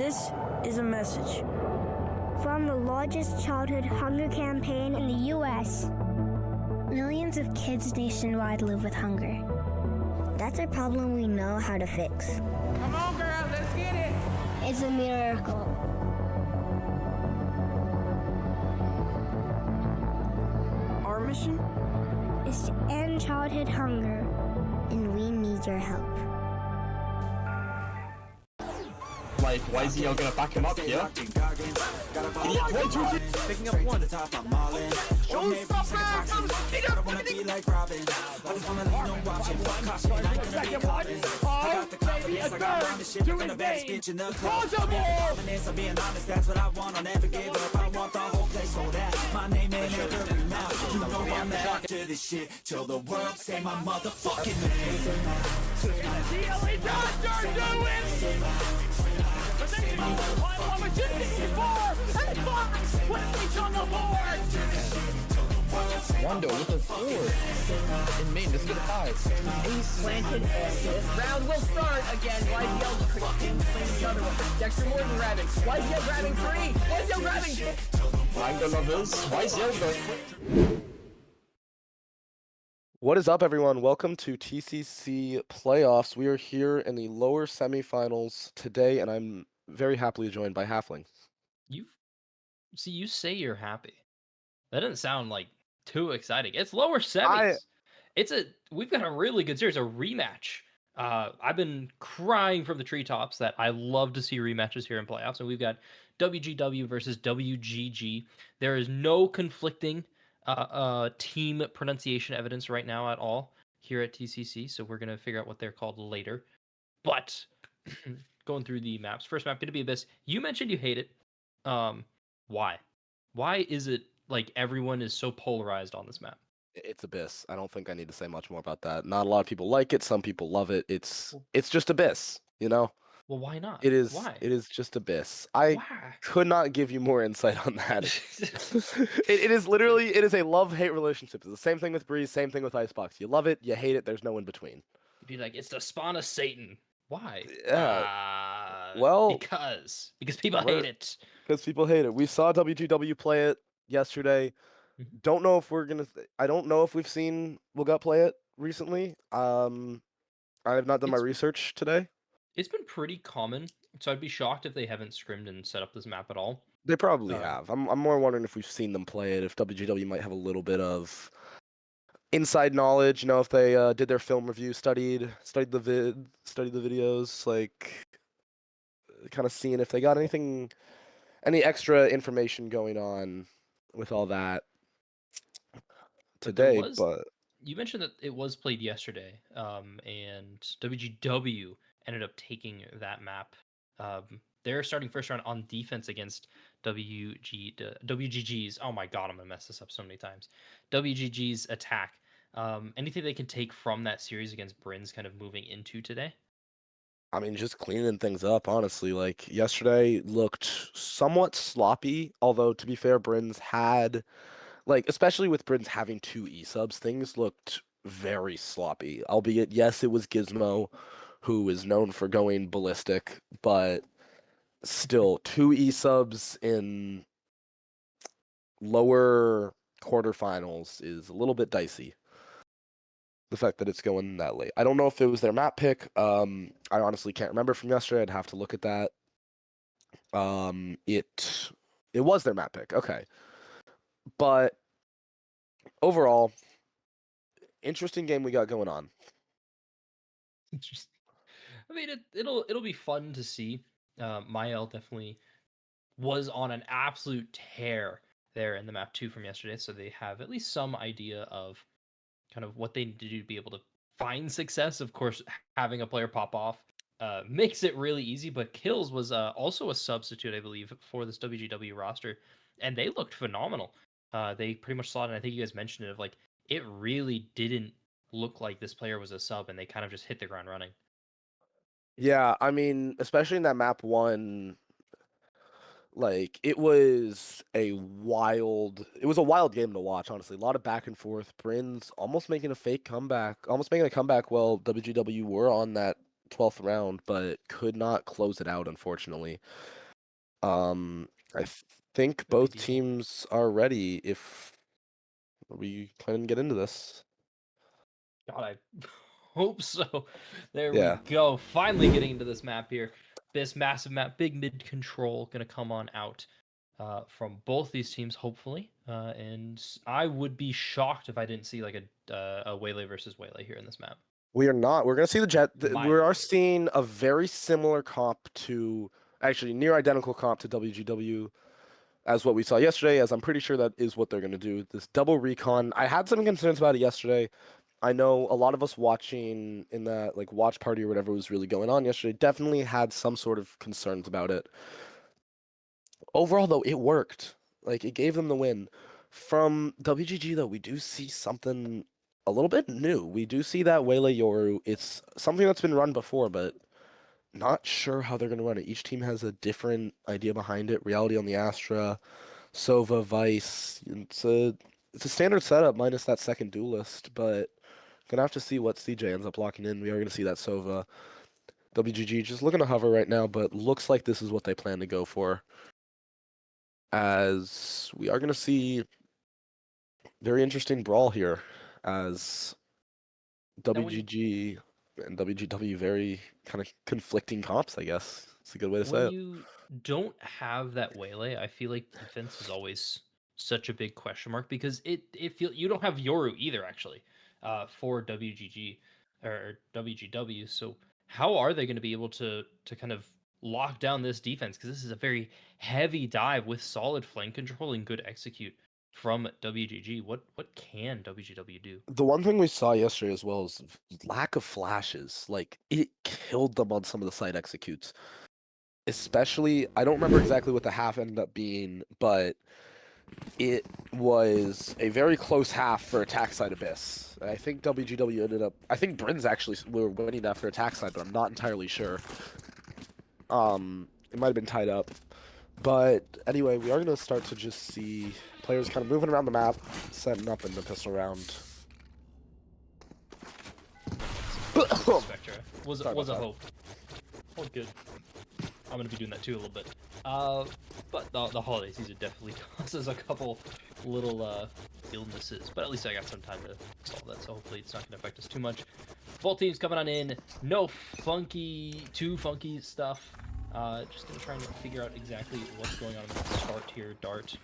This is a message from the largest childhood hunger campaign in the U.S. Millions of kids nationwide live with hunger. That's a problem we know how to fix. Come on, girl, let's get it. It's a miracle. Our mission is to end childhood hunger, and we need your help. Like, why is he all gonna back him up here? Picking up one. Till the world say my motherfucking Rondo with a 4 in main, just get a 5. Ace planted, and this round will start again. YZL playing the other one. Dexter Morton grabbing. YZL grabbing 3. YZL grabbing 2. Rondo lovers. YZL. What is up, everyone? Welcome to TCC playoffs. We are here in the lower semifinals today, and I'm very happily joined by Halfling. You say you're happy. That doesn't sound like too exciting. It's lower semis. We've got a really good series, a rematch. I've been crying from the treetops that I love to see rematches here in playoffs, and we've got WGW versus WGG. There is no conflicting team pronunciation evidence right now at all here at TCC, so we're gonna figure out what they're called later. But going through the maps, first map gonna be Abyss. You mentioned you hate it. Why? Why is it like everyone is so polarized on this map? It's Abyss. I don't think I need to say much more about that. Not a lot of people like it. Some people love it. It's just Abyss, you know? Well, why not? It is. Why? It is just Abyss. I could not give you more insight on that. it is literally. It is a love-hate relationship. It's the same thing with BRIHNZ. Same thing with Icebox. You love it. You hate it. There's no in between. You'd be like, it's the spawn of Satan. Why? Well, because people hate it. Because people hate it. We saw WGW play it yesterday. Don't know if we're gonna. I don't know if we've seen Wilgut play it recently. I have not done my research today. It's been pretty common, so I'd be shocked if they haven't scrimmed and set up this map at all. They probably have. I'm more wondering if we've seen them play it. If WGW might have a little bit of inside knowledge. You know, if they did their film review, studied the videos, like kind of seeing if they got any extra information going on with all that today. But you mentioned that it was played yesterday, and WGW ended up taking that map. They're starting first round on defense against WGG's. Oh my god, I'm gonna mess this up so many times. WGG's attack. Anything they can take from that series against BRIHNZ kind of moving into today? I mean, just cleaning things up, honestly. Like, yesterday looked somewhat sloppy, although, to be fair, BRIHNZ had, like, especially with BRIHNZ having 2 E-subs, things looked very sloppy. Albeit, yes, it was Gizmo, who is known for going ballistic, but still, 2 E-subs in lower quarterfinals is a little bit dicey. The fact that it's going that late. I don't know if it was their map pick. I honestly can't remember from yesterday. I'd have to look at that. It was their map pick. Okay. But overall, interesting game we got going on. Interesting. I mean, it'll be fun to see. Mael definitely was on an absolute tear there in the map 2 from yesterday, so they have at least some idea of kind of what they need to do to be able to find success. Of course, having a player pop off makes it really easy, but Kills was also a substitute, I believe, for this WGW roster, and they looked phenomenal. They pretty much saw it, and I think you guys mentioned it, of like, it really didn't look like this player was a sub, and they kind of just hit the ground running. Yeah, I mean, especially in that map 1, like, it was a wild game to watch, honestly. A lot of back and forth. BRIHNZ almost making a comeback while WGW were on that 12th round, but could not close it out, unfortunately. I think both teams are ready. If we plan to get into this. God, I hope so. There Yeah. we go. Finally getting into this map here. This massive map, big mid control, gonna come on out from both these teams, hopefully. And I would be shocked if I didn't see like a Waylay versus Waylay here in this map. We are not. We're going to see the Jet. We My are lord. seeing a very similar comp to, actually near identical comp to WGW as what we saw yesterday, as I'm pretty sure that is what they're going to do. This double recon. I had some concerns about it yesterday. I know a lot of us watching in that like watch party or whatever was really going on yesterday definitely had some sort of concerns about it. Overall, though, it worked. Like, it gave them the win. From WGG, though, we do see something a little bit new. We do see that Waylay Yoru. It's something that's been run before, but not sure how they're going to run it. Each team has a different idea behind it. Reality on the Astra, Sova, Vice. It's a standard setup minus that second duelist, but gonna have to see what CJ ends up locking in. We are gonna see that Sova. WGG just looking to hover right now, but looks like this is what they plan to go for. As we are going to see very interesting brawl here, as WGG and WGW very kind of conflicting comps, I guess. It's a good way to say When it. you don't have that Waylay, I feel like defense is always such a big question mark because it feel you don't have Yoru either actually for WGG or WGW. So how are they going to be able to kind of lock down this defense? Because this is a very heavy dive with solid flank control and good execute from WGG. What can WGW do? The one thing we saw yesterday as well is lack of flashes. Like, it killed them on some of the side executes. Especially, I don't remember exactly what the half ended up being, but it was a very close half for attack side Abyss. I think WGW ended up, I think BRIHNZ actually were winning after attack side, but I'm not entirely sure. It might have been tied up. But anyway, we are going to start to just see players kind of moving around the map, setting up in the pistol round. Spectra was a that. hope. Oh, good. I'm gonna be doing that too a little bit. But the holiday season definitely causes a couple little illnesses. But at least I got some time to solve that, so hopefully it's not gonna affect us too much. Both teams coming on in. No too funky stuff. Just gonna try and figure out exactly what's going on with the start here. Dart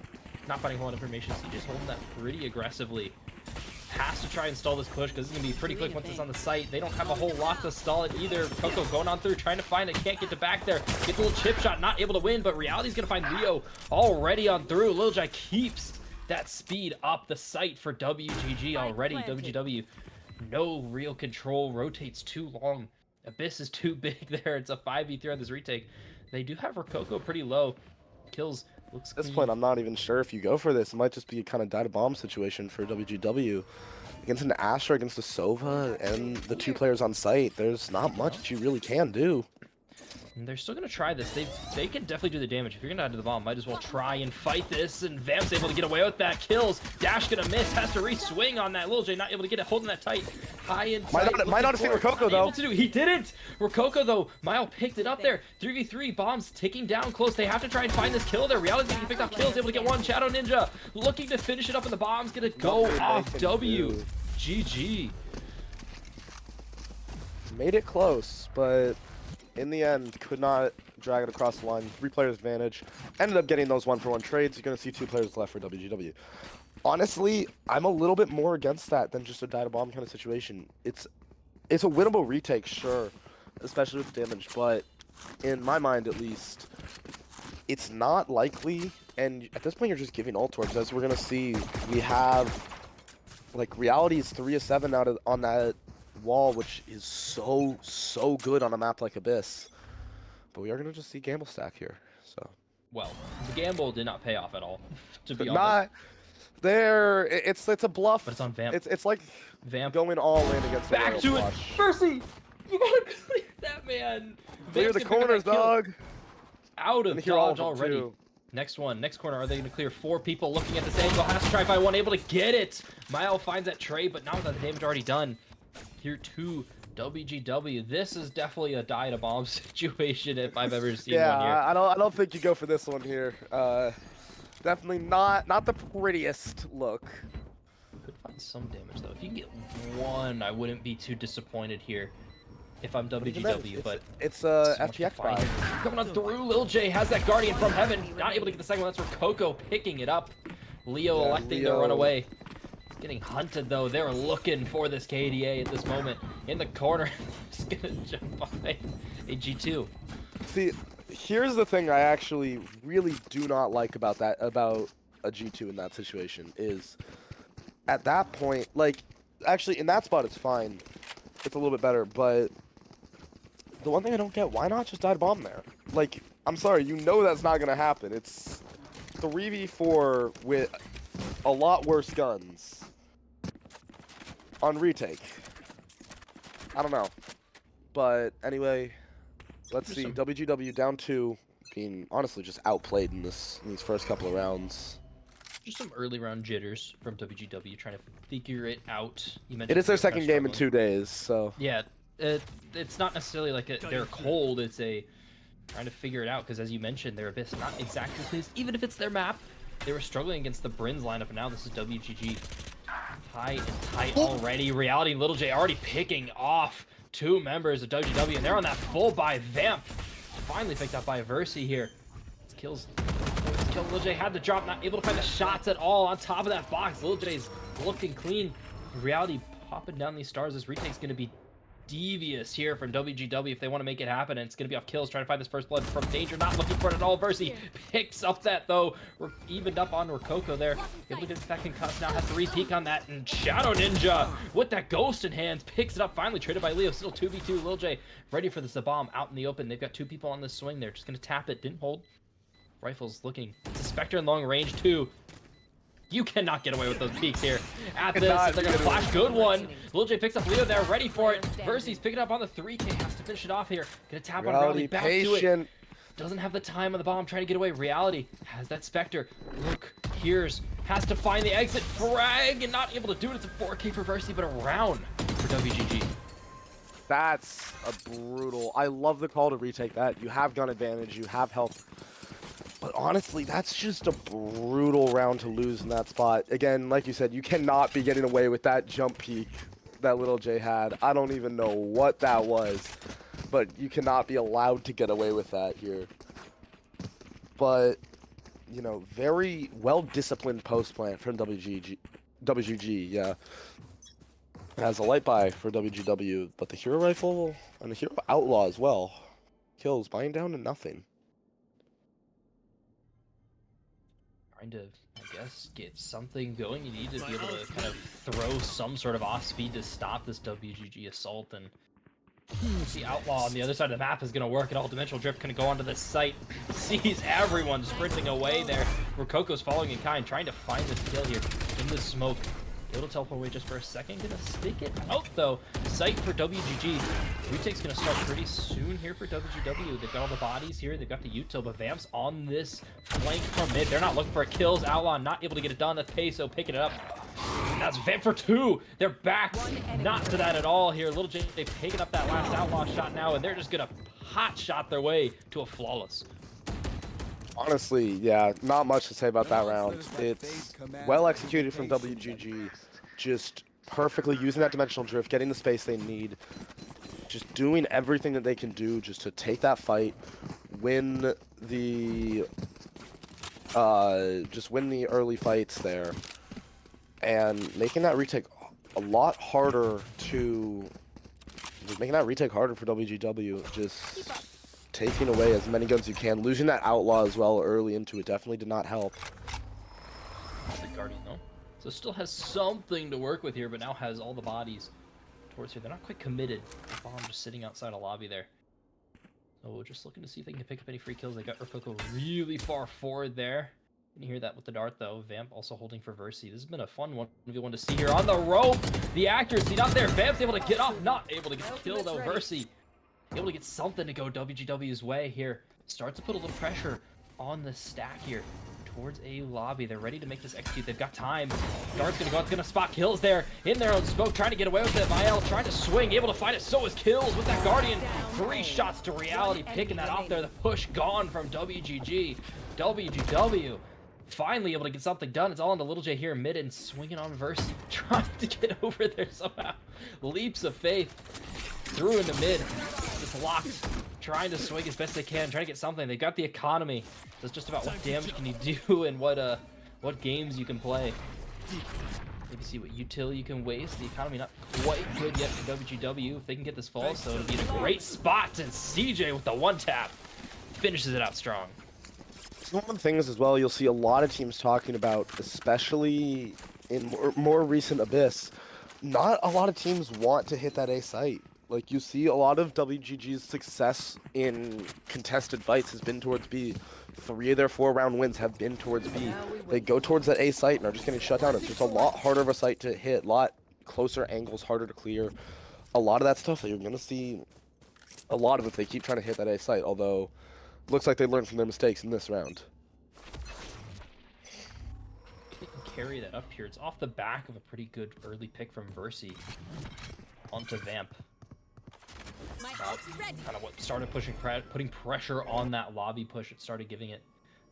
not finding a whole lot of information. So just holding that pretty aggressively. Has to try and stall this push because it's going to be pretty quick once it's on the site. They don't have a whole lot to stall it either. Coco going on through, trying to find it, can't get to back there. Gets a little chip shot, not able to win, but Reality's going to find Leo already on through. Lil Jai keeps that speed up the site for WGG already. WGW, no real control, rotates too long. Abyss is too big there. It's a 5v3 on this retake. They do have Rococo pretty low. Kills looks At this clean. point, I'm not even sure if you go for this. It might just be a kind of die-to-bomb situation for WGW. Against an Astra, against a Sova, and the two players on site, there's not much that you really can do. And they're still going to try this. They can definitely do the damage. If you're going to add to the bomb, might as well try and fight this. And Vamp's able to get away with that. Kills. Dash going to miss. Has to re-swing on that. Lil J not able to get it. Holding that tight. High and tight. Might not have seen Rococo, though. He didn't. Rococo, though. Mile picked it up there. 3v3. Bombs ticking down close. They have to try and find this kill there. Reality's going to pick up kills. Able to get one. Shadow Ninja looking to finish it up. And the bomb's going to go off W. GG. Made it close, but in the end, could not drag it across the line. 3 players advantage. Ended up getting those 1-for-1 trades. You're going to see 2 players left for WGW. Honestly, I'm a little bit more against that than just a die-to-bomb kind of situation. It's a winnable retake, sure, especially with damage, but in my mind at least, it's not likely, and at this point you're just giving ult towards. As we're going to see, we have, like, Reality's 3 of 7 out of, on that wall, which is so good on a map like Abyss. But we are going to just see gamble stack here, so. Well, the gamble did not pay off at all, to be honest. Not there. It's a bluff. But it's on Vamp. It's like Vamp going all in against the back Royal to it. Flush. Mercy! You gotta clear that, man. Clear Vamp's the gonna pick up corners, that kill. dog. Out And of here all dodge of them, already. too. Next one, next corner. Are they going to clear 4 people looking at this angle? Has to try by 1, able to get it. Mile finds that trade, but not with the damage already done. Here 2 WGW, this is definitely a die to bomb situation if I've ever seen one here. Yeah, I don't think you go for this one here. Definitely not the prettiest look. Could find some damage though. If you can get one, I wouldn't be too disappointed here if I'm WGW, but it's so much to FPX find. vibe. Coming on through, Lil J has that Guardian from Heaven. Not able to get the second one. That's where Coco picking it up. Leo electing to run away. Getting hunted though. They're looking for this KDA at this moment. In the corner. Just gonna jump by a G2. See, here's the thing I actually really do not like about a G2 in that situation is at that point, like, actually in that spot it's fine. It's a little bit better, but the one thing I don't get, why not just die to bomb there? Like, I'm sorry, you know that's not gonna happen. It's 3v4 with a lot worse guns on retake. I don't know. But anyway, let's see. WGW down 2, being honestly just outplayed in these first couple of rounds. Just some early round jitters from WGW trying to figure it out. You mentioned it is their second game in 2 days, so yeah, it's not necessarily like they're cold. It's trying to figure it out because, as you mentioned, they're Abyss not exactly pleased. Even if it's their map, they were struggling against the BRIHNZ lineup, and now this is WGG. High and tight already. Reality and Little J already picking off 2 members of WGW, and they're on that full buy. Vamp finally picked up by Versi here. It's kills. Lil J had the drop, not able to find the shots at all on top of that box. Lil J's looking clean. Reality popping down these stars. This retake's going to be devious here from WGW if they want to make it happen, and it's going to be off kills trying to find this first blood from Danger. Not looking for it at all. Versi picks up that though. We're evened up on Rococo there. Able to get the second cuss. Now has 3 peek on that, and Shadow Ninja with that ghost in hands picks it up. Finally traded by Leo. Still 2v2. Lil J ready for this bomb out in the open. They've got 2 people on this swing. They're just going to tap it. Didn't hold. Rifle's looking. It's a Spectre in long range too. You cannot get away with those peaks here. At this, they're gonna flash. Good one. Lil J picks up Leo there, ready for it. Versi's picking up on the 3K. Has to finish it off here. Gonna tap on Reality. Back to it. Doesn't have the time on the bomb. Trying to get away. Reality has that Spectre. Look, here's has to find the exit. Frag and not able to do it. It's a 4K for Versi, but a round for WGG. That's a brutal. I love the call to retake that. You have gun advantage. You have health. But honestly, that's just a brutal round to lose in that spot. Again, like you said, you cannot be getting away with that jump peek that Little J had. I don't even know what that was, but you cannot be allowed to get away with that here. But, you know, very well-disciplined post-plant from WGG, yeah. Has a light buy for WGW, but the Hero Rifle and the Hero Outlaw as well. Kills, buying down to nothing. Trying to, I guess, get something going. You need to be able to kind of throw some sort of off speed to stop this WGG assault, and the Outlaw on the other side of the map is going to work. An all-dimensional drift going to go onto this site. Sees everyone sprinting away there. Rococo's following in kind, trying to find this kill here in the smoke. Able to teleport away just for a second. Gonna stick it out though. Sight for WGG. Retake's gonna start pretty soon here for WGW. They've got all the bodies here. They've got the util, but Vamp's on this flank from mid. They're not looking for kills. Outlaw not able to get it done. That's Peso picking it up. That's Vamp for 2. They're back. Not to that at all here. Little J picking up that last Outlaw shot now, and they're just gonna hot shot their way to a flawless. Honestly, yeah, not much to say about that round. It's well executed from WGG, just perfectly using that dimensional drift, getting the space they need, just doing everything that they can do just to take that fight, win the early fights there, and making that retake a lot harder making that retake harder for WGW. Just taking away as many guns as you can. Losing that Outlaw as well early into it definitely did not help. The Guardian though. So still has something to work with here, but now has all the bodies towards here. They're not quite committed. The bomb just sitting outside a lobby there. So we're just looking to see if they can pick up any free kills. They got Rococo really far forward there. You hear that with the dart though. Vamp also holding for Versi. This has been a fun 1v1 to see here on the rope. The accuracy not there. Vamp's able to get off, not able to get the kill though. Versi able to get something to go WGW's way here. Starts to put a little pressure on the stack here. towards a lobby. They're ready to make this execute. They've got time. Dart's gonna go out. It's gonna spot Kills there. In there on smoke, trying to get away with it. Mael trying to swing, able to find it. So is Kills with that Guardian. 3 shots to reality, picking that off there. The push gone from WGG. WGW finally able to get something done. It's all into Little J here in mid and swinging on Versi, trying to get over there somehow. Leaps of faith through into mid, just locked, trying to swing as best they can, trying to get something. They've got the economy. That's just about what damage can you do and what games you can play. Maybe see what util you can waste. The economy not quite good yet for WGW if they can get this fall, so it'll be a great spot. And CJ with the 1-tap finishes it out strong. One of the things as well, you'll see a lot of teams talking about, especially in more recent Abyss, not a lot of teams want to hit that A site. Like, you see a lot of WGG's success in contested fights has been towards B. 3 of their 4-round wins have been towards B. They go towards that A site and are just getting shut down. It's just a lot harder of a site to hit, a lot closer angles, harder to clear. A lot of that stuff that you're going to see a lot of if they keep trying to hit that A site, although looks like they learned from their mistakes in this round. They can carry that up here. It's off the back of a pretty good early pick from Versi onto Vamp. Kind of what started putting pressure on that lobby push. It started giving it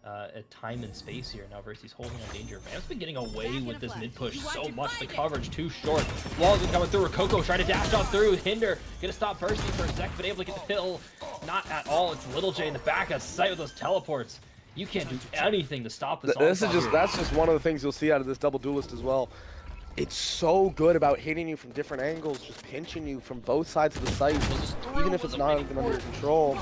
a time and space here. Now Versi's holding on danger. Vamp's been getting away with this mid push so much. The coverage too short. Walls are coming through. Rokoko trying to dash on through. Hinder gonna stop Versi for a sec, but able to get the kill. Not at all. It's Little J in the back of sight with those teleports. You can't do anything to stop this. That's just one of the things you'll see out of this double duelist as well. It's so good about hitting you from different angles, just pinching you from both sides of the site, even if it's not even under your control.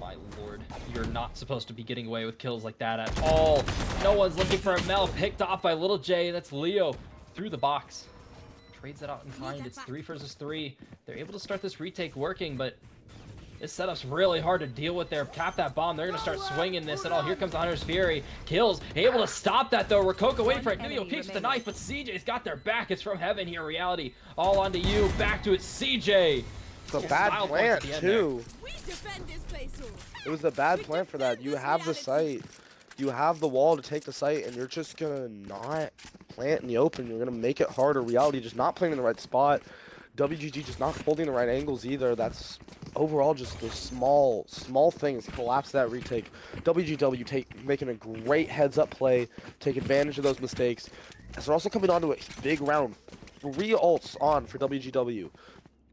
My lord, you're not supposed to be getting away with kills like that at all. No one's looking for a Mel, picked off by Little J. That's Leo through the box. Trades it out in kind. It's 3 versus 3. They're able to start this retake working, but this setup's really hard to deal with there. Tap that bomb. They're going to start swinging this at all. Here comes the Hunter's Fury. Kills. Able to stop that, though. Rokoko waiting for it. Nivio peeks with the knife, but CJ's got their back. It's from heaven here. Reality all onto you. Back to it, CJ. It's a bad plant, too. It was a bad plant for that. You have the site. You have the wall to take the site, and you're just going to not plant in the open. You're going to make it harder. Reality just not playing in the right spot. WGG just not holding the right angles either. That's overall just the small things collapse that retake. WGW making a great heads-up play, take advantage of those mistakes. As they're also coming onto a big round. 3 ults on for WGW.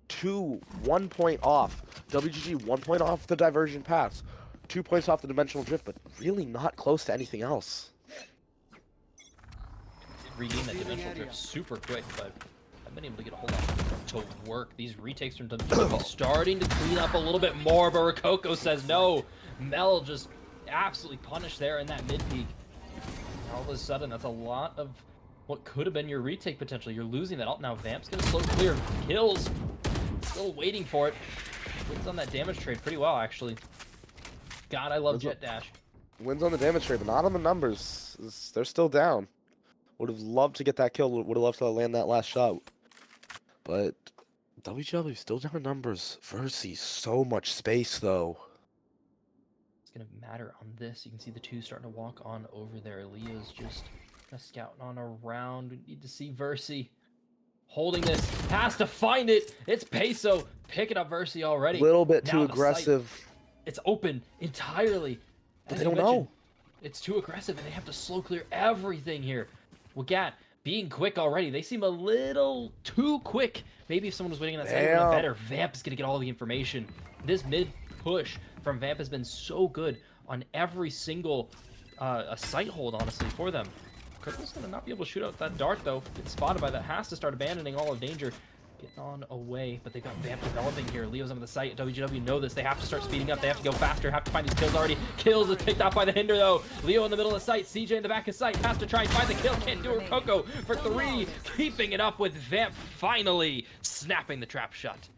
2 1 point off. WGG 1 point off the diversion pass. 2 points off the dimensional drift, but really not close to anything else. Regain that dimensional drift super quick, but I've been able to get a hold of it to work. These retakes from WWE starting to clean up a little bit more, but Rokoko says no. Mel just absolutely punished there in that mid peak. All of a sudden, that's a lot of what could have been your retake potential. You're losing that ult now. Vamp's gonna slow clear. Kills. Still waiting for it. Wins on that damage trade pretty well, actually. God, I love Jet Dash. Wins on the damage trade, but not on the numbers. They're still down. Would have loved to get that kill. Would have loved to land that last shot. But WGW still down in numbers. Versi, so much space, though. It's going to matter on this. You can see the 2 starting to walk on over there. Leo's just scouting on around. We need to see Versi holding this. Has to find it. It's Peso picking up Versi already. A little bit now too aggressive. It's open entirely. But they don't know. It's too aggressive, and they have to slow clear everything here. Wagat being quick already. They seem a little too quick. Maybe if someone was waiting on that side, it would have been better. Vamp is going to get all the information. This mid push from Vamp has been so good on every single a sight hold, honestly, for them. Cripple's going to not be able to shoot out that dart, though. It's spotted by that. Has to start abandoning all of danger. Getting on away, but they've got Vamp developing here. Leo's on the site. WGW know this. They have to start speeding up. They have to go faster. Have to find these kills already. Kills is picked off by the Hinder, though. Leo in the middle of the site. CJ in the back of sight. Has to try and find the kill. Can't do it. Coco for 3. Keeping it up with Vamp finally snapping the trap shut.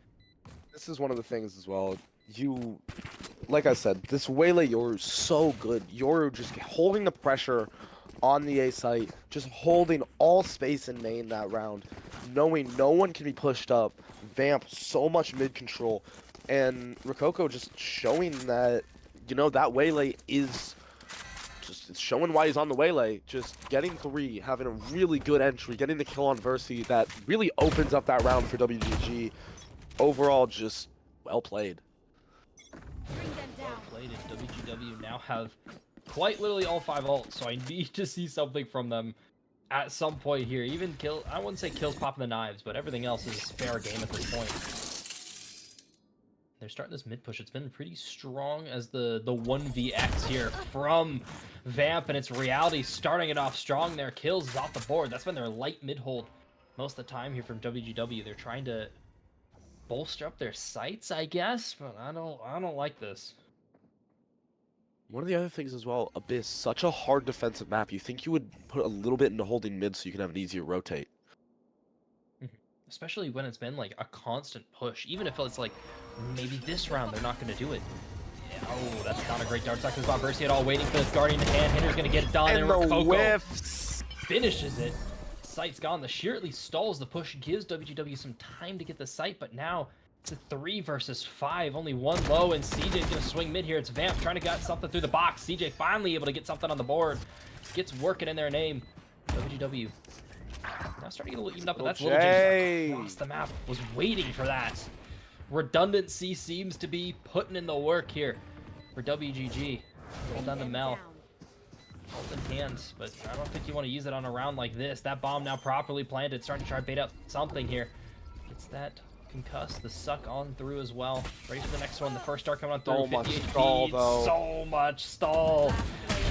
This is one of the things as well. You, like I said, this Waylay, you're so good. You're just holding the pressure on the A site, just holding all space in main that round, knowing no one can be pushed up. Vamp so much mid control, and Rokoko just showing that, you know, that Waylay is just it's showing why he's on the waylay. Just getting 3, having a really good entry, getting the kill on Versi that really opens up that round for WGG. Overall, just well played. Well played, and WGW now have quite literally all 5 ults, so I need to see something from them at some point here. Even kill, I wouldn't say kills popping the knives, but everything else is fair game at this point. They're starting this mid push. It's been pretty strong as the 1vx here from Vamp, and it's Reality starting it off strong there. Kills is off the board. That's been their light mid hold most of the time here from WGW. They're trying to bolster up their sights, I guess, but I don't like this. One of the other things as well, Abyss, such a hard defensive map. You think you would put a little bit into holding mid so you can have an easier rotate. Especially when it's been like a constant push. Even if it's like maybe this round they're not going to do it. Yeah, oh, that's not a great dart stack. There's not Versi at all, waiting for this Guardian in hand. Hinder's going to get it done, and the whiffs finishes it. Sight's gone. The sheer at least stalls the push, gives WGW some time to get the sight, but now it's a 3 versus 5. Only 1 low, and CJ's going to swing mid here. It's Vamp trying to get something through the box. CJ finally able to get something on the board. Gets working in their name. WGW now starting to get a little even up, but that's Little J across the map. Was waiting for that. Redundancy seems to be putting in the work here for WGG. Well done to Mel. Ult in hands, but I don't think you want to use it on a round like this. That bomb now properly planted, starting to try to bait out something here. Gets that concussed, the suck on through as well. Ready for the next one. The first star coming on through. So much stall, though. So much stall.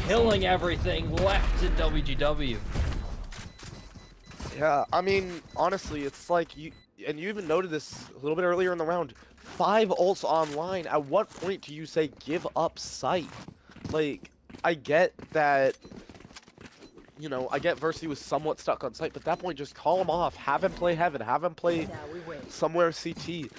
Killing everything left in WGW. Yeah, I mean, honestly, it's like you even noted this a little bit earlier in the round. 5 ults online. At what point do you say give up sight? Like, I get that, you know, I get Versi was somewhat stuck on sight, but at that point, just call him off. Have him play Heaven. Have him play somewhere CT.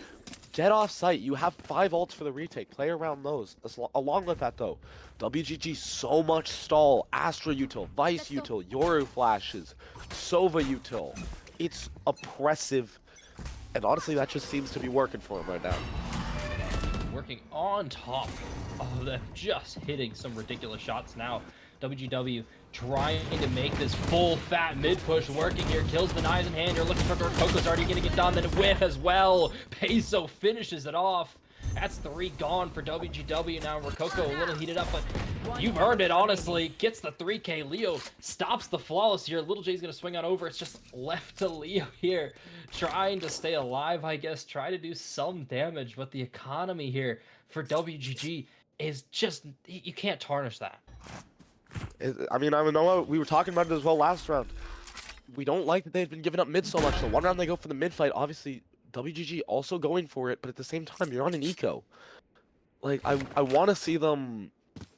Get off sight. You have 5 ults for the retake. Play around those. Along with that, though, WGG so much stall. Astra util, Vice util, Yoru flashes, Sova util. It's oppressive. And honestly, that just seems to be working for him right now. Working on top of them, just hitting some ridiculous shots now. WGW trying to make this full fat mid push working here. Kills the knives in hand. You're looking for Rokoko's already going to get done. Then a whiff as well. Peso finishes it off. That's 3 gone for WGW now. Rokoko a little heated up, but you've earned it, honestly. Gets the 3K. Leo stops the flawless here. Little J's going to swing on over. It's just left to Leo here. Trying to stay alive, I guess. Try to do some damage, but the economy here for WGG is just, you can't tarnish that. I mean, I know we were talking about it as well last round. We don't like that they've been giving up mid so much. So one round they go for the mid fight. Obviously, WGG also going for it, but at the same time, you're on an eco. Like, I want to see them...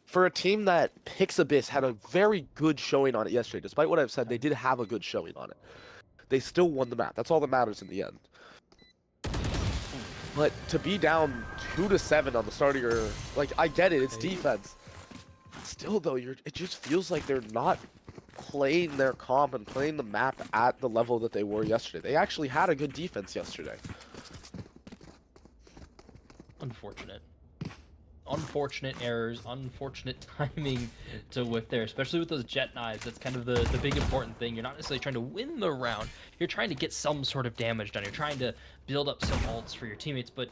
For a team that picks Abyss had a very good showing on it yesterday. Despite what I've said, they did have a good showing on it. They still won the map. That's all that matters in the end. But to be down 2-7 on the start of your... Like, I get it. It's defense. Still, though, it just feels like they're not playing their comp and playing the map at the level that they were yesterday. They actually had a good defense yesterday. Unfortunate. Unfortunate errors, unfortunate timing to whiff there, especially with those jet knives. That's kind of the big important thing. You're not necessarily trying to win the round. You're trying to get some sort of damage done. You're trying to build up some ults for your teammates, but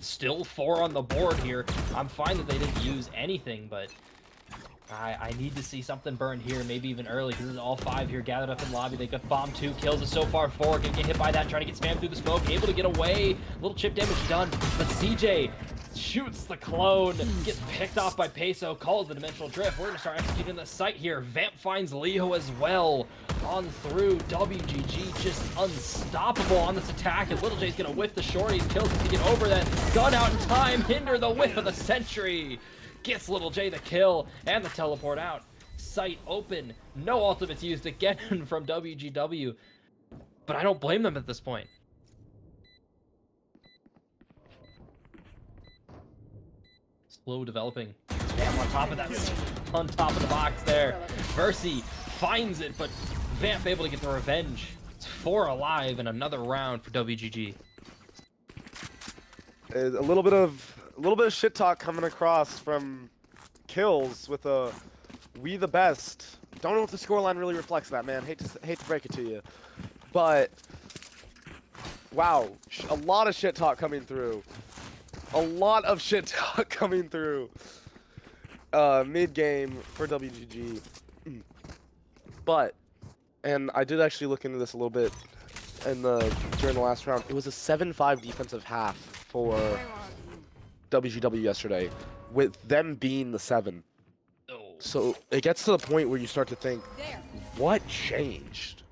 still 4 on the board here. I'm fine that they didn't use anything, but I need to see something burned here, maybe even early, because all 5 here gathered up in lobby. They got bomb 2 kills, and so far 4 can get hit by that, trying to get spammed through the smoke, able to get away. Little chip damage done, but CJ shoots the clone, gets picked off by Peso, calls the dimensional drift. We're gonna start executing the site here. Vamp finds Leo as well. On through, WGG just unstoppable on this attack, and Little J's gonna whiff the shorties, kills him to get over that. Gun out in time, hinder the whiff of the sentry. Gets Little J the kill and the teleport out. Site open, no ultimates used again from WGW, but I don't blame them at this point. Slow developing. Vamp on top of that, on top of the box there. Versi finds it, but Vamp able to get the revenge. It's 4 alive in another round for WGG. A little bit of shit talk coming across from Kills with a we the best. Don't know if the scoreline really reflects that, man. Hate to break it to you, but wow, a lot of shit talk coming through. A lot of shit talk coming through. Mid game for WGG, but and I did actually look into this a little bit during the last round. It was a 7-5 defensive half for WGW yesterday, with them being the 7. So it gets to the point where you start to think, what changed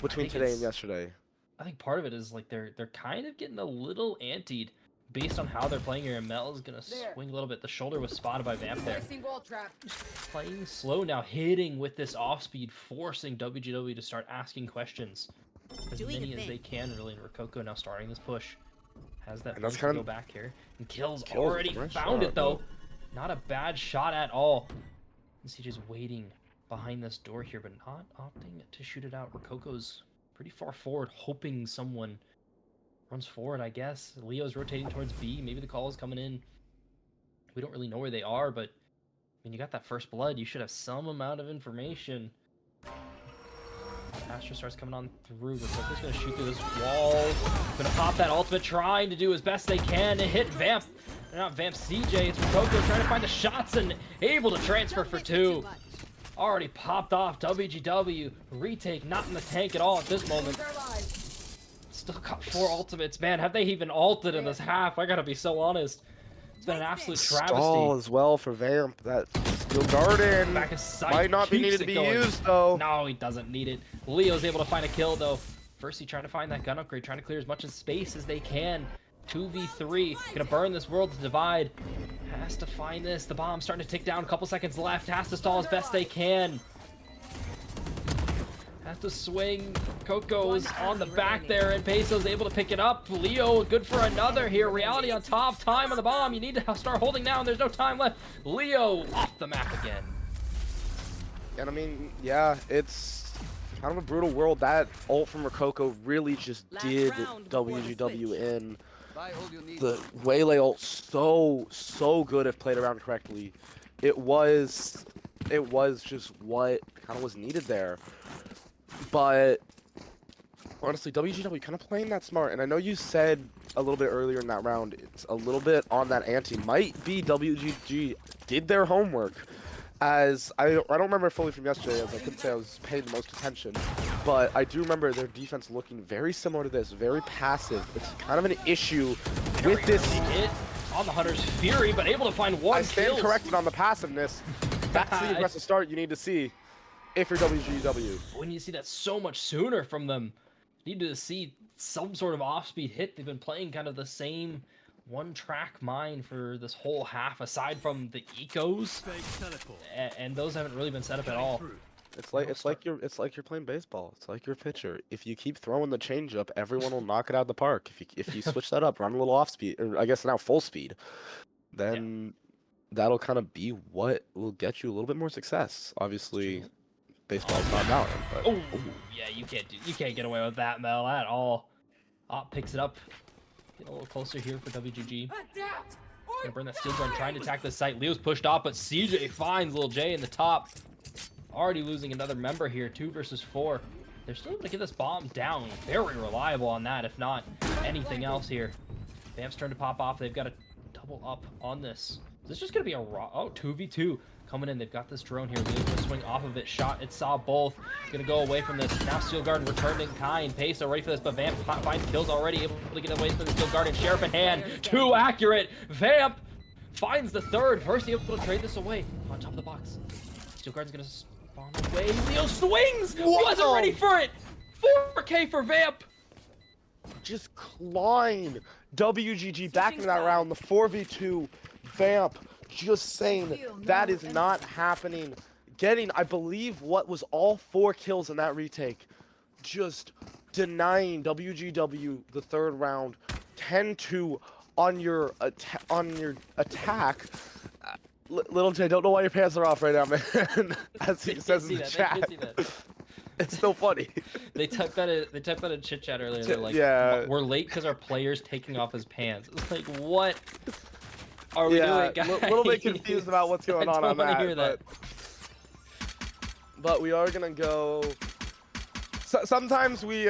between today and yesterday? I think part of it is like they're kind of getting a little antied based on how they're playing here. Mel is gonna swing a little bit. The shoulder was spotted by Vamp there. Playing slow now, hitting with this off speed, forcing WGW to start asking questions as many as they can. Really, and Rococo now starting this push. Has that push to go back here, and kills already found it though. Not a bad shot at all. And CJ's waiting behind this door here, but not opting to shoot it out. Rococo's pretty far forward, hoping someone runs forward, I guess. Leo's rotating towards B. Maybe the call is coming in. We don't really know where they are, but when you got that first blood, you should have some amount of information. Astro starts coming on through. Rococo's going to shoot through this wall. Going to pop that ultimate, trying to do as best they can to hit Vamp. Not Vamp, CJ. It's Rococo trying to find the shots and able to transfer for 2. Already popped off. WGW. Retake not in the tank at all at this moment. Still got 4 ultimates. Man, have they even ulted in this half? I gotta be so honest. It's been an absolute travesty. Stall as well for Vamp. That Steel Garden Back of sight might not be needed to be used though. No, he doesn't need it. Leo's able to find a kill though. First, he trying to find that gun upgrade, trying to clear as much of space as they can. 2v3, gonna burn this world's divide. Has to find this. The bomb's starting to tick down. A couple seconds left. Has to stall as best they can. Has to swing. Coco's on the back there, and Peso's able to pick it up. Leo, good for another here. Reality on top. Time on the bomb. You need to start holding now, and there's no time left. Leo off the map again. And I mean, yeah, it's kind of a brutal world. That ult from Rococo really just did WGW in. The Waylay ult so good if played around correctly. It was just what kind of was needed there. But honestly, WGW kind of playing that smart. And I know you said a little bit earlier in that round, it's a little bit on that ante. Might be WGG did their homework. As I don't remember fully from yesterday, as I couldn't say I was paying the most attention, but I do remember their defense looking very similar to this, very passive. It's kind of an issue with this hit on the Hunter's Fury, but able to find 1 I stand kill. corrected on the passiveness. That's the aggressive start you need to see if you're WGW. We need to see that so much sooner from them. Need to see some sort of off-speed hit. They've been playing kind of the same one-track mine for this whole half, aside from the ecos, and those haven't really been set up at all. It's like you're playing baseball. It's like you're a pitcher. If you keep throwing the changeup, everyone will knock it out of the park. If you switch that up, run a little off speed, or I guess now full speed, then that'll kind of be what will get you a little bit more success. Obviously, baseball's not about it. But yeah, you can't get away with that, Mel, at all. Op picks it up. Get a little closer here for WGG. Gonna burn that steel gun, trying to attack the site. Leo's pushed off, but CJ finds Lil J in the top. Already losing another member here, 2 versus 4. They're still able to get this bomb down. Very reliable on that, if not anything else here. Vamp's turn to pop off. They've got to double up on this. Is this just gonna be a 2v2 coming in? They've got this drone here. Leo's gonna swing off of it. Shot. It saw both. Gonna go away from this. Now Steel Garden returning kind. Peso ready for this, but Vamp finds kills already. Able to get away from the Steel Garden. Sheriff in hand. Too accurate. Vamp finds the 3rd. First, able to trade this away on top of the box. Steel Garden's gonna spawn away. Leo swings. Wasn't ready for it. 4K for Vamp. Just clawing WGG back into that round. The 4v2 Vamp just saying that is not happening. Getting, I believe, what was all 4 kills in that retake. Just denying WGW the 3rd round. 10-2 on your attack. Little J, don't know why your pants are off right now, man. As he says in the chat. It's so funny. They typed that in chit chat earlier. They're like, we're late because our player's taking off his pants. It's like, what are we doing, guys? A little bit confused about what's going on that. Hear that. but we are gonna go. Sometimes we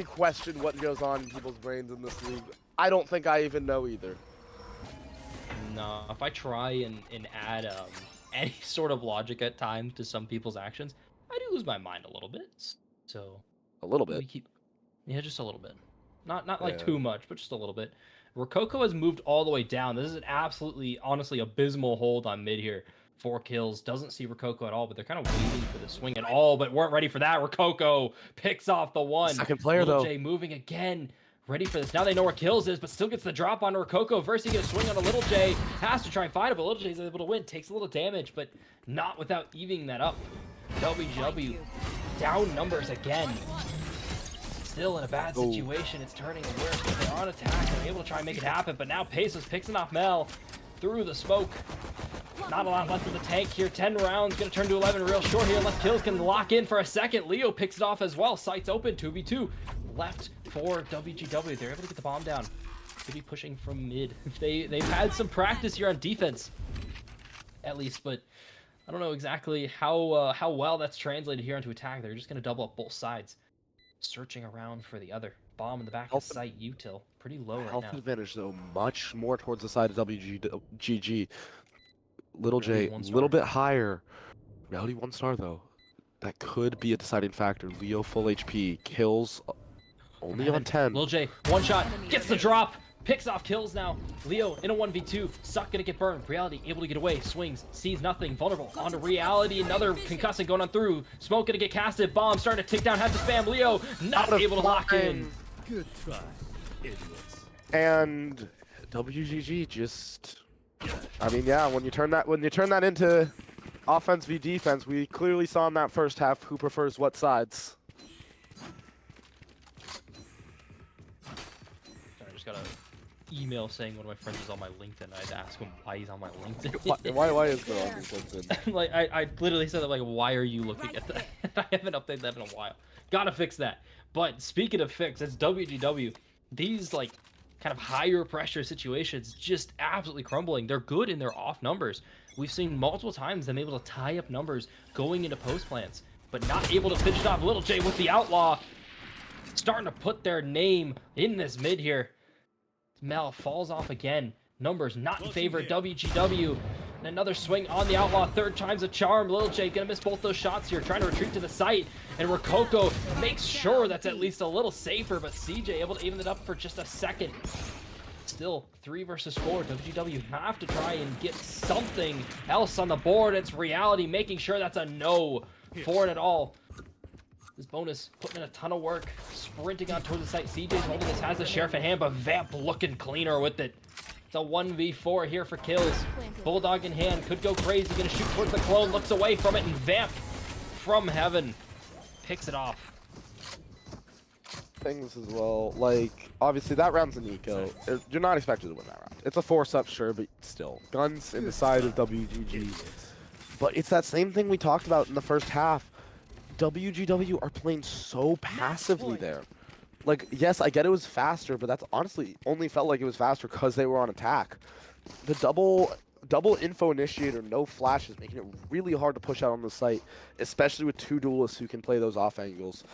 question what goes on in people's brains in this league. I don't think I even know either. No, if I try and add any sort of logic at times to some people's actions, I do lose my mind a little bit. So A little bit. we keep, yeah, just a little bit. Not like Yeah. too much, but just a little bit. Rococo has moved all the way down. This is an absolutely, honestly, abysmal hold on mid here. 4 kills. Doesn't see Rococo at all, but they're kind of waiting for the swing at all, but weren't ready for that. Rococo picks off the one. Second player, Little though. J moving again. Ready for this. Now they know where kills is, but still gets the drop on Rococo. Versus gonna swing on a Little J. Has to try and find it, but Little J is able to win. Takes a little damage, but not without evening that up. WGW down numbers again. Still in a bad situation. It's turning worse, but they're on attack. They're able to try and make it happen, but now Pesos picks it off Mel through the smoke. Not a lot left in the tank here. 10 rounds, gonna turn to 11 real short here. Unless kills can lock in for a second. Leo picks it off as well. Sights open, 2v2. Left for WGW. They're able to get the bomb down. Could be pushing from mid. They've had some practice here on defense, at least, but I don't know exactly how well that's translated here into attack. They're just gonna double up both sides. Searching around for the other. Bomb in the back of sight, util. Pretty low right Health now. advantage, though, much more towards the side of WGG. Little J, Reality a 1 star. little bit higher. Reality 1 star, though. That could be a deciding factor. Leo full HP. Kills only on 10. Lil J, one shot, gets the drop, picks off kills now. Leo in a 1v2, Suck gonna get burned. Reality able to get away, swings, sees nothing, vulnerable. Onto Reality, another concussing going on through. Smoke gonna get casted, bomb starting to tick down, has to spam. Leo not able to lock in. Good try, idiots. And WGG just, I mean, yeah, when you turn that into offense v defense, we clearly saw in that first half who prefers what sides. I just got an email saying one of my friends is on my LinkedIn. I had to ask him why he's on my LinkedIn. Why is there on this LinkedIn? Like I literally said that, like, why are you looking at that? I haven't updated that in a while. Gotta fix that. But speaking of fix, it's WGW. These like kind of higher pressure situations just absolutely crumbling. They're good in their off numbers. We've seen multiple times them able to tie up numbers going into post plants, but not able to finish it off. Little J with the outlaw, starting to put their name in this mid here. Mel falls off again. Numbers not in favor of WGW. And another swing on the outlaw. 3rd time's a charm. Little J gonna miss both those shots here. Trying to retreat to the site. And Rococo makes sure that's at least a little safer. But CJ able to even it up for just a second. Still 3 versus 4. WGW have to try and get something else on the board. It's Reality making sure that's a no for it at all. This bonus putting in a ton of work, sprinting on towards the site. CJ's holding this, has the sheriff in hand, but Vamp looking cleaner with it. It's a 1v4 here for kills. Bulldog in hand, could go crazy, gonna shoot towards the clone, looks away from it, and Vamp from heaven picks it off. Things as well, like, obviously that round's an eco. You're not expected to win that round. It's a force-up, sure, but still. Guns in the side of WGG. But it's that same thing we talked about in the first half. WGW are playing so passively there. Like, yes, I get it was faster, but that's honestly only felt like it was faster because they were on attack. The double info initiator, no flashes, making it really hard to push out on the site, especially with 2 duelists who can play those off angles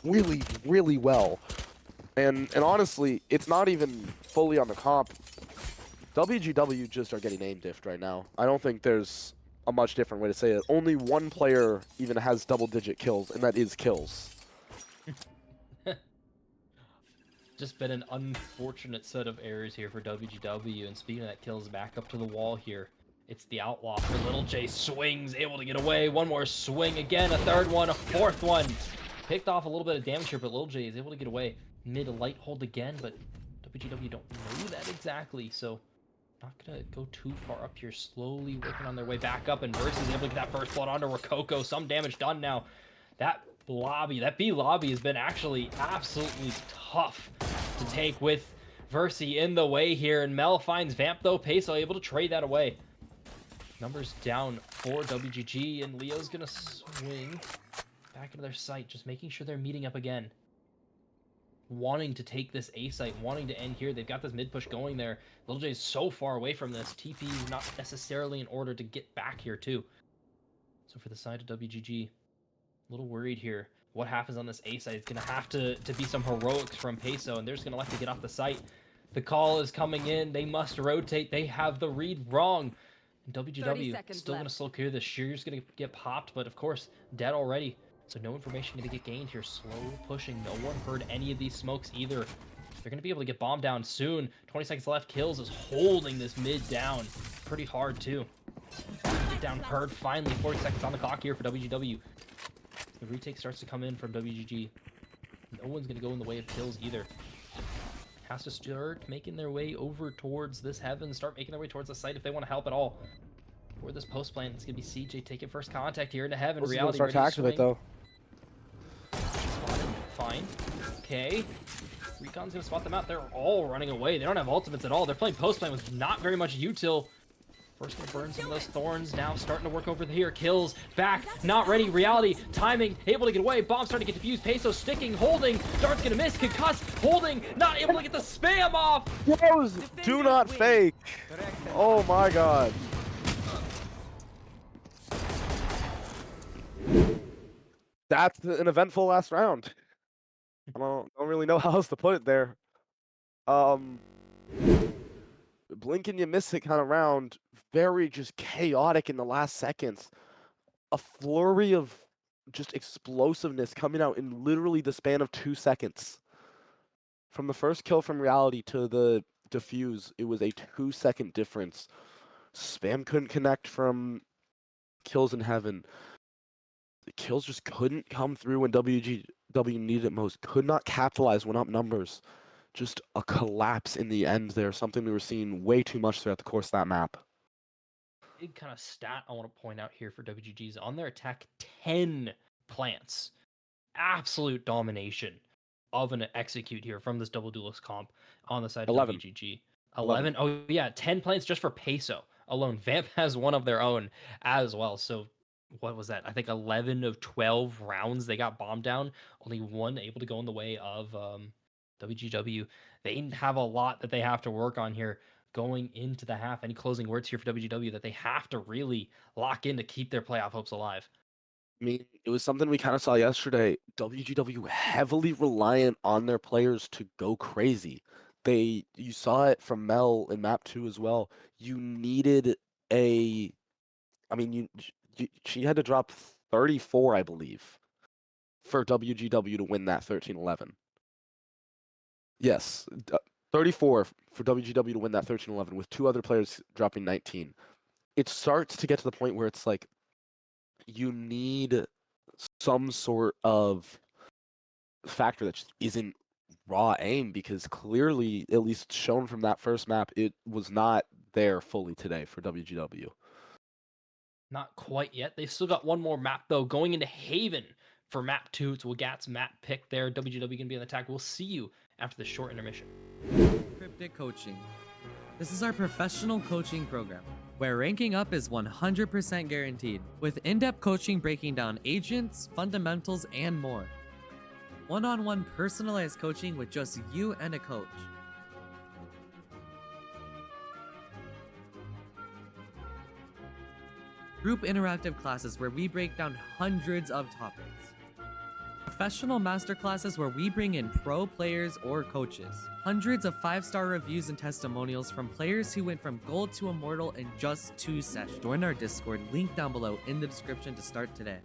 really, really well. And honestly, it's not even fully on the comp. WGW just are getting aim diffed right now. I don't think there's a much different way to say it. Only one player even has double-digit kills, and that is kills. Just been an unfortunate set of errors here for WGW, and speaking of that, kills back up to the wall here. It's the outlaw for Little J, swings, able to get away. One more swing again, a 3rd one, a 4th one. Picked off a little bit of damage here, but Little J is able to get away. Mid light hold again, but WGW don't know that exactly, so not gonna go too far up here. Slowly working on their way back up, and Versus is able to get that first blood onto Rococo. Some damage done now. That B lobby has been actually absolutely tough to take with Versi in the way here. And Mel finds Vamp though. Peso able to trade that away. Numbers down for WGG, and Leo's gonna swing back into their site, just making sure they're meeting up again. Wanting to take this A site, wanting to end here. They've got this mid push going there. Little J is so far away from this. TP is not necessarily in order to get back here too. So for the side of WGG, a little worried here. What happens on this A side? It's going to have to be some heroics from Peso, and they're just going to like to get off the site. The call is coming in. They must rotate. They have the read wrong. And WGW still going to slow clear this. Shear's going to get popped, but of course, dead already. So no information going to get gained here. Slow pushing. No one heard any of these smokes either. They're going to be able to get bombed down soon. 20 seconds left. Kills is holding this mid down pretty hard, too. Get down heard finally. 40 seconds on the clock here for WGW. The retake starts to come in from WGG. No one's going to go in the way of kills either. Has to start making their way over towards this heaven. Start making their way towards the site if they want to help at all. For this post plan, it's going to be CJ taking first contact here into heaven. Reality start to activate, though. Spotted. Fine. Okay. Recon's going to spot them out. They're all running away. They don't have ultimates at all. They're playing post plan with not very much util. First gonna burn some of those thorns. Now starting to work over here. Kills. Back. Not ready. Reality. Timing. Able to get away. Bomb starting to get defused. Peso sticking. Holding. Dart's gonna miss. Concuss. Holding. Not able to get the spam off. Bros, do not fake. Oh my god. That's an eventful last round. I don't really know how else to put it there. Blink and you miss it kind of round. Very just chaotic in the last seconds. A flurry of just explosiveness coming out in literally the span of 2 seconds. From the first kill from Reality to the defuse, it was a 2-second difference. Spam couldn't connect from kills in heaven. The kills just couldn't come through when WGW needed it most. Could not capitalize when up numbers. Just a collapse in the end there. Something we were seeing way too much throughout the course of that map. Big kind of stat I want to point out here for WGG's on their attack, 10 plants. Absolute domination of an execute here from this double duelist comp on the side of 11. WGG. 11. Oh yeah, 10 plants just for Peso alone. Vamp has one of their own as well. So what was that? I think 11 of 12 rounds they got bombed down. Only one able to go in the way of WGW. They have a lot that they have to work on here going into the half. Any closing words here for WGW that they have to really lock in to keep their playoff hopes alive? I mean, it was something we kind of saw yesterday. WGW heavily reliant on their players to go crazy. You saw it from Mel in map 2 as well. You needed she had to drop 34, I believe, for WGW to win that 13-11. Yes, 34 for WGW to win that 13-11 with 2 other players dropping 19. It starts to get to the point where it's like you need some sort of factor that just isn't raw aim, because clearly, at least shown from that first map, it was not there fully today for WGW. Not quite yet. They've still got one more map, though, going into Haven for map 2. It's Wagat's map pick there. WGW going to be on the attack. We'll see you after the short intermission. Cryptic Coaching. This is our professional coaching program, where ranking up is 100% guaranteed, with in-depth coaching breaking down agents, fundamentals, and more. One-on-one personalized coaching with just you and a coach. Group interactive classes where we break down hundreds of topics. Professional masterclasses where we bring in pro players or coaches. Hundreds of 5-star reviews and testimonials from players who went from gold to immortal in just 2 sessions. Join our Discord, link down below in the description to start today.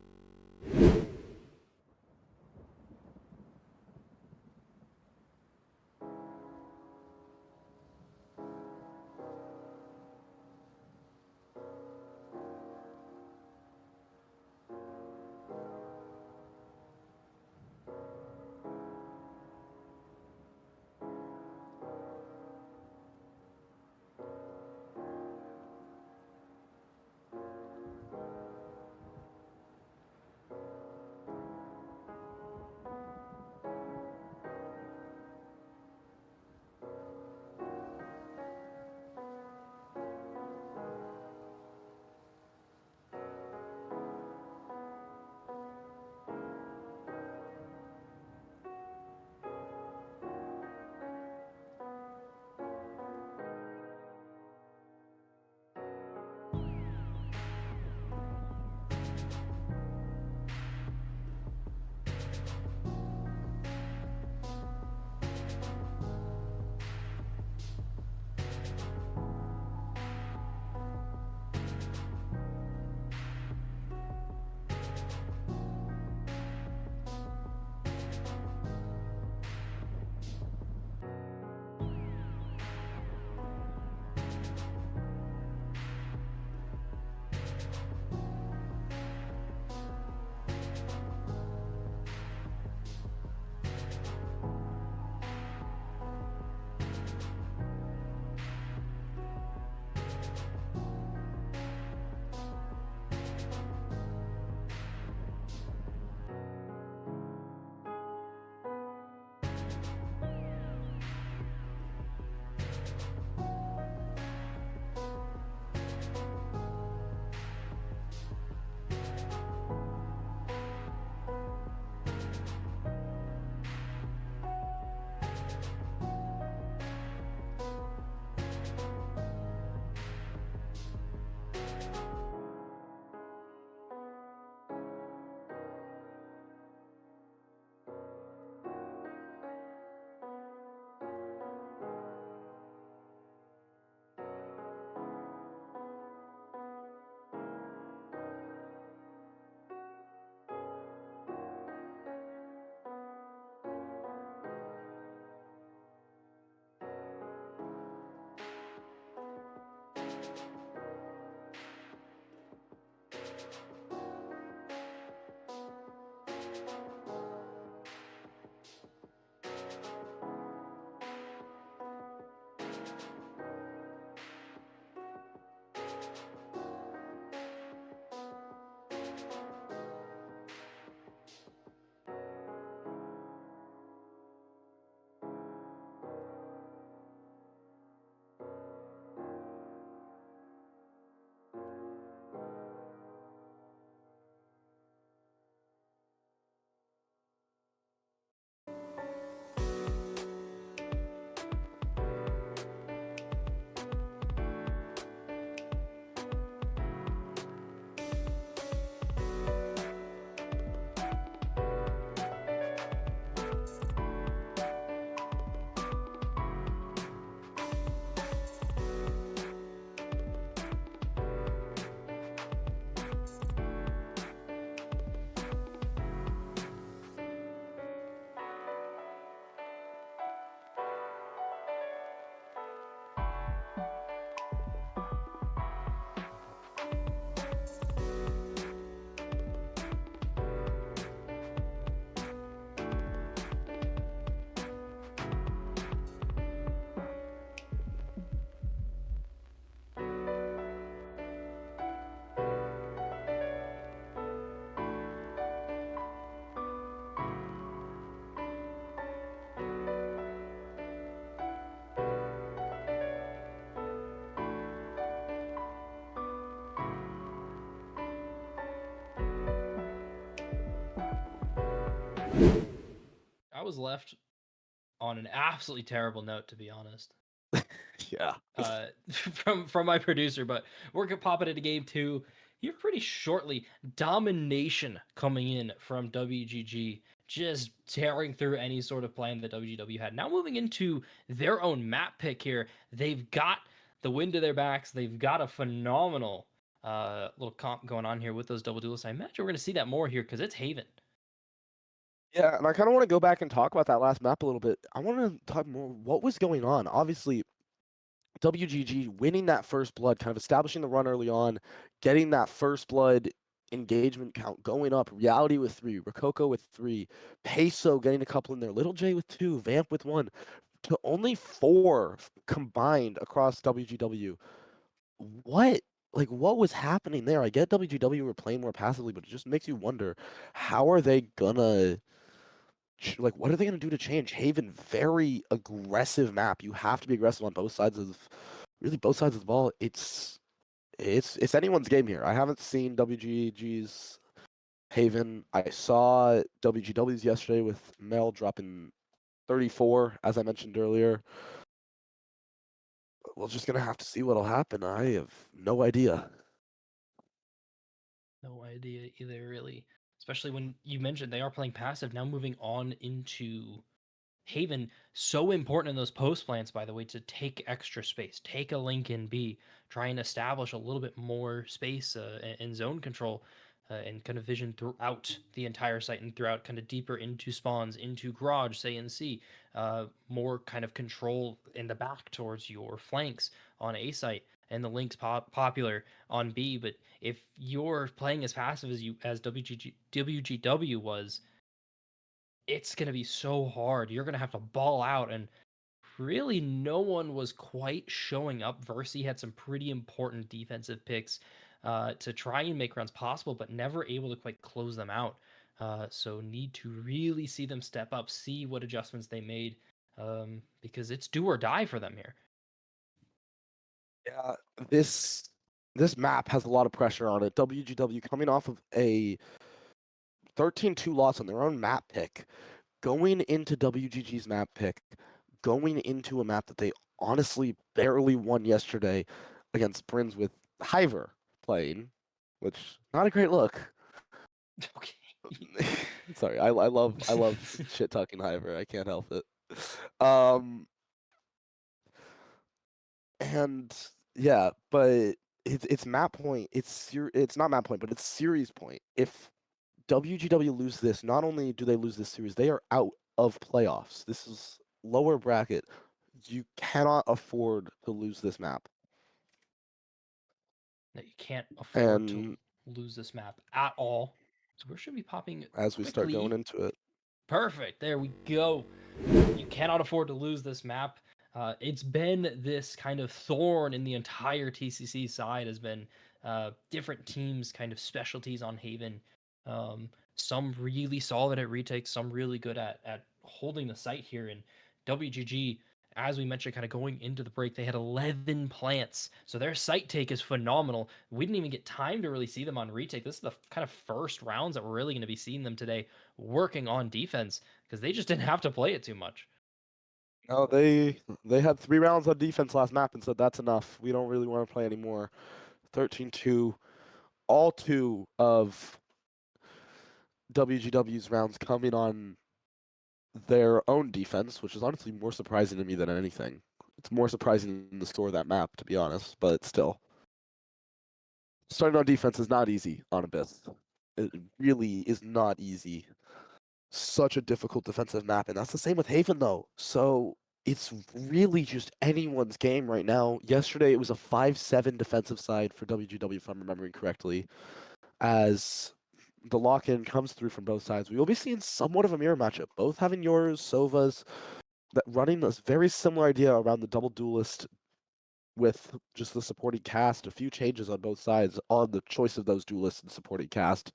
I was left on an absolutely terrible note, to be honest. Yeah. From my producer, but we're gonna pop it into game two here pretty shortly. Domination coming in from WGG, just tearing through any sort of plan that WGW had. Now moving into their own map pick here, they've got the wind to their backs. They've got a phenomenal little comp going on here with those double duelists. I imagine we're gonna see that more here because it's Haven. Yeah, and I kind of want to go back and talk about that last map a little bit. I want to talk more what was going on. Obviously, WGG winning that first blood, kind of establishing the run early on, getting that first blood engagement count going up. Reality with 3, Rococo with 3, Peso getting a couple in there, Little J with 2, Vamp with 1, to only 4 combined across WGW. What? Like, what was happening there? I get WGW were playing more passively, but it just makes you wonder, how are they gonna like, what are they gonna do to change? Haven, very aggressive map. You have to be aggressive on both sides of really both sides of the ball. It's anyone's game here. I haven't seen WGG's Haven. I saw WGW's yesterday with Mel dropping 34, as I mentioned earlier. We're just gonna have to see what'll happen. I have no idea. No idea either, really. Especially when you mentioned they are playing passive, now moving on into Haven. So important in those post plants, by the way, to take extra space, take a link in B, try and establish a little bit more space and zone control and kind of vision throughout the entire site and throughout kind of deeper into spawns, into garage, say in C, more kind of control in the back towards your flanks on A site and the links popular on B. But if you're playing as passive as WGW was, it's going to be so hard. You're going to have to ball out, and really no one was quite showing up. Versi had some pretty important defensive picks to try and make runs possible, but never able to quite close them out. So need to really see them step up, see what adjustments they made, because it's do or die for them here. Yeah, this map has a lot of pressure on it. WGW coming off of a 13-2 loss on their own map pick, going into WGG's map pick, going into a map that they honestly barely won yesterday against BRIHNZ with Hiver playing, which not a great look. Okay. Sorry, I love shit talking Hiver. I can't help it. And yeah, but it's map point. It's not map point, but it's series point. If WGW lose this, not only do they lose this series, they are out of playoffs. This is lower bracket. You cannot afford to lose this map. That you can't afford to And lose this map at all. So where should we be popping as we start going quickly? into it, Perfect. There we go. You cannot afford to lose this map. It's been this kind of thorn in the entire TCC side, has been different teams, kind of specialties on Haven. Some really solid at retakes, some really good at holding the site here. And WGG, as we mentioned, kind of going into the break, they had 11 plants. So their site take is phenomenal. We didn't even get time to really see them on retake. This is the kind of first rounds that we're really going to be seeing them today working on defense, because they just didn't have to play it too much. No, they had 3 rounds on defense last map and said that's enough. We don't really want to play anymore. 13-2. All 2 of WGW's rounds coming on their own defense, which is honestly more surprising to me than anything. It's more surprising than the score of that map, to be honest, but still. Starting on defense is not easy on Abyss. It really is not easy. Such a difficult defensive map, and that's the same with Haven, though. So it's really just anyone's game right now. Yesterday, it was a 5-7 defensive side for WGW, if I'm remembering correctly. As the lock-in comes through from both sides, we will be seeing somewhat of a mirror matchup. Both having yours, Sovas, that running this very similar idea around the double duelist with just the supporting cast. A few changes on both sides on the choice of those duelists and supporting cast.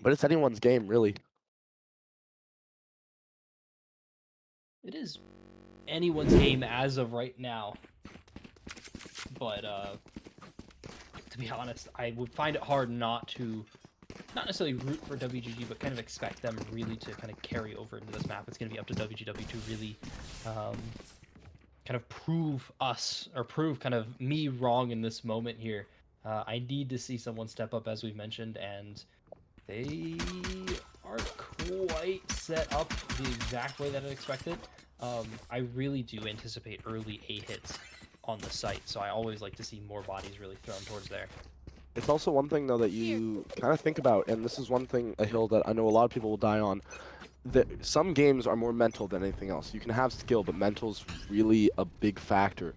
But it's anyone's game, really. It is anyone's game as of right now. But to be honest, I would find it hard not necessarily root for WGG, but kind of expect them really to kind of carry over into this map. It's going to be up to WGW to really kind of prove us, or prove kind of me wrong in this moment here. I need to see someone step up, as we've mentioned, and they aren't quite set up the exact way that I expected. I really do anticipate early A hits on the site, so I always like to see more bodies really thrown towards there. It's also one thing, though, that you kind of think about, and this is one thing, a hill that I know a lot of people will die on, that some games are more mental than anything else. You can have skill, but mental's really a big factor.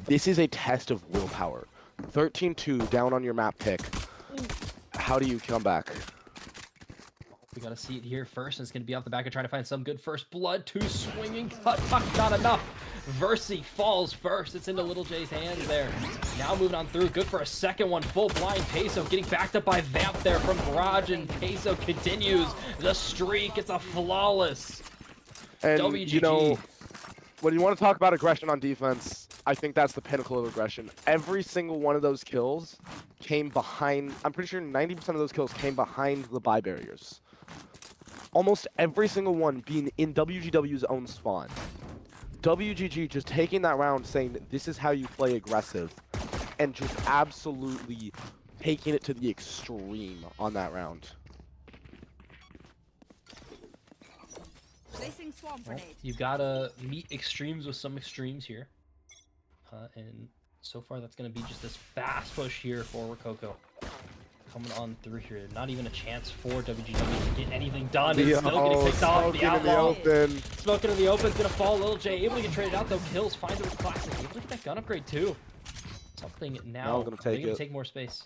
This is a test of willpower. 13-2 down on your map pick. How do you come back? We gotta see it here first, and it's gonna be off the back of trying to find some good first blood. 2 swinging cut, not enough. Versi falls first. It's into Little J's hands there. Now moving on through. Good for a second one. Full blind Peso getting backed up by Vamp there from Garage, and Peso continues the streak. It's a flawless And, WGG. you know, when you want to talk about aggression on defense, I think that's the pinnacle of aggression. Every single one of those kills came behind. I'm pretty sure 90% of those kills came behind the buy barriers. Almost every single one being in WGW's own spawn. WGG just taking that round, saying this is how you play aggressive, and just absolutely taking it to the extreme on that round. Placing swamp Well, grenade. you've gotta meet extremes with some extremes here. And so far that's gonna be just this fast push here for Rococo. Coming on through here. Not even a chance for WGW to get anything done. It's still getting picked off. The outlaw. Smoking in the open is gonna fall. Little J able to get traded out though. Kills, finds it with Classic. Able to get that gun upgrade too. Something now. They're gonna take more space.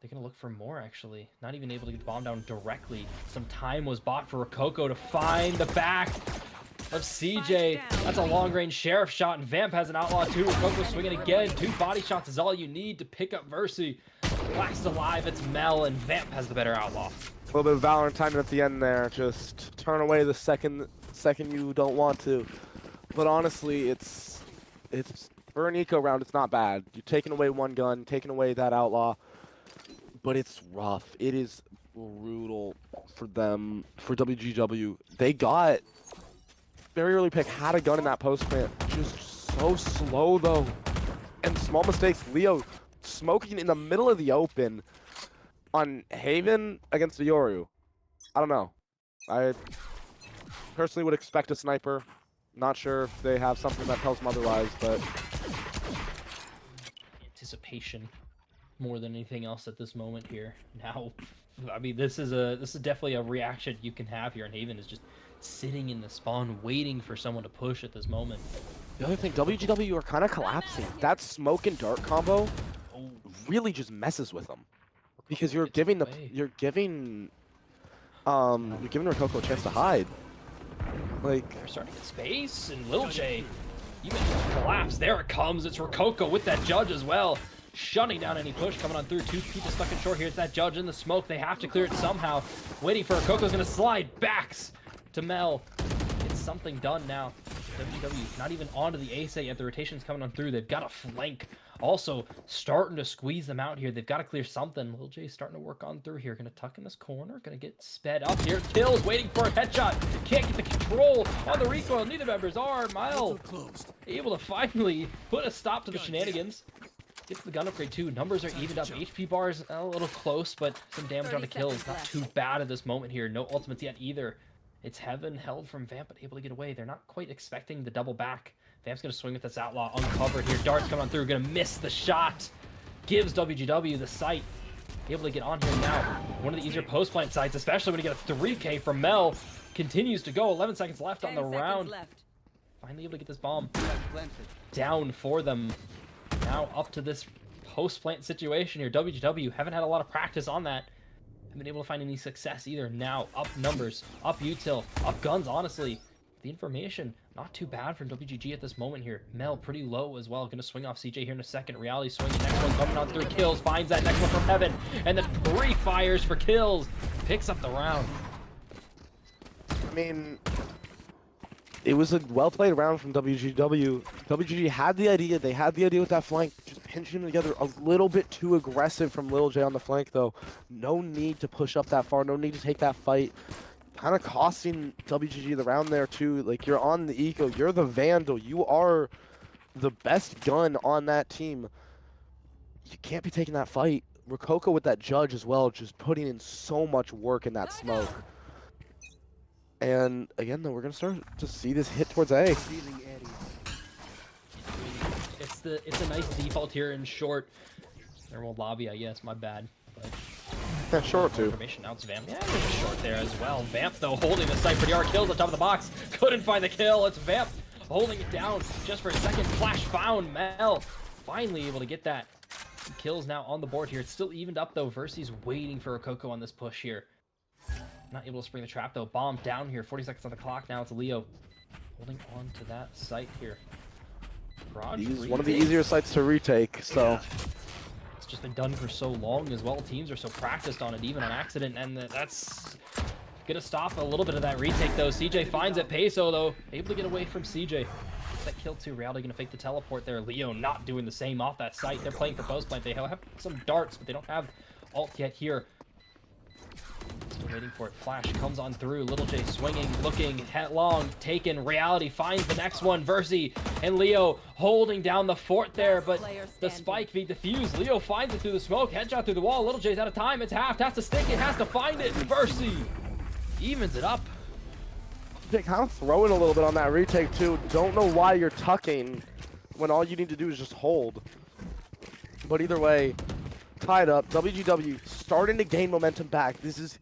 They're gonna look for more actually. Not even able to get the bomb down directly. Some time was bought for Rococo to find the back of CJ. That's a long-range sheriff shot, and Vamp has an outlaw too. Rococo swinging again. 2 body shots is all you need to pick up Versi. Last alive, it's Mel, and Vamp has the better outlaw. A little bit of Valentine at the end there. Just turn away the second you don't want to. But honestly, it's for an eco round, it's not bad. You're taking away one gun, taking away that outlaw, but it's rough. It is brutal for them, for WGW. They got very early pick, had a gun in that post plant. Just so slow though, and small mistakes. Leo smoking in the middle of the open on Haven against the Yoru. I don't know. I personally would expect a sniper. Not sure if they have something that tells them otherwise, but Anticipation more than anything else at this moment here. Now, I mean, this is definitely a reaction you can have here, and Haven is just sitting in the spawn waiting for someone to push at this moment. the other thing, WGW are kind of collapsing. That smoke and dart combo really just messes with them, because you're giving Rococo a chance to hide. Like, they're starting to get space, and Lil J even collapse. There it comes. It's Rococo with that judge as well, shutting down any push coming on through. Two people stuck in short here. It's that judge in the smoke. They have to clear it somehow. Waiting for Rococo's gonna slide backs to Mel. It's something done now. WW not even onto the ace yet. The rotation's coming on through. They've got a flank. Also starting to squeeze them out here. They've got to clear something. Lil J's starting to work on through here. Gonna tuck in this corner. Gonna get sped up here. Kills, waiting for a headshot. Can't get the control on the recoil. Neither members are. Mile able to finally put a stop to the shenanigans. Gets the gun upgrade too. Numbers are evened up. HP bars a little close, but some damage on the kills. Not too bad at this moment here. No ultimates yet either. It's Heaven held from Vamp, but able to get away. They're not quite expecting the double back. Vamp's going to swing with this Outlaw uncovered here. Dart's coming on through. Going to miss the shot. Gives WGW the sight. Able to get on here now. One of the easier post-plant sites, especially when you get a 3K from Mel. Continues to go. 11 seconds left on the round. Finally able to get this bomb down for them. Now up to this post-plant situation here. WGW haven't had a lot of practice on that. Haven't been able to find any success either. Now up numbers, up util, up guns, honestly. The information, not too bad from WGG at this moment here. Mel pretty low as well. Going to swing off CJ here in a second. Reality swinging. Next one coming on through. Kills. Finds that next one from Heaven. And then pre-fires for kills. Picks up the round. I mean, it was a well-played round from WGW. WGG had the idea. They had the idea with that flank. Just pinching them together. A little bit too aggressive from Lil J on the flank, though. No need to push up that far. No need to take that fight. Kind of costing WGG the round there, too. Like, you're on the eco. You're the Vandal. You are the best gun on that team. You can't be taking that fight. Rococo with that judge as well, just putting in so much work in that smoke. And again, though, we're gonna start to see this hit towards A. It's a nice default here in short. Thermal lobby, I guess. My bad. But yeah, short too. Information now it's Vamp. Yeah, there's a short there as well. Vamp though holding the site. Pretty hard kills on top of the box. Couldn't find the kill. It's Vamp holding it down just for a second. Flash found Mel. Finally able to get that. Kills now on the board here. It's still evened up though. Versy's waiting for Rococo on this push here. Not able to spring the trap though. Bomb down here. 40 seconds on the clock. Now it's Leo holding on to that site here. He's one of the easier sites to retake, so. Yeah. It's just been done for so long as well. Teams are so practiced on it, even on accident, and that's gonna stop a little bit of that retake though. CJ finds it. Peso though, able to get away from CJ. Gets that kill too. Reality gonna fake the teleport there. Leo not doing the same off that site. They're playing for post plant. They have some darts, but they don't have ult yet here. Still waiting for it. Flash comes on through. Little J swinging, looking, headlong, taken. Reality finds the next one. Versy and Leo holding down the fort there, but the spike feed defused. Leo finds it through the smoke. Headshot through the wall. Little J's out of time. It's half. Has to stick it. Has to find it. Versy evens it up. They kind of throwing a little bit on that retake too. Don't know why you're tucking when all you need to do is just hold. But either way, tied up. WGW starting to gain momentum back. This is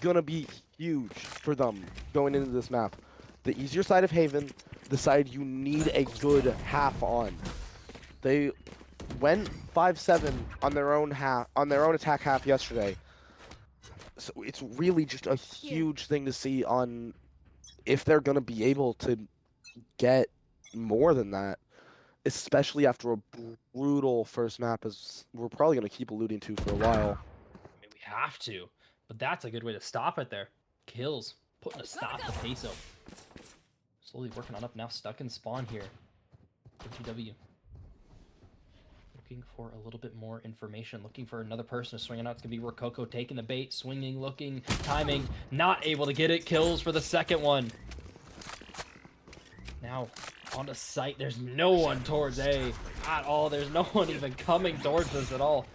gonna be huge for them going into this map. The easier side of Haven, the side you need a good half on. They went 5-7 on their own attack half yesterday. So it's really just a huge thing to see on if they're gonna be able to get more than that. Especially after a brutal first map, as we're probably going to keep alluding to for a while. I mean, we have to, but that's a good way to stop it there. Kills, putting a stop to Peso. Slowly working on up now, stuck in spawn here. WGW. Looking for a little bit more information, looking for another person to swing it out. It's going to be Rococo taking the bait, swinging, looking, timing, not able to get it. Kills for the second one. Now, on the site, there's no one towards A at all. There's no one even coming towards us at all.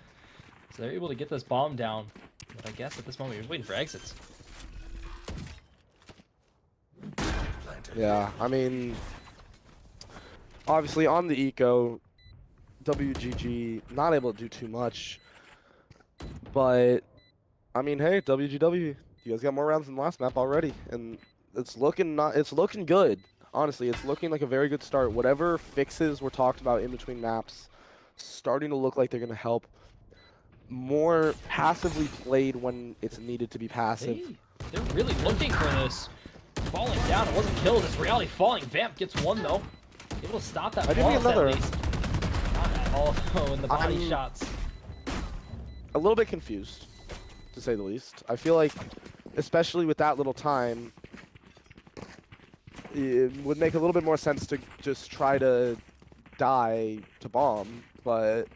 So they're able to get this bomb down. But I guess at this moment, you're just waiting for exits. Yeah, I mean, obviously on the eco, WGG not able to do too much. But, I mean, hey, WGW, you guys got more rounds than the last map already. And it's looking good. Honestly, it's looking like a very good start. Whatever fixes were talked about in between maps, starting to look like they're going to help. More passively played when it's needed to be passive. They're really looking for this. falling down. It wasn't killed. It's Reality falling. Vamp gets one, though. Able to stop that I did pulse another. at least. Not at all, though, in the body shots. A little bit confused, to say the least. I feel like, especially with that little time, it would make a little bit more sense to just try to die to bomb, but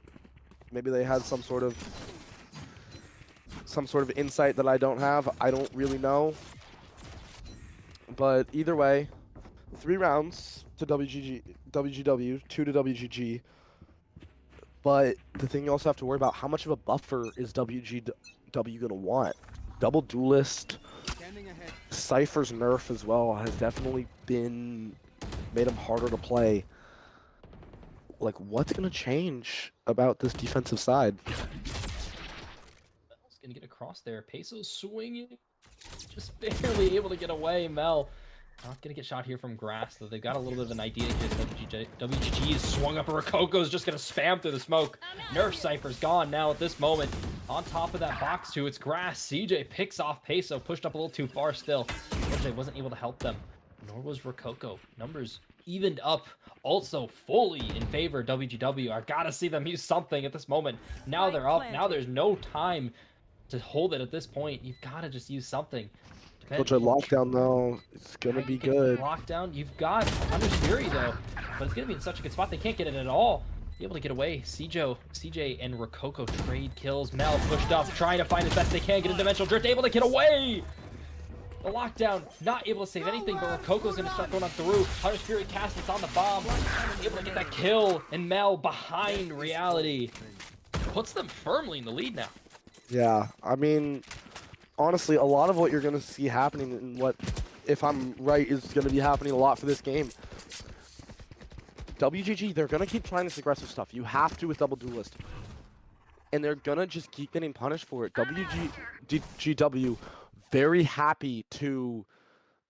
maybe they had some sort of insight that I don't have. I don't really know. But either way, 3 rounds to WGW, 2 to WGG. But the thing you also have to worry about, how much of a buffer is WGW going to want? Double Duelist, Cypher's nerf as well has definitely made him harder to play. Like, what's going to change about this defensive side? Mel's going to get across there. Peso swinging. Just barely able to get away. Mel not going to get shot here from grass, though they've got a little bit of an idea here. WGG is swung up, and Rococo's just going to spam through the smoke. Nerf Cypher's gone now at this moment. On top of that box, too, it's grass. CJ picks off Peso, pushed up a little too far still. CJ wasn't able to help them, nor was Rococo. Numbers evened up, also fully in favor of WGW. I got to see them use something at this moment. Now they're up. Now there's no time to hold it at this point. You've got to just use something. Ultra lockdown though, it's gonna be good. Lockdown, you've got Hunter's Fury though, but it's gonna be in such a good spot. They can't get it at all. Be able to get away. CJ and Rococo trade kills. Mel pushed up, trying to find as best they can. Get a dimensional drift, able to get away. The lockdown, not able to save anything, but Rococo's gonna start going on through. Hunter's Fury cast, it's on the bomb. Able to get that kill, and Mel behind Reality puts them firmly in the lead now. Yeah, I mean, honestly, a lot of what you're going to see happening, and what, if I'm right, is going to be happening a lot for this game. WGG, they're going to keep trying this aggressive stuff. You have to with Double Duelist. And they're going to just keep getting punished for it. WGW, very happy to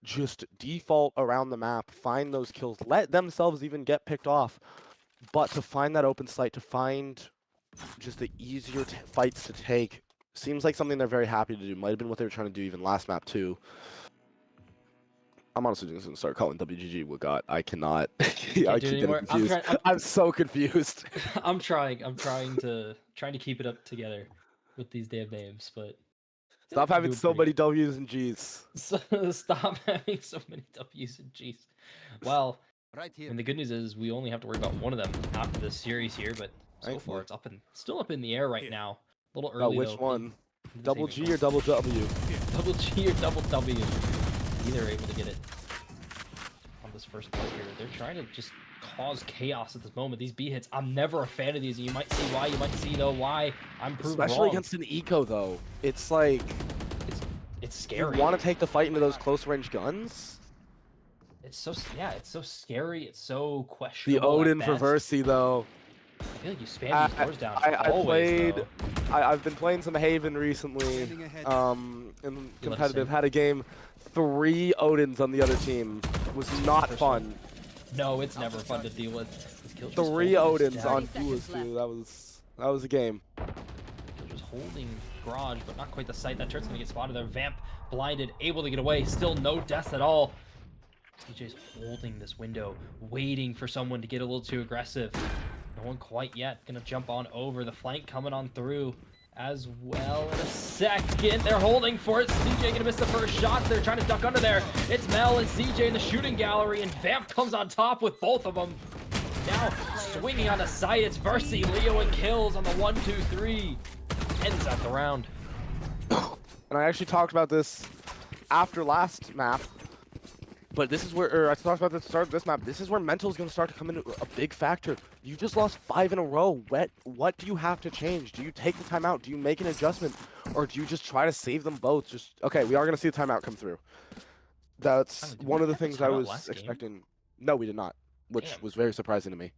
just default around the map, find those kills, let themselves even get picked off. But to find that open site, to find just the easier fights to take, seems like something they're very happy to do. Might have been what they were trying to do even last map too. I'm honestly just gonna start calling WGG what got. I cannot. I keep getting confused. I'm so confused. I'm trying to keep it up together with these damn names, but stop having so many W's and G's. Stop having so many W's and G's. Well, right here. And the good news is we only have to worry about one of them after this series here, but so far it's still up in the air right now. A little early. Which one? Double G or double W? Double G or double W. Either able to get it on this first play here. They're trying to just cause chaos at this moment. These B hits, I'm never a fan of these. And you might see why. You might see though why I'm proved Especially wrong. against an eco though. It's like it's scary. You want to take the fight into those close range guns? It's so scary. It's so questionable. The Odin for Versi though. I feel like you spam these doors down. I've been playing some Haven recently. In competitive, had a game. 3 Odins on the other team. Was not fun. No, it's never fun to deal with. 3 Odins on duos too. That was a game. Just holding garage, but not quite the site. That turret's gonna get spotted there. Vamp blinded, able to get away. Still no deaths at all. CJ's holding this window, waiting for someone to get a little too aggressive. No one quite yet. Gonna jump on over. The flank coming on through as well in a second. They're holding for it. CJ gonna miss the first shots. They're trying to duck under there. It's Mel and CJ in the shooting gallery, and Vamp comes on top with both of them. Now swinging on the side. It's Versi, Leo, and kills on the 1, 2, 3. Ends out the round. And I actually talked about this after last map. But this is where, I talked about this at the start of this map, this is where mental is going to start to come into a big factor. You just lost 5 in a row. What do you have to change? Do you take the timeout? Do you make an adjustment? Or do you just try to save them both? Okay, we are going to see the timeout come through. That's one of the things I was expecting. No, we did not, which was very surprising to me.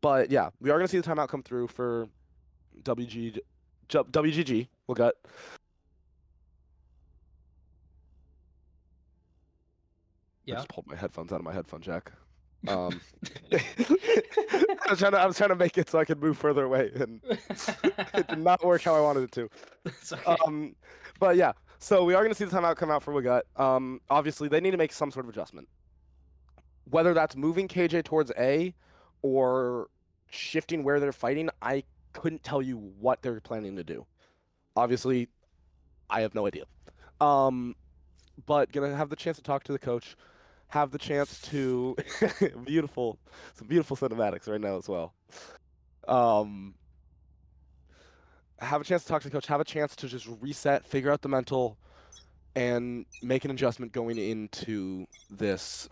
But yeah, we are going to see the timeout come through for WGG. We'll get. Yeah. I just pulled my headphones out of my headphone jack. I was trying to make it so I could move further away, and it did not work how I wanted it to. Okay. But yeah, So we are going to see the timeout come out for Wigut. Obviously, they need to make some sort of adjustment. Whether that's moving KJ towards A or shifting where they're fighting, I couldn't tell you what they're planning to do. Obviously, I have no idea. But going to have the chance to talk to the coach, have the chance to... some beautiful cinematics right now as well. Have a chance to talk to the coach, have a chance to just reset, figure out the mental, and make an adjustment going into this.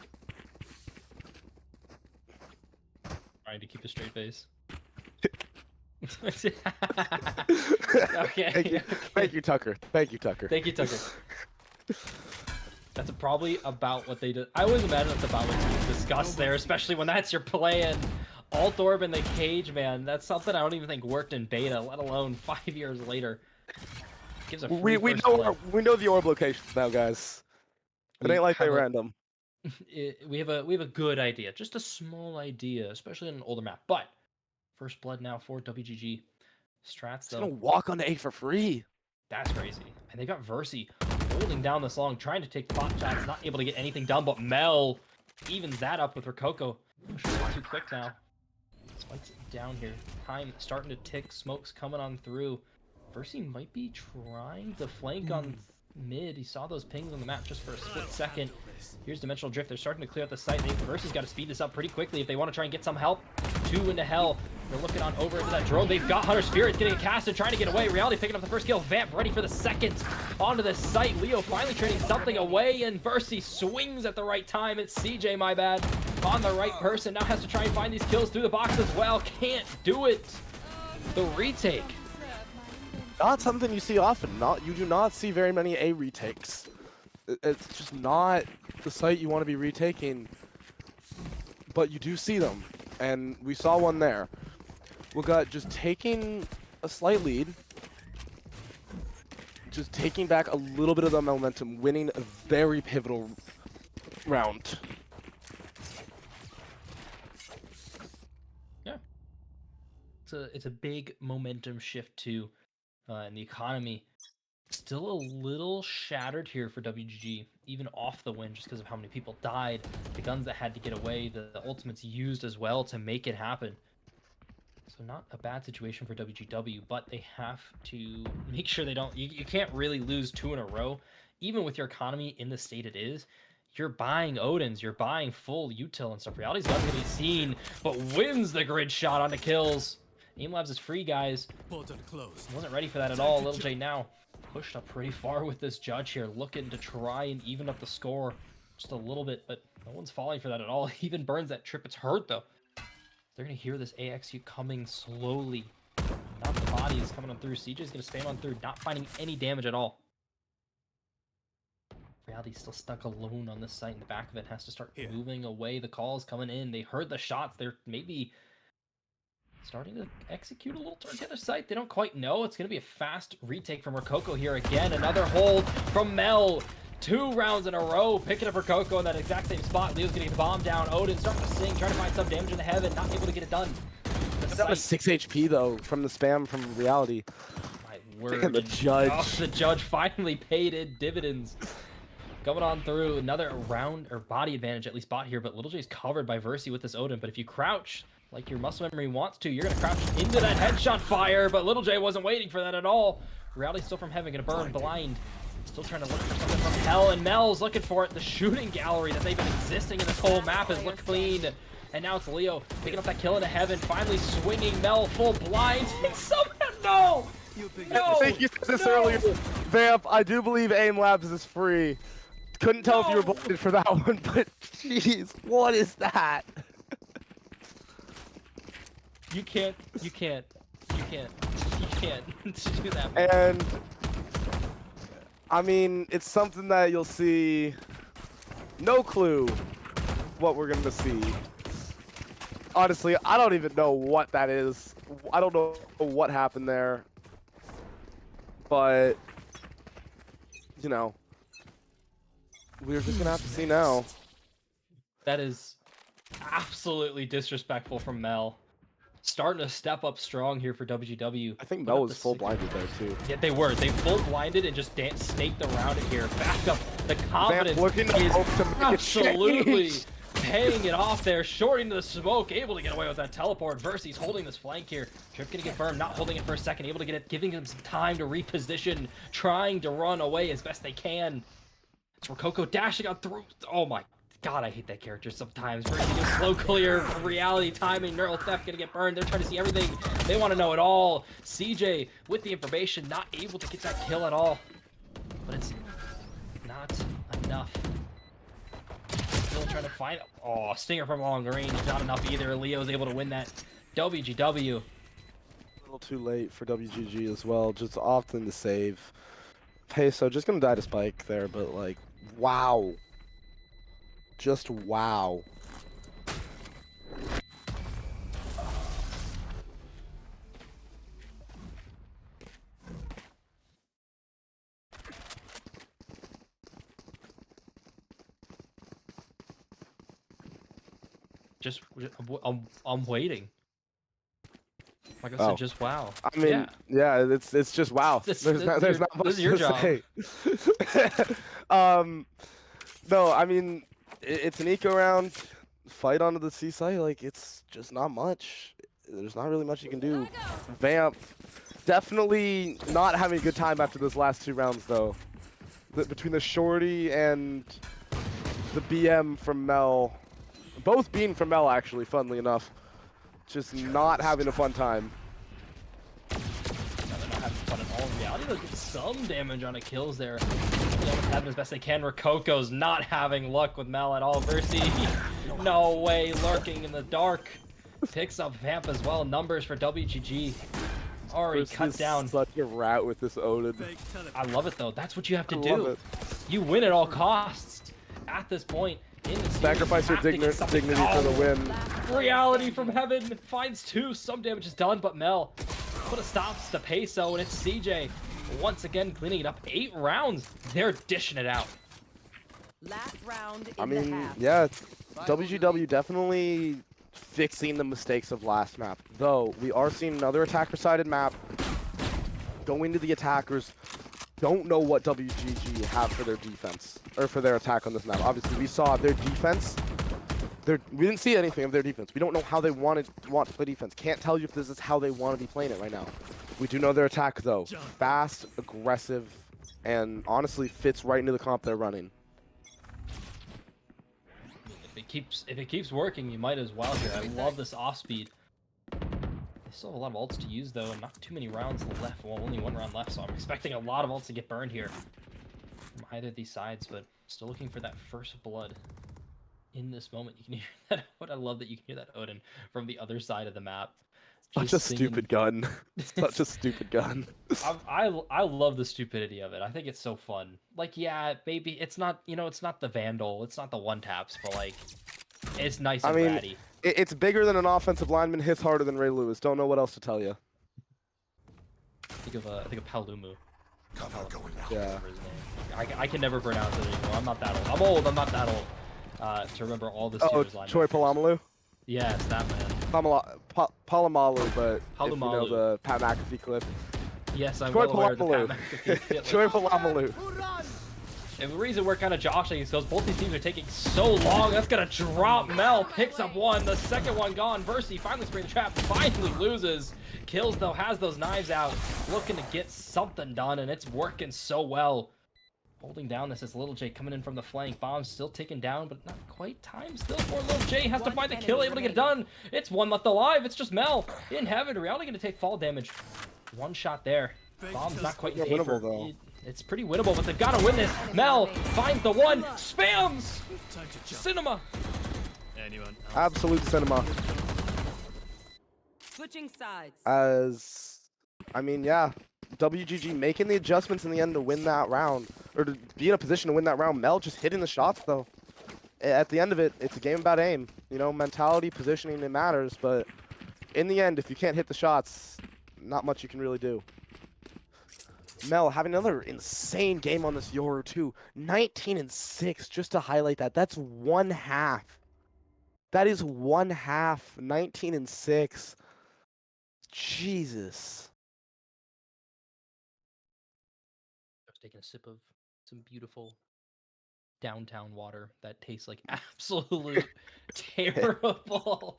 Trying to keep a straight face. Okay. Thank you, Tucker. Thank you, Tucker. Thank you, Tucker. That's probably about what they did. I always imagine that's about what you discuss there, especially when that's your plan. Alt Orb in the cage, man. That's something I don't even think worked in beta, let alone 5 years later. Gives a free we know the orb locations now, guys. It ain't like they random. We have a good idea, just a small idea, especially in an older map. But first blood now for WGG. Strats though. Gonna walk on the A for free. That's crazy. And they got Versi holding down this long, trying to take pot shots, not able to get anything done. But Mel evens that up with Rococo. Too quick now. Spikes it down here. Time starting to tick. Smoke's coming on through. Versi might be trying to flank on mid. He saw those pings on the map just for a split second. Here's Dimensional Drift. They're starting to clear out the site. Versi's got to speed this up pretty quickly if they want to try and get some help. 2 into hell. They're looking on over into that drone. They've got Hunter Spirit getting casted, trying to get away. Reality picking up the first kill. Vamp ready for the second. Onto the site. Leo finally trading something away, and Versi swings at the right time. It's CJ, my bad. On the right person. Now has to try and find these kills through the box as well. Can't do it. The retake. Not something you see often. You do not see very many A retakes. It's just not the site you want to be retaking, but you do see them, and we saw one there. We got just taking a slight lead, just taking back a little bit of the momentum, winning a very pivotal round. Yeah, it's a big momentum shift too. And the economy still a little shattered here for WGG, even off the win, just because of how many people died, the guns that had to get away, the ultimates used as well to make it happen. So not a bad situation for WGW, but they have to make sure they don't... You can't really lose 2 in a row, even with your economy in the state it is. You're buying Odins, you're buying full util and stuff. Reality's not going to be seen, but wins the grid shot onto kills. Aim Labs is free, guys. Wasn't ready for that at all. Little J now pushed up pretty far with this judge here, looking to try and even up the score just a little bit, but no one's falling for that at all. Even burns that trip. It's hurt, though. They're going to hear this AXU coming slowly. Not the bodies coming on through. CJ's going to spam on through, not finding any damage at all. Reality's still stuck alone on this site in the back of it. Has to start moving away. The calls coming in. They heard the shots. They're maybe... starting to execute a little towards the other side. They don't quite know. It's going to be a fast retake from Rococo here again. Another hold from Mel. 2 rounds in a row. Picking up Rococo in that exact same spot. Leo's getting the bomb down. Odin starting to sing, trying to find some damage in the heaven. Not able to get it done. That was 6 HP, though, from the spam from Reality. My word. And the judge. Oh, the judge finally paid in dividends. Going on through another round, or body advantage, at least bot here, but Little J's covered by Versi with this Odin. But if you crouch... like your muscle memory wants to, you're going to crouch into that headshot fire, but Little J wasn't waiting for that at all. Reality still from heaven, going to burn blind. Still trying to look for something from hell, and Mel's looking for it. The shooting gallery that they've been existing in this whole map has looked clean. And now it's Leo picking up that kill into heaven, finally swinging Mel full blind. No! I think you said this earlier. Vamp, I do believe Aim Labs is free. Couldn't tell if you were blinded for that one, but jeez, what is that? You can't do that. And I mean, it's something that you'll see. No clue what we're gonna see. Honestly, I don't even know what that is. I don't know what happened there. But you know, we're just gonna have to see now. That is absolutely disrespectful from Mel. starting to step up strong here for WGW. I think Put Mel up was the full 6. blinded there too. Yeah, they were. They full blinded and just snaked around it here. Back up. The confidence looking to is hope to make a absolutely change. paying it off there. Short into the smoke, able to get away with that teleport. Versus holding this flank here. Trip gonna get burned, not holding it for a second. Able to get it, giving him some time to reposition, trying to run away as best they can. It's Rococo dashing out through. Oh my God, I hate that character sometimes. Versus gonna slow clear, reality timing, neural theft gonna get burned. They're trying to see everything. They want to know it all. CJ with the information, not able to get that kill at all. But it's not enough. Still trying to find. Oh, Stinger from long range, not enough either. Leo's able to win that. WGW. A little too late for WGG as well. Just often to save. Peso just gonna die to Spike there, but like, wow. Just wow. I'm waiting. Like I said, just wow. I mean, yeah, it's just wow. There's not much this is your to job. say. No, I mean, it's an eco round. Fight onto the C site, like it's just not much. There's not really much you can do. Vamp, definitely not having a good time after those last 2 rounds though. Between the shorty and the BM from Mel, both being from Mel actually, funnily enough, just not having a fun time. No, they're not having fun at all. In reality, they'll get some damage on the kills there. Having as best they can. Rococo's not having luck with Mel at all. Versi, no way, lurking in the dark. Picks up Vamp as well. Numbers for WGG already cut down. Such a rat with this Odin. I love it though. That's what you have to I do. love it. You win at all costs. At this point in the series, Sacrifice your dignity for the win. Reality from heaven finds 2. Some damage is done, but Mel put a stop to Peso, and it's CJ once again cleaning it up. 8 rounds. They're dishing it out. Last round in I the mean, half. yeah, WGW definitely fixing the mistakes of last map. Though, we are seeing another attacker-sided map. Going to the attackers. Don't know what WGG have for their defense, or for their attack on this map. Obviously, we saw their defense. We didn't see anything of their defense. We don't know how they want to play defense. Can't tell you if this is how they want to be playing it right now. We do know their attack, though. Fast, aggressive, and honestly fits right into the comp they're running. If it keeps working, you might as well here. I love this off speed. They still have a lot of ults to use though, and not too many rounds left. Well, only 1 round left, so I'm expecting a lot of ults to get burned here from either of these sides, but still looking for that first blood in this moment. You can hear that. What I love that you can hear that Odin from the other side of the map. Such a stupid gun. Such a stupid gun. I love the stupidity of it. I think it's so fun. Like, yeah, maybe it's not, it's not the Vandal, it's not the one taps, but like, it's nice and ratty. It's bigger than an offensive lineman, hits harder than Ray Lewis. Don't know what else to tell you. Think of Palumu. Yeah. I can never pronounce it anymore. I'm not that old. I'm old. I'm not that old. To remember all the Steelers linemen. Choi Palamalu? Yes, that man. Palamalu, but if you know Palumalu. the Pat McAfee clip. Yes, I'm Choi well aware of the Palamalu. Pat McAfee clip. Choi Palamalu. And the reason we're kind of joshing is because both these teams are taking so long. That's going to drop. Mel picks up 1. The second one gone. Versi finally spraying the trap. Finally loses. Kills, though, has those knives out. Looking to get something done, and it's working so well. Holding down this is Little J coming in from the flank. Bombs still taken down, but not quite time still for Little J. Has to find the kill, able to get it done. It's 1 left alive. It's just Mel in heaven. Reality going to take fall damage. 1 shot there. Bomb's not quite in paper. Winnable, though. It's pretty winnable, but they've got to win this. Mel finds the 1, spams! Cinema! Anyone else? Absolute cinema. Switching sides. I mean, yeah. WGG making the adjustments in the end to win that round, or to be in a position to win that round. Mel just hitting the shots, though. At the end of it, it's a game about aim. You know, mentality, positioning, it matters, but in the end, if you can't hit the shots, not much you can really do. Mel having another insane game on this Yoru too. 19-6, just to highlight that. That's 1/2. That is 1/2. 19-6. Jesus. I was taking a sip of some beautiful downtown water that tastes like absolute terrible.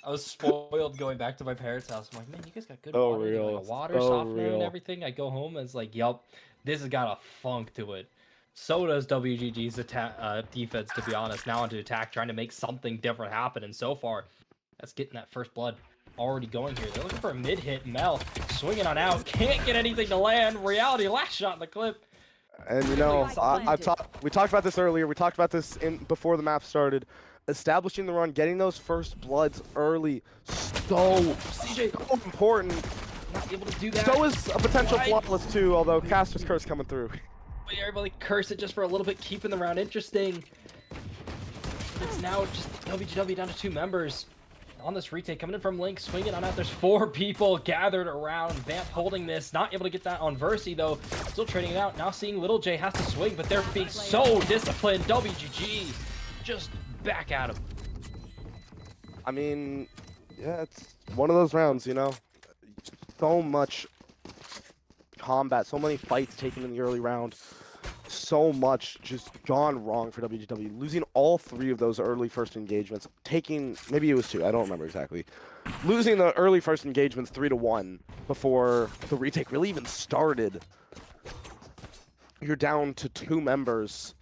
I was spoiled going back to my parents' house. I'm like, man, you guys got good Oh, water. They got, like real. a water So softener and real. everything. I go home and it's like, yup, this has got a funk to it. So does WGG's defense, to be honest. Now onto attack, trying to make something different happen. And so far, that's getting that first blood already going here. They're looking for a mid hit. Mel swinging on out. Can't get anything to land. Reality last shot in the clip. And you know, we talked about this earlier. We talked about this before the map started. Establishing the run, getting those first bloods early, so important. Not able to do that. So is a potential flawless too, although Caster's Curse coming through. We are able to curse it just for a little bit, keeping the round interesting. It's now just WGW down to 2 members. On this retake, coming in from Link, swinging on out. There's 4 people gathered around. Vamp holding this, not able to get that on Versi though. Still trading it out. Now seeing Little J has to swing, but they're being so disciplined. WGG just back at him. I mean, yeah, it's one of those rounds, you know. So much combat, so many fights taken in the early round. So much just gone wrong for WGW, losing all 3 of those early first engagements, taking, maybe it was 2, I don't remember exactly, losing the early first engagements 3-1 before the retake really even started. You're down to 2 members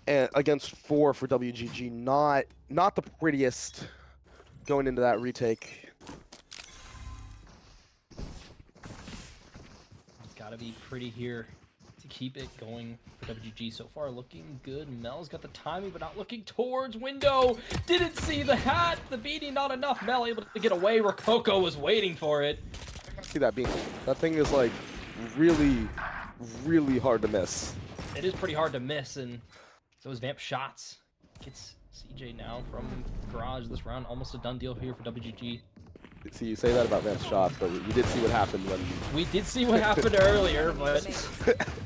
and against 4 for WGG. Not the prettiest going into that retake. It's got to be pretty here to keep it going for WGG. So far looking good. Mel's got the timing, but not looking towards window. Didn't see the hat. The beating not enough. Mel able to get away. Rococo was waiting for it. See that beam. That thing is like really, really hard to miss. It is pretty hard to miss, and those Vamp shots gets CJ now from Garage this round. Almost a done deal here for WGG. See, you say that about Vamp's shots, but we did see what happened when... We did see what happened earlier, but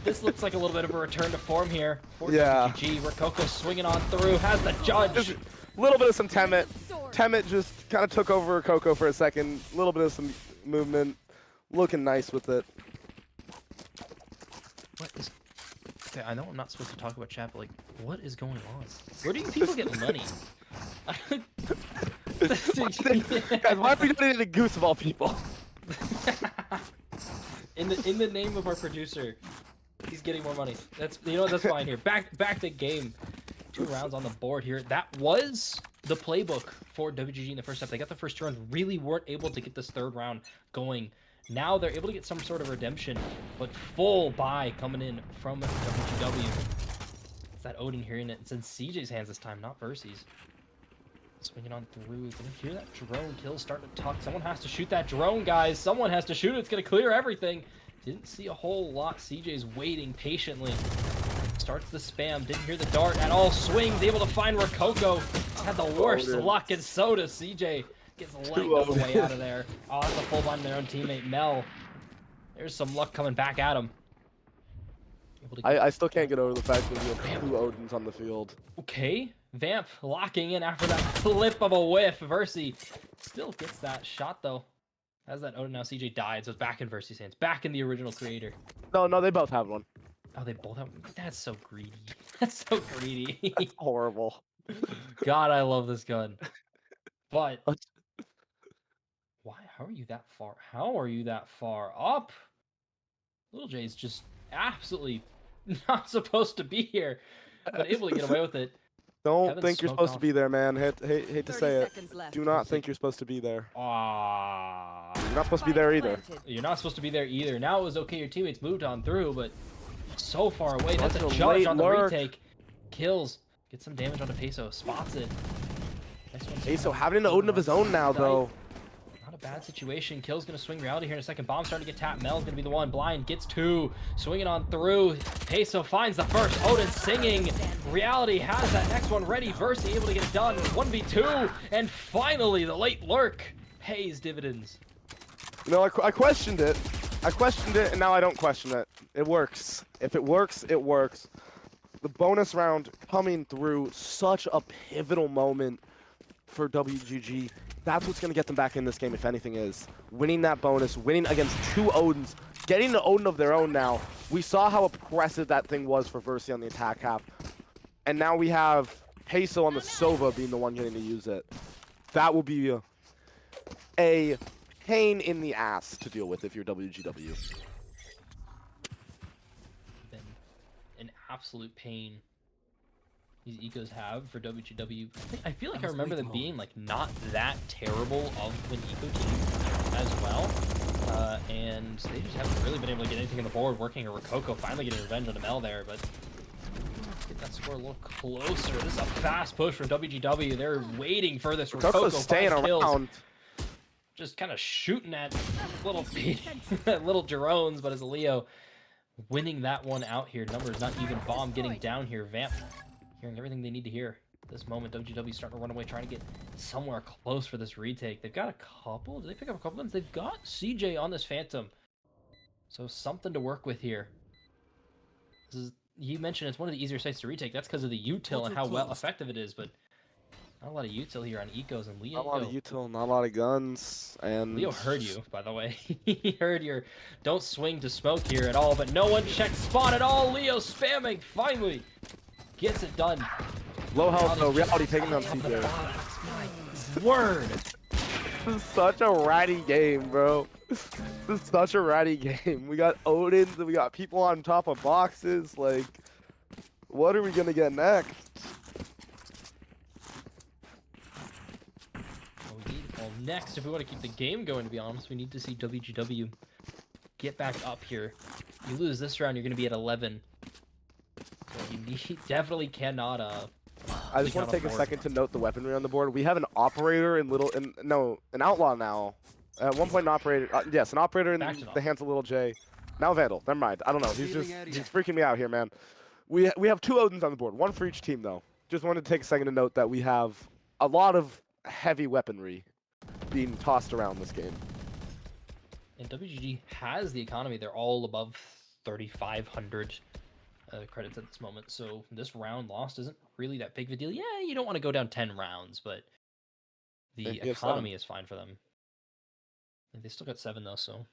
this looks like a little bit of a return to form here for WGG. Rococo swinging on through, has the judge. Just a little bit of some Temet. Temet just kind of took over Rococo for a second. A little bit of some movement. Looking nice with it. What is... Okay, I know I'm not supposed to talk about chat, but like, what is going on? Where do you people get money? Guys, why are we doing it to Goose of all people? in the name of our producer, he's getting more money. That's, you know, that's fine here. Back the game. 2 rounds on the board here. That was the playbook for WGG in the first half. They got the first 2 rounds, really weren't able to get this 3rd round going. Now they're able to get some sort of redemption, but full buy coming in from WGW. It's that Odin here, and it's in CJ's hands this time, not Versi's. Swinging on through. Gonna hear that drone kill starting to tuck. Someone has to shoot that drone, guys. Someone has to shoot it. It's gonna clear everything. Didn't see a whole lot. CJ's waiting patiently. Starts the spam. Didn't hear the dart at all. Swings. Able to find Rococo. Had the worst luck, and so does CJ. Gets legged on the way out of there. Oh, that's a full blind their own teammate, Mel. There's some luck coming back at him. I still can't get over the fact that we have 2 Odins on the field. Okay. Vamp locking in after that flip of a whiff. Versi still gets that shot, though. Has that Odin now. CJ died, so it's back in Versi's hands. Back in the original creator. No, they both have one. Oh, they both have... That's so greedy. That's so greedy. That's horrible. God, I love this gun. But... Why? How are you that far? How are you that far up? Little J's just absolutely not supposed to be here, but able to get away with it. Don't think you're supposed to be there, man. Hate to say it. Do not think you're supposed to be there. You're not supposed to be there either. You're not supposed to be there either. Now it was okay, your teammates moved on through, but so far away. That's a judge on the retake. Kills. Gets some damage onto Peso. Spots it. Peso having an Odin of his own now, though. Not a bad situation. Kill's going to swing Reality here in a second. Bomb starting to get tapped. Mel's going to be the one. Blind gets 2. Swinging on through. Peso finds the first. Odin singing. Reality has that next one ready. Versi able to get it done. 1v2. And finally, the late lurk pays dividends. You know, I questioned it. I questioned it, and now I don't question it. It works. If it works, it works. The bonus round coming through. Such a pivotal moment for WGG. That's what's going to get them back in this game, if anything is. Winning that bonus, winning against 2 Odins, getting an Odin of their own now. We saw how oppressive that thing was for Versi on the attack half. And now we have Peso on the Sova being the one getting to use it. That will be a pain in the ass to deal with if you're WGW. Been an absolute pain these ecos have for WGW. I feel like I remember them being like not that terrible of an eco team as well. And they just haven't really been able to get anything on the board. Working a Rococo, finally getting revenge on Mel there, but let's get that score a little closer. This is a fast push from WGW. They're waiting for this Rococo. Staying around. Just kind of shooting at little little drones, but as a Leo winning that one out here. Numbers not even. Bomb getting down here. Vamp hearing everything they need to hear. At this moment, WGW starting to run away, trying to get somewhere close for this retake. They've got a couple. Did they pick up a couple of them? They've got CJ on this Phantom. So something to work with here. This is, you mentioned it's one of the easier sites to retake. That's because of the util and how well effective it is, but not a lot of util here on ecos, and Leo. Not a lot of util, not a lot of guns, and Leo heard you, by the way. He heard your don't swing to smoke here at all, but no one checked spawn at all. Leo spamming, finally gets it done. Low health though, Reality taking down CJ. My word. This is such a ratty game, bro. This is such a ratty game. We got Odins, we got people on top of boxes, like, what are we gonna get next? Well, next, if we want to keep the game going, to be honest, we need to see WGW get back up here. You lose this round, you're going to be at 11. So you definitely cannot. I just want to take a second to note the weaponry on the board. We have an operator in an outlaw now. At one point, an operator. Yes, an operator in the hands of Little J. Now Vandal. Never mind. I don't know. He's freaking me out here, man. We have 2 Odins on the board, 1 for each team though. Just wanted to take a second to note that we have a lot of heavy weaponry being tossed around this game. And WGG has the economy. They're all above 3,500 credits at this moment. So this round lost isn't really that big of a deal. Yeah, you don't want to go down 10 rounds, but the economy is fine for them. They still got 7 though, so.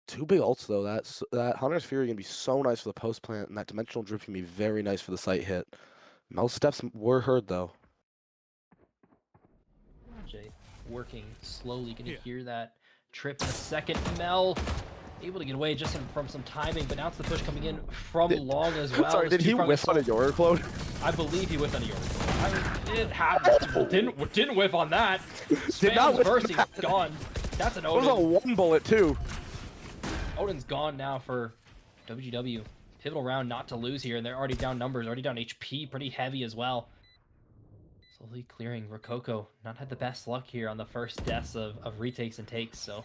2 big ults though. That Hunter's Fury gonna be so nice for the post plant, and that Dimensional Drift can be very nice for the site hit. Most steps were heard though. Jay working slowly. Gonna hear that trip in a second. Mel able to get away just from some timing, but now it's the push coming in from long as well. Sorry, did he whiff on a Yorklode? I believe he whiffed on a Yorklode. It happened. Didn't whiff on that. Did not whiff Versi gone. That's an Odin. It was a 1 bullet too. Odin's gone now for WGW. Pivotal round not to lose here, and they're already down numbers, already down HP, pretty heavy as well. Slowly clearing. Rococo not had the best luck here on the first deaths of retakes and takes, so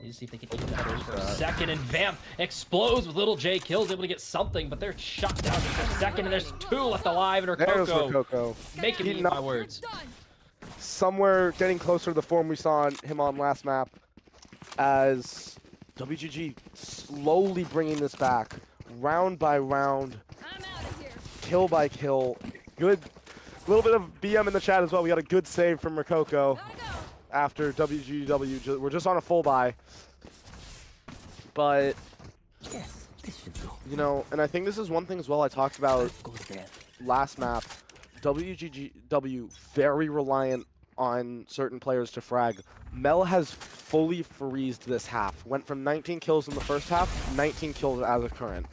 need to see if they can eat that for a second. And Vamp explodes with Little J, kills, able to get something, but they're shot down for a second, and there's 2 left alive, and There's Rococo. Making me eat my words. Somewhere getting closer to the form we saw him on last map, as WGG slowly bringing this back, round by round, kill by kill. Good, little bit of BM in the chat as well. We got a good save from Rococo after WGW. We're just on a full buy, but you know, and I think this is one thing as well I talked about last map. WGW very reliant on certain players to frag. Mel has fully freezed this half. Went from 19 kills in the first half, 19 kills as of current.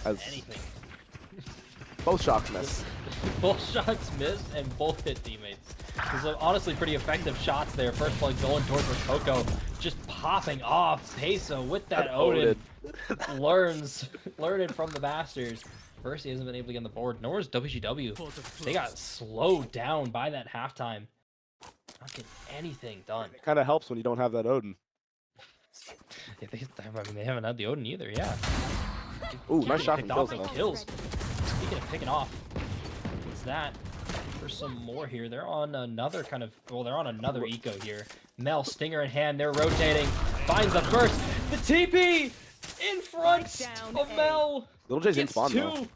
Anything. Both shots missed. Both shots missed and both hit teammates. So honestly pretty effective shots there. First blood going towards Rococo, just popping off. Peso with that Odin. Learning from the Masters. First, he hasn't been able to get on the board, nor is WGW. They got slowed down by that halftime. Not getting anything done. It kind of helps when you don't have that Odin. I mean, they haven't had the Odin either, yeah. Ooh, nice shot from kills. Speaking of picking off, what's that? For some more here. They're on another kind of, well, they're on another eco here. Mel, Stinger in hand, they're rotating. Finds the first. The TP in front of Mel. Little J's in spawn though.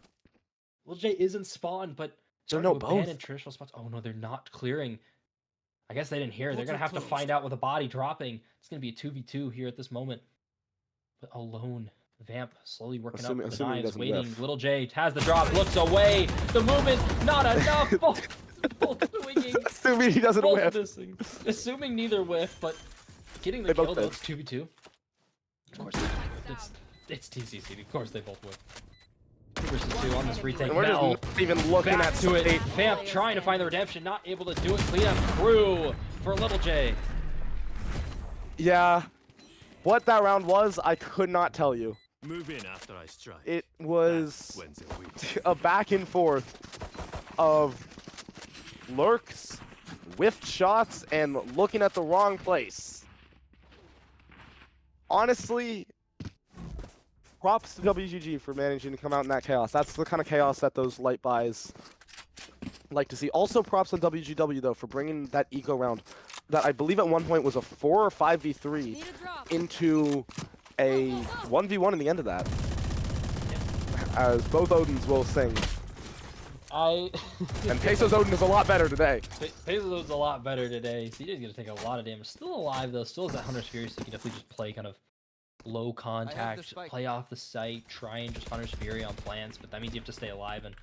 Little J is in spawn, but Starting no to abandon both. traditional spots. Oh no, they're not clearing. I guess they didn't hear. They're gonna have to find out with a body dropping. It's gonna be a 2v2 here at this moment. But alone, Vamp slowly working up with the Assuming he knives, doesn't waiting. whiff. Little J has the drop, looks away. The movement, not enough. Both swinging. Assuming he doesn't Both whiff. missing. Assuming neither whiff, but getting the They kill both though. did. It's 2v2. Of course, it's TCC. Of course, they both whiff. 2 versus 2 on this retake. And we're Mel just not even looking back at to it. state. Vamp trying to find the redemption, not able to do it. Clean up through for Little J. Yeah. What that round was, I could not tell you. Move in after I strike. It was When's it weak? a back and forth of lurks, whiffed shots, and looking at the wrong place. Honestly, props to WGG for managing to come out in that chaos. That's the kind of chaos that those light buys like to see. Also, props on WGW, though, for bringing that eco round that I believe at one point was a 4 or 5v3 into a 1v1 in the end of that. As both Odins will sing. And Peso's Odin is a lot better today. Peso's a lot better today. CJ's gonna take a lot of damage. Still alive though. Still has that Hunter's Fury, so you can definitely just play kind of low contact, play off the site, try and just Hunter's Fury on plants. But that means you have to stay alive, and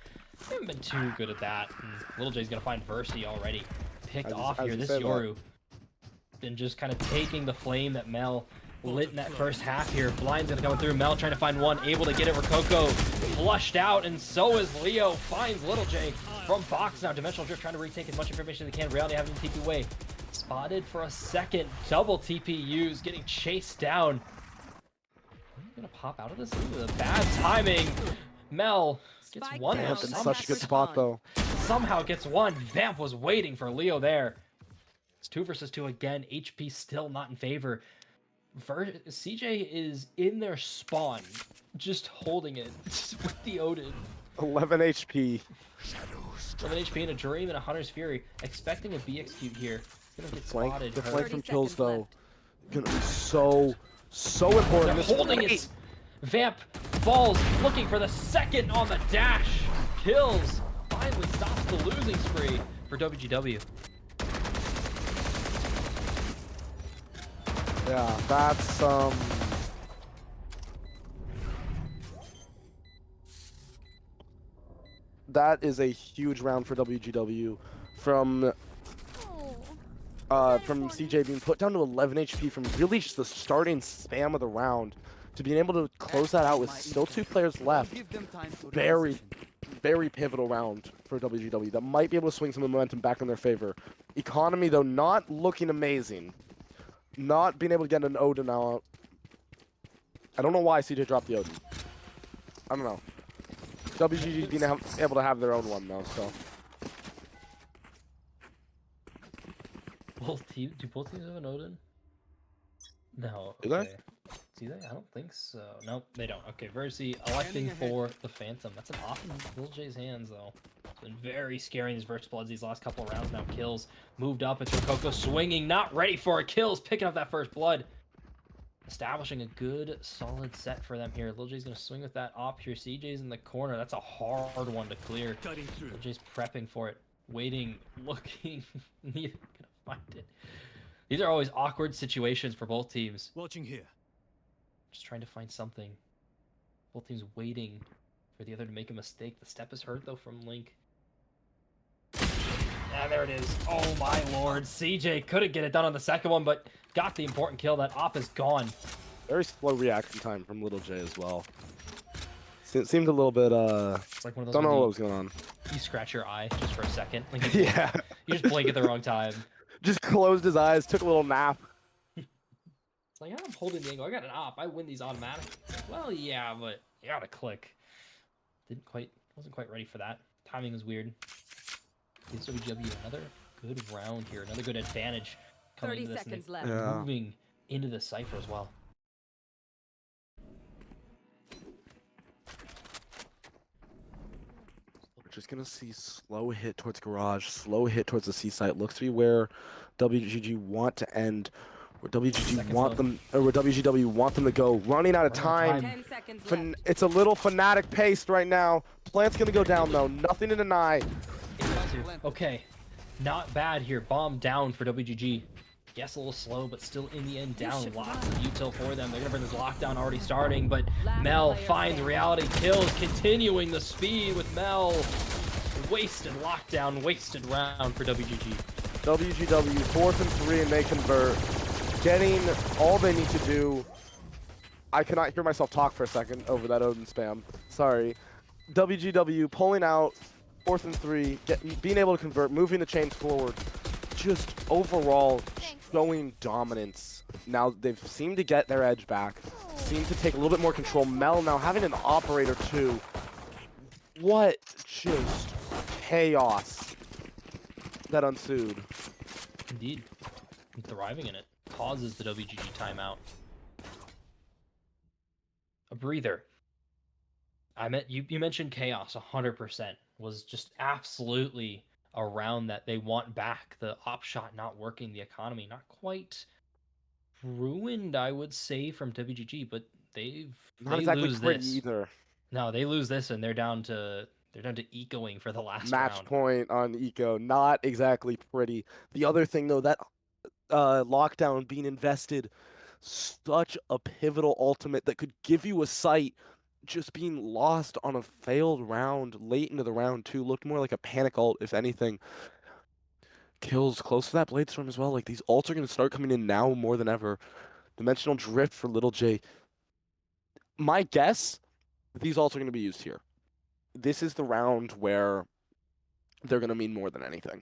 we haven't been too good at that. And Little J's gonna find Versity already picked off here. This Yoru been just kind of taking the flame that Mel lit in that first half here. Blind's gonna come through. Mel trying to find one, able to get it. Rococo flushed out, and so is Leo. Finds Little J from box now. Dimensional Drift trying to retake as much information as they can. Reality having TP away. Spotted for a second. Double TP used, getting chased down. Are you gonna pop out of this? Ooh, the bad timing. Mel gets one. Vamp in such a good spot, though. Somehow gets one. Vamp was waiting for Leo there. It's 2 versus 2 again. HP still not in favor. CJ is in their spawn, just holding it with the Odin. 11 HP. 11 HP in a Dream and a Hunter's Fury. Expecting a B execute here. It's gonna get spotted. The hurt. flank from kills, though, gonna be so important. They're holding it. Vamp falls, looking for the second on the dash. Kills. Finally stops the losing spree for WGW. Yeah, that's that is a huge round for WGW from CJ being put down to 11 HP from really just the starting spam of the round to being able to close that out with still 2 players left. Very pivotal round for WGW that might be able to swing some momentum back in their favor. Economy, though, not looking amazing. Not being able to get an Odin out. I don't know why CJ dropped the Odin. I don't know. WGG's being able to have their own one, though, so. Do both teams have an Odin? No. Do they? Okay. Do they? I don't think so. Nope, they don't. Okay, Versi electing for the Phantom. That's an off in Little J's hands, though. It's been very scary in these Verse Bloods these last couple of rounds now. Kills moved up. It's Rococo swinging, not ready for it. Kills, picking up that first blood. Establishing a good, solid set for them here. Little J's going to swing with that op here. CJ's in the corner. That's a hard one to clear. Little J's prepping for it. Waiting, looking. Neither going to find it. These are always awkward situations for both teams. Watching here. Just trying to find something. Both teams waiting for the other to make a mistake. The step is hurt, though, from Link. Yeah, there it is. Oh, my lord. CJ couldn't get it done on the second one, but got the important kill. That op is gone. Very slow reaction time from Little J as well. It seemed a little bit, It's like one of those don't know where what was going on. you scratch your eye just for a second. Like Yeah. You just blink at the wrong time. Just closed his eyes, took a little nap. It's like, I'm holding the angle. I got an op. I win these automatically. Well, yeah, but you gotta click. Wasn't quite ready for that. Timing was weird. WGW, another good round here. Another good advantage coming 30 into this. seconds And left. Yeah. moving into the Cypher as well. We're just gonna see slow hit towards garage, slow hit towards the C site. Looks to be where WGG want to end, where WGG Seconds want left. them, or where WGW want them to go. Running out of time. 10 seconds left. It's a little fanatic paced right now. Plant's gonna go down though. Nothing to deny. Okay, not bad here. Bomb down for WGG. Yes, a little slow, but still in the end down. Lots of util for them. They're gonna bring this lockdown already starting, but Mel finds reality kills, continuing the speed with Mel. Wasted lockdown, wasted round for WGG. WGW 4th and 3, and they convert. Getting all they need to do. I cannot hear myself talk for a second over that Odin spam. Sorry. WGW pulling out 4th and 3, being able to convert, moving the chains forward. Just overall showing dominance. Now they've seemed to get their edge back, seem to take a little bit more control. Mel now having an operator too. What just chaos that ensued. Indeed. I'm thriving in it. Pauses the WGG timeout. A breather. You mentioned chaos 100%. Was just absolutely around that. They want back the op shot not working, the economy not quite ruined, I would say, from WGG, but they exactly lose pretty this either. No, they lose this and they're down to ecoing for the last Match round. point on eco, not exactly pretty. The other thing though, that lockdown being invested, such a pivotal ultimate that could give you a sight, just being lost on a failed round late into the round too, looked more like a panic ult if anything. Kills close to that blade storm as well. Like, these ults are going to start coming in now more than ever. Dimensional drift for Little J. My guess, these ults are going to be used here. This is the round where they're going to mean more than anything.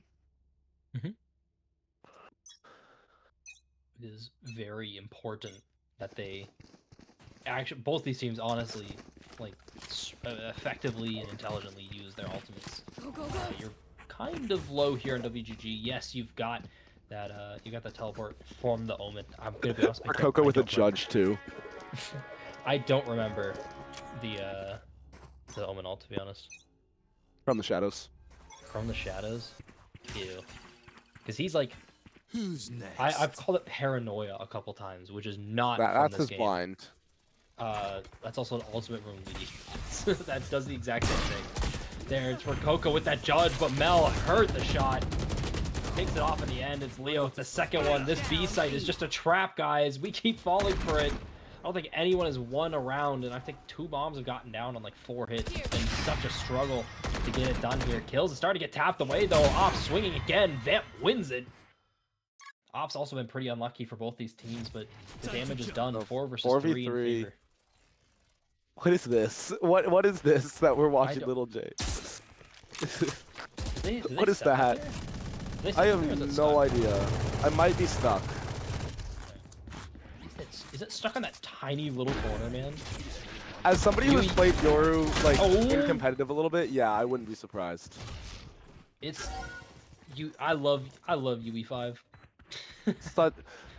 It is very important that they actually, both these teams honestly, like, effectively and intelligently use their ultimates. You're kind of low here in WGG. Yes, you've got that you got the teleport from the Omen. I'm gonna be honest. Coco with a judge too. I don't remember the Omen ult, to be honest. From the shadows. From the shadows? Ew. Because he's like, Who's next? I've called it paranoia a couple times, which is not That's from this his game. blind. That's also an ultimate room lead. That does the exact same thing. There, it's for Coco with that judge, but Mel heard the shot. Takes it off in the end. It's Leo. It's the second one. This B site is just a trap, guys. We keep falling for it. I don't think anyone has won a round, and I think 2 bombs have gotten down on like 4 hits. It's been such a struggle to get it done here. Kills is starting to get tapped away, though. Ops swinging again. Vamp wins it. Ops also been pretty unlucky for both these teams, but the damage is done. 4 versus 3 in favor. What is this? What is this that we're watching, Little J? What is that? I have no idea. I might be stuck. Is it stuck on that tiny little corner, man? As somebody who's played Yoru like in competitive a little bit, yeah, I wouldn't be surprised. It's I love UE5.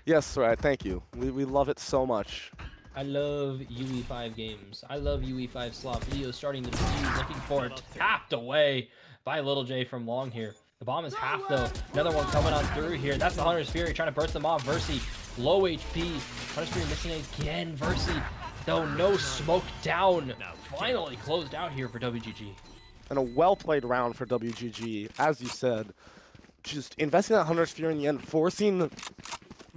Yes, right. Thank you. We love it so much. I love UE5 games. I love UE5 slop. Leo starting the defuse, looking for it. Tapped away by Little J from long here. The bomb is half though. Another one coming on through here. That's the Hunter's Fury trying to burst them off. Versi, low HP. Hunter's Fury missing again. Versi, though, no smoke down. Finally closed out here for WGG. And a well-played round for WGG, as you said. Just investing that Hunter's Fury in the end, forcing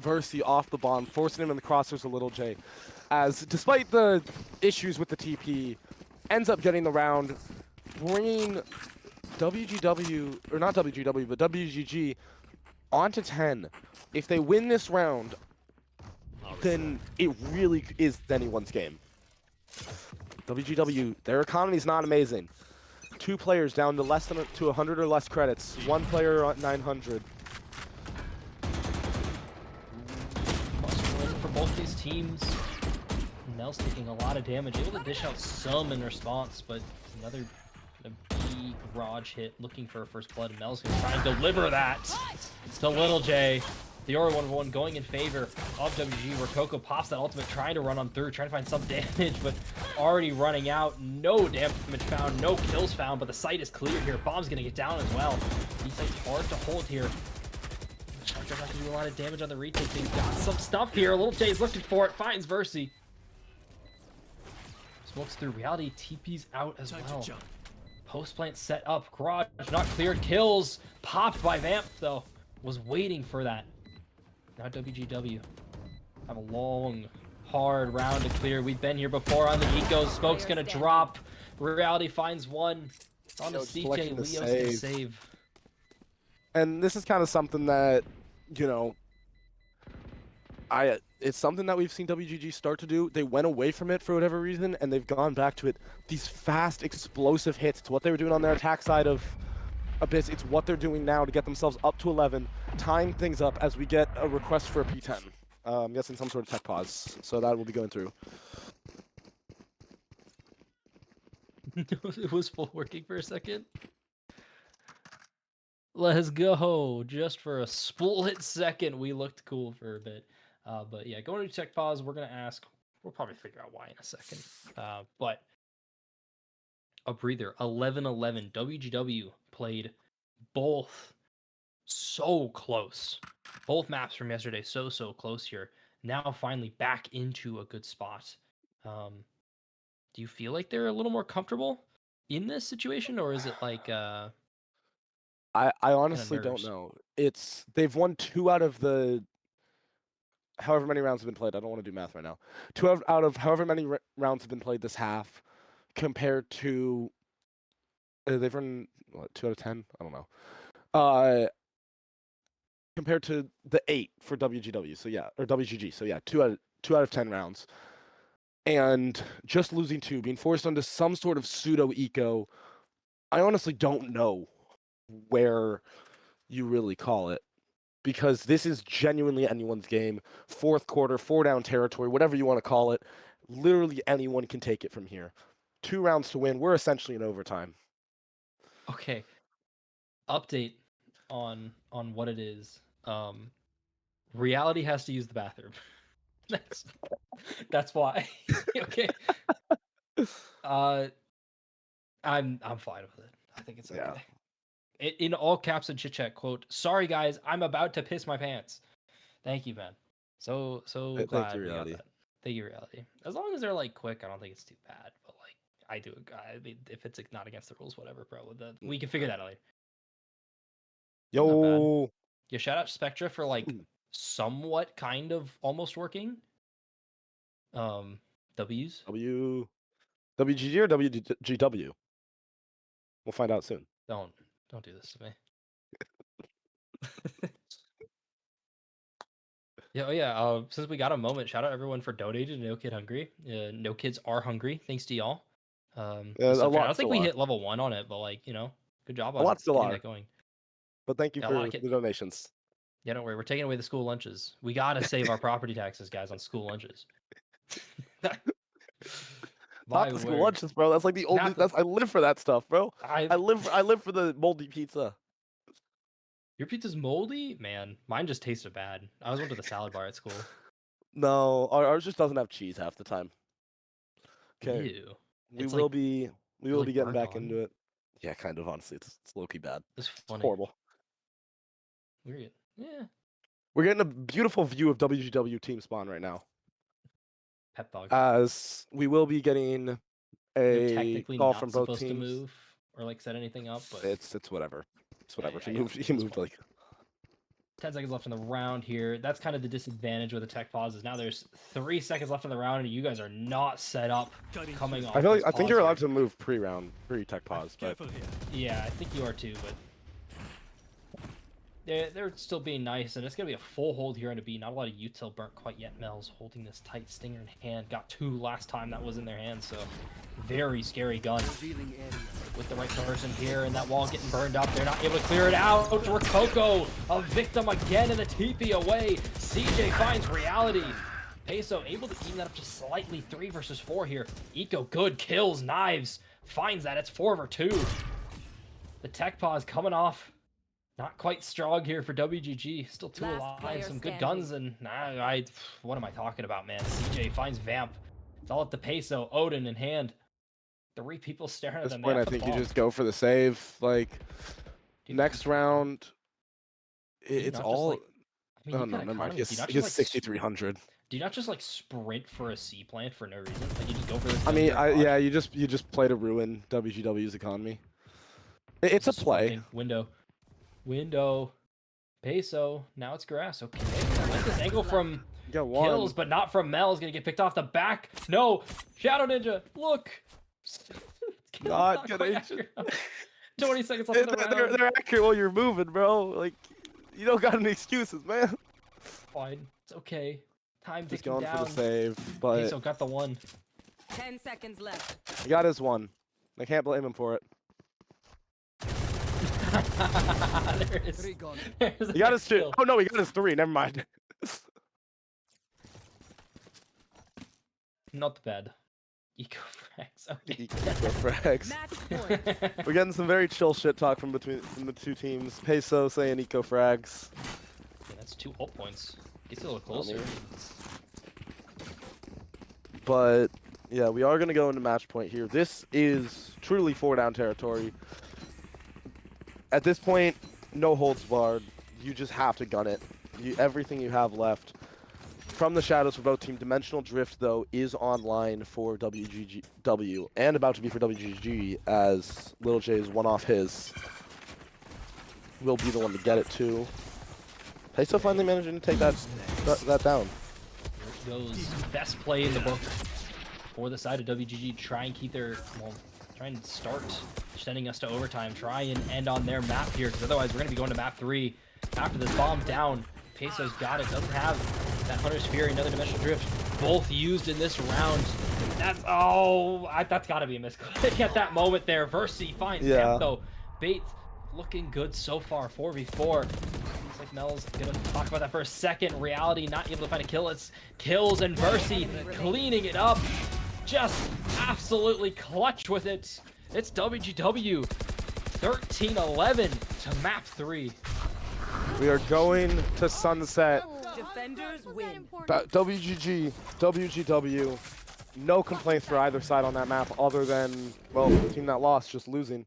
Versi off the bomb, forcing him in the crosshairs a Little J. As, despite the issues with the TP, ends up getting the round, bringing WGW, or not WGW, but WGG onto 10. If they win this round, then it really is anyone's game. WGW, their economy's not amazing. 2 players down to less than 100 or less credits. 1 player at 900. Must win for both these teams. Mel's taking a lot of damage, able to dish out some in response, but another big garage hit, looking for a first blood. Mel's gonna try and deliver that to Little J. The Ori 1v1 going in favor of WG, where Coco pops that ultimate, trying to run on through, trying to find some damage, but already running out. No damage found, no kills found, but the site is clear here. Bomb's gonna get down as well. These sites hard to hold here. Charger's not gonna do a lot of damage on the retake. They've got some stuff here. Little J's looking for it, finds Versi. Smokes through reality, TP's out as well. Post plant set up. Garage not cleared. Kills. Popped by Vamp, though. Was waiting for that. Now WGW. Have a long, hard round to clear. We've been here before on the Eco. Smoke's going to drop. Reality finds one. It's on the CJ. Leo's going to save. And this is kind of something that, you know, it's something that we've seen WGG start to do. They went away from it for whatever reason, and they've gone back to it. These fast, explosive hits. It's what they were doing on their attack side of Abyss. It's what they're doing now to get themselves up to 11, tying things up as we get a request for a P10. I'm guessing some sort of tech pause, so that will be going through. It was full working for a second. Let's go. Just for a split second, we looked cool for a bit. But yeah, going to tech pause, we're going to ask. We'll probably figure out why in a second. But a breather. 11-11. WGW played both so close. Both maps from yesterday so close here. Now finally back into a good spot. Do you feel like they're a little more comfortable in this situation, or is it like I honestly don't know. They've won 2 out of the however many rounds have been played. I don't want to do math right now. 2 out of however many rounds have been played this half, compared to they've run what, 2 out of 10. I don't know. Compared to the 8 for WGW. So yeah, or WGG. So yeah, 2 out of 10 rounds, and just losing 2, being forced onto some sort of pseudo eco. I honestly don't know where you really call it, because this is genuinely anyone's game. 4th quarter, 4-down territory, whatever you want to call it. Literally anyone can take it from here. 2 rounds to win. We're essentially in overtime. Okay. Update on what it is. Reality has to use the bathroom. That's why. Okay. I'm fine with it. I think it's okay. Yeah. In all caps and chit chat, quote, "Sorry guys, I'm about to piss my pants." Thank you, man. So glad thank you, we got Reality. that. Thank you, Reality. As long as they're like quick, I don't think it's too bad. But like, I mean, if it's not against the rules, whatever, bro. We can figure that out later. Yo. Yeah, shout out Spectra for like somewhat kind of almost working. W's. WGG or WGW? We'll find out soon. Don't do this to me. Yeah. Since we got a moment, shout out everyone for donating to No Kid Hungry. No kids are hungry. Thanks to y'all. Yeah, I a don't lot think still we are. hit level 1 on it, but like, you know, good job on A lot still getting are. that going. But thank you Yeah, for the donations. Yeah, don't worry. We're taking away the school lunches. We gotta save our property taxes, guys, on school lunches. Not the school lunches, bro. That's like the only. I live for that stuff, bro. I live for the moldy pizza. Your pizza's moldy, man. Mine just tasted bad. I always went to the salad bar at school. No, ours just doesn't have cheese half the time. Okay. Ew. We will be getting back on. into it. Yeah, kind of. Honestly, it's low-key bad. It's funny. It's horrible. Weird. Yeah. We're getting a beautiful view of WGW team spawn right now. Pep dog. As we will be getting a technically call not from both supposed teams. to move or like set anything up, but it's whatever. It's whatever. Yeah, he moved like 10 seconds left in the round here. That's kind of the disadvantage with the tech pauses. Now there's 3 seconds left in the round, and you guys are not set up coming off. I think you're allowed to move pre-tech pause, but yeah, I think you are too. But they're still being nice, and it's gonna be a full hold here on a B. Not a lot of util burnt quite yet. Mel's holding this tight stinger in hand. Got 2 last time that was in their hands, so very scary gun. With the right person here, and that wall getting burned up. They're not able to clear it out. Rococo, a victim again in the TP away. CJ finds Reality. Peso able to even that up just slightly. 3 versus 4 here. Eco good kills, knives. Finds that. It's 4 over 2. The tech pause coming off. Not quite strong here for WGG. Still 2 alive. Some good guns, and what am I talking about, man? CJ finds Vamp. It's all at the Peso. Odin in hand. 3 people staring at at this them. point, I think you just go for the save. Like, next round, it's all. Oh no, never mind. He has 6,300. Do you not just like sprint for a C plant for no reason? Like you just go for this. I mean, yeah, you just play to ruin WGW's economy. It's a play. Swiping. Window. Peso. Now it's grass. Okay. I like this angle from Got one. Kills, but not from Mel. Is going to get picked off the back. No. Shadow Ninja. Look. Kills Not quite gonna. accurate. 20 seconds left in the round. They're accurate while you're moving, bro. Like, you don't got any excuses, man. Fine. It's okay. Time Just ticking going down. for the save, but Peso got the one. 10 seconds left. he got his one. I can't blame him for it. There it is. There's He got the his two. kill. Oh no, he got his three. Never mind. Not bad. Eco frags. Okay. Frags. Match point. We're getting some very chill shit talk from the two teams. Peso saying eco frags. Yeah, that's 2 ult points. Gets a little closer. But yeah, we are gonna go into match point here. This is truly 4-down territory. At this point, no holds barred. You just have to gun it. Everything you have left. From the shadows for both teams, Dimensional Drift, though, is online for WGW and about to be for WGG, as Lil J's one off his. Will be the one to get it, too. Peso finally managing to take that down. There goes best play in the book for the side of WGG. Try and keep their, well, try and start sending us to overtime. Try and end on their map here, because otherwise we're going to be going to map 3 after this bomb down. Peso's got it. Doesn't have that Hunter's Fury, another Dimensional Drift, both used in this round. That's that's got to be a misclick at that moment there. Versi finds him though. Bates looking good so far. 4v4. Looks like Mel's gonna talk about that for a second. Reality not able to find a kill. It's Kills and Versi cleaning it up. Just absolutely clutch with it. It's WGW 13-11 to map 3. We are going to Sunset. Defenders win. WGG, WGW. No complaints for either side on that map other than, well, the team that lost just losing.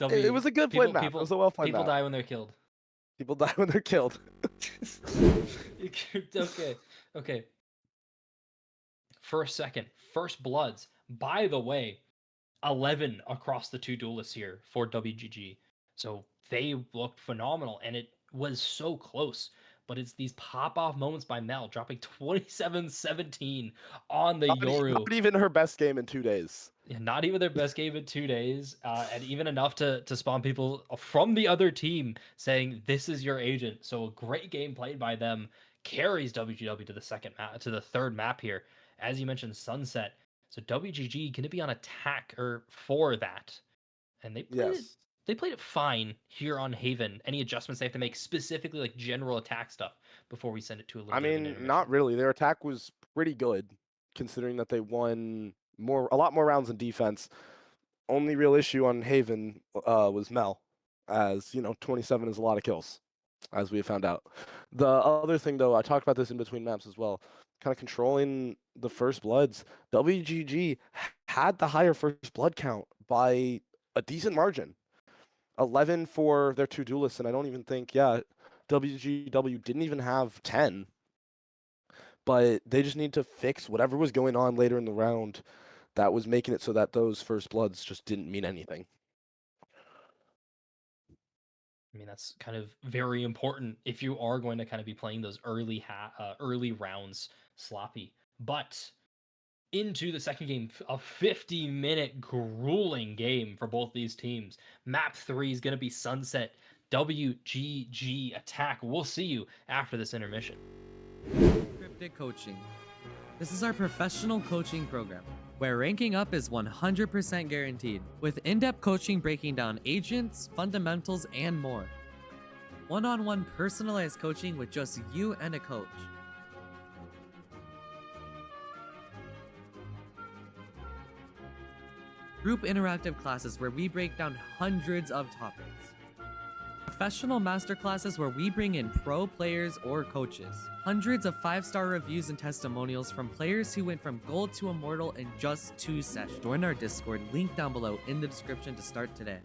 It was a good played map. It was a well played map. People die when they're killed. People die when they're killed. Okay. For a second, First Bloods. By the way, 11 across the 2 duelists here for WGG. So they looked phenomenal, and it was so close. But it's these pop-off moments by Mel, dropping 27-17 on the Yoru. Not even her best game in 2 days. Yeah, not even their best game in 2 days, and even enough to spawn people from the other team saying, this is your agent. So a great game played by them carries WGW to the third map here. As you mentioned, Sunset. So WGG going to be on attack for that, and they played it fine here on Haven. Any adjustments they have to make, specifically like general attack stuff, before we send it to a little. I mean, not really. Their attack was pretty good, considering that they won a lot more rounds in defense. Only real issue on Haven was Mel, as 27 is a lot of kills, as we have found out. The other thing, though, I talked about this in between maps as well. Kind of controlling the First Bloods. WGG had the higher First Blood count by a decent margin. 11 for their 2 duelists, and I don't even think, WGW didn't even have 10. But they just need to fix whatever was going on later in the round that was making it so that those First Bloods just didn't mean anything. I mean, that's kind of very important if you are going to kind of be playing those early rounds sloppy. But into the second game, a 50-minute grueling game for both these teams. Map 3 is going to be Sunset. WGG attack. We'll see you after this intermission. Cryptic Coaching. This is our professional coaching program, where ranking up is 100% guaranteed, with in-depth coaching breaking down agents, fundamentals, and more. One-on-one personalized coaching with just you and a coach. Group interactive classes where we break down hundreds of topics. Professional masterclasses where we bring in pro players or coaches. Hundreds of 5-star reviews and testimonials from players who went from gold to immortal in just 2 sessions. Join our Discord, link down below in the description to start today.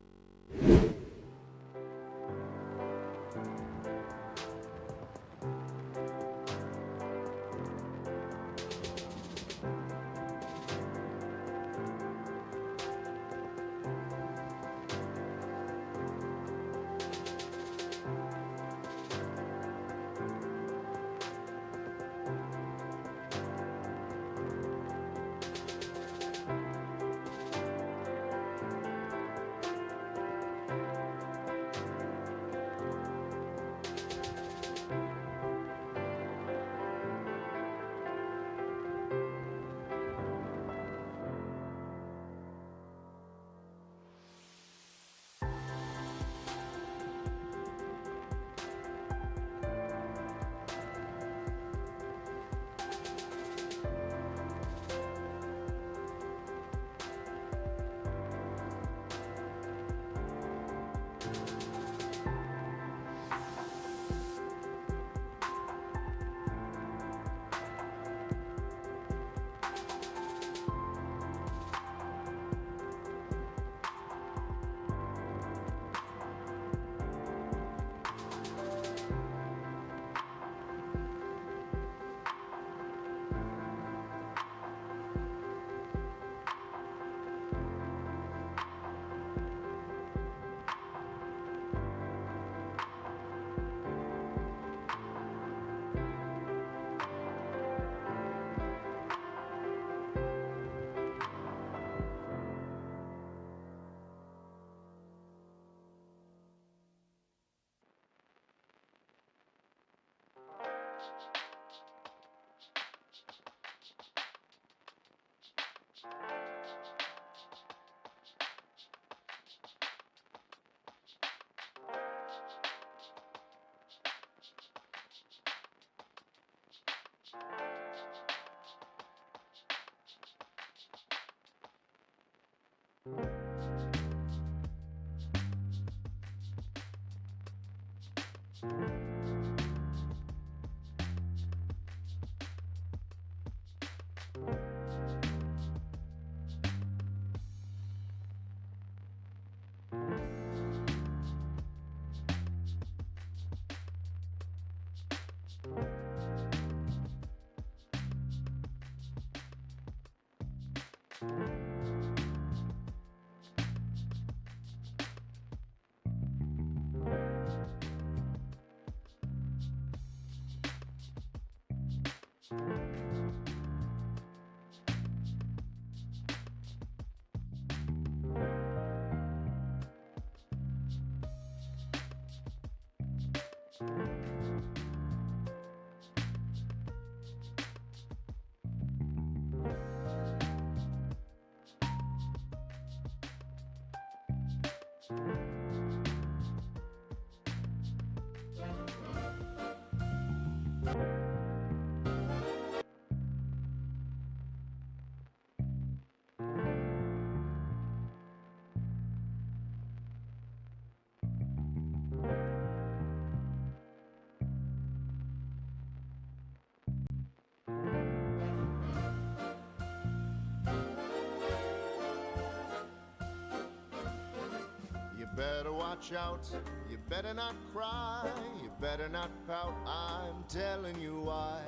You better watch out, you better not cry, you better not pout, I'm telling you why.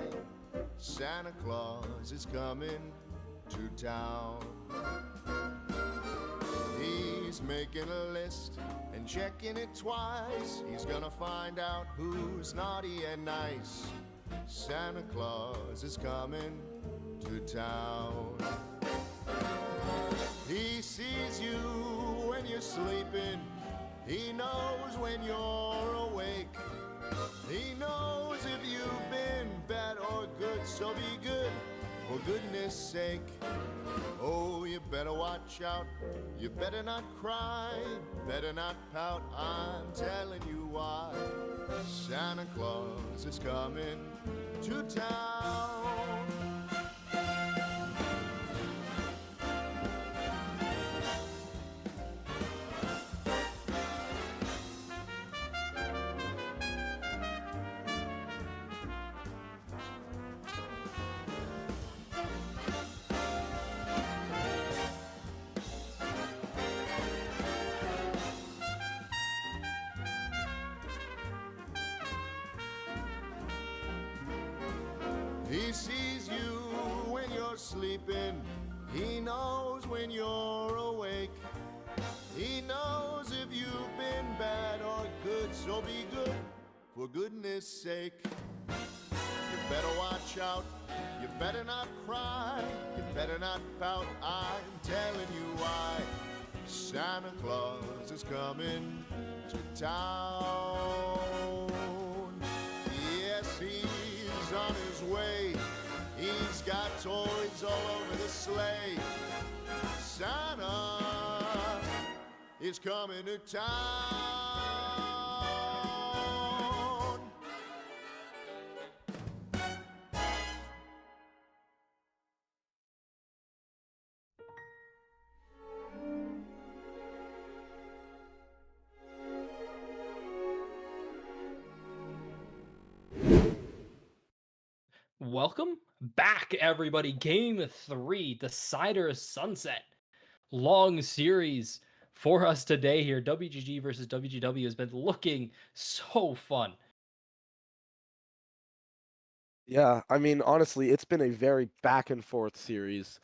Santa Claus is coming to town. He's making a list and checking it twice. He's gonna find out who's naughty and nice. Santa Claus is coming to town. He sees you when you're sleeping. He knows when you're awake. He knows if you've been bad or good, so be good, for goodness sake. Oh, you better watch out, you better not cry, better not pout, I'm telling you why. Santa Claus is coming to town. He sees you when you're sleeping. He knows when you're awake. He knows if you've been bad or good, so be good, for goodness sake. You better watch out, you better not cry, you better not pout, I'm telling you why. Santa Claus is coming to town. Yes, he's on his way. He's got toys all over the sleigh. Santa is coming to town. Welcome back, everybody. Game 3, Decider Sunset. Long series for us today here. WGG versus WGW has been looking so fun. Yeah, I mean, honestly, it's been a very back and forth series.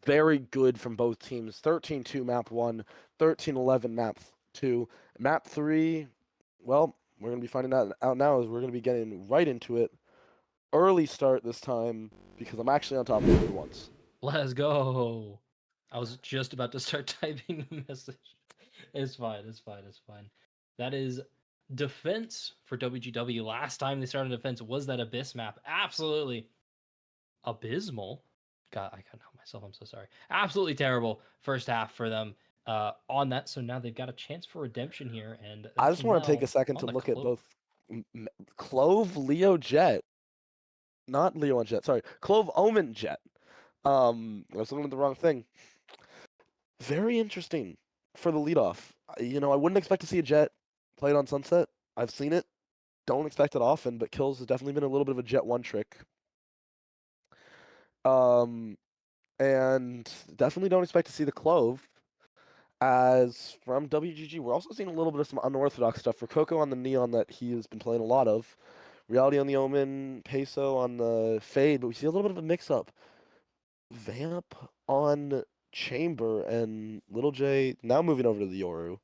Very good from both teams. 13-2 map 1, 13-11 map 2. Map 3, well, we're going to be finding that out now as we're going to be getting right into it. Early start this time because I'm actually on top of it for once. Let's go. I was just about to start typing the message. It's fine. That is defense for WGW. Last time they started defense was that Abyss map. Absolutely abysmal. God, I got now myself. I'm so sorry. Absolutely terrible first half for them on that. So now they've got a chance for redemption here. And I that's just want to take a Mel second on to the look at Clove. both Clove, Leo, Jet. Not Leo and Jet, sorry. Clove, Omen, Jet. I was looking at the wrong thing. Very interesting for the leadoff. You know, I wouldn't expect to see a Jet played on Sunset. I've seen it. Don't expect it often, but Kills has definitely been a little bit of a Jet 1 trick. And definitely don't expect to see the Clove. As from WGG, we're also seeing a little bit of some unorthodox stuff. For Coco on the Neon that he has been playing a lot of. Reality on the Omen, Peso on the Fade, but we see a little bit of a mix-up. Vamp on Chamber, and Little J now moving over to the Yoru.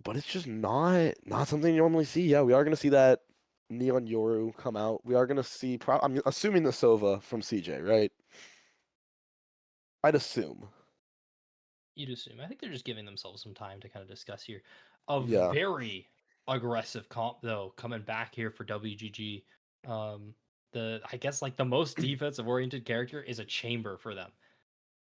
But it's just not something you normally see. Yeah, we are going to see that Neon Yoru come out. We are going to see, I'm assuming the Sova from CJ, right? I'd assume. You'd assume. I think they're just giving themselves some time to kind of discuss here. A Yeah. very aggressive comp, though, coming back here for WGG. I guess like the most defensive oriented character is a Chamber for them.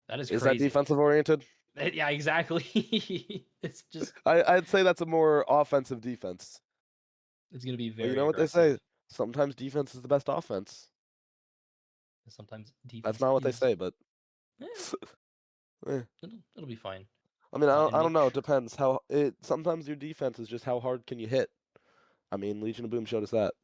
That is Is crazy. that defensive oriented? Yeah, exactly. It's just I'd say that's a more offensive defense. it's gonna be But very you know what they aggressive. say? Sometimes defense is the best offense. Sometimes defense. That's not what they is- say, but Eh, it'll be fine. I mean, And I don't know. make It depends. Sometimes your defense is just how hard can you hit. I mean, Legion of Boom showed us that.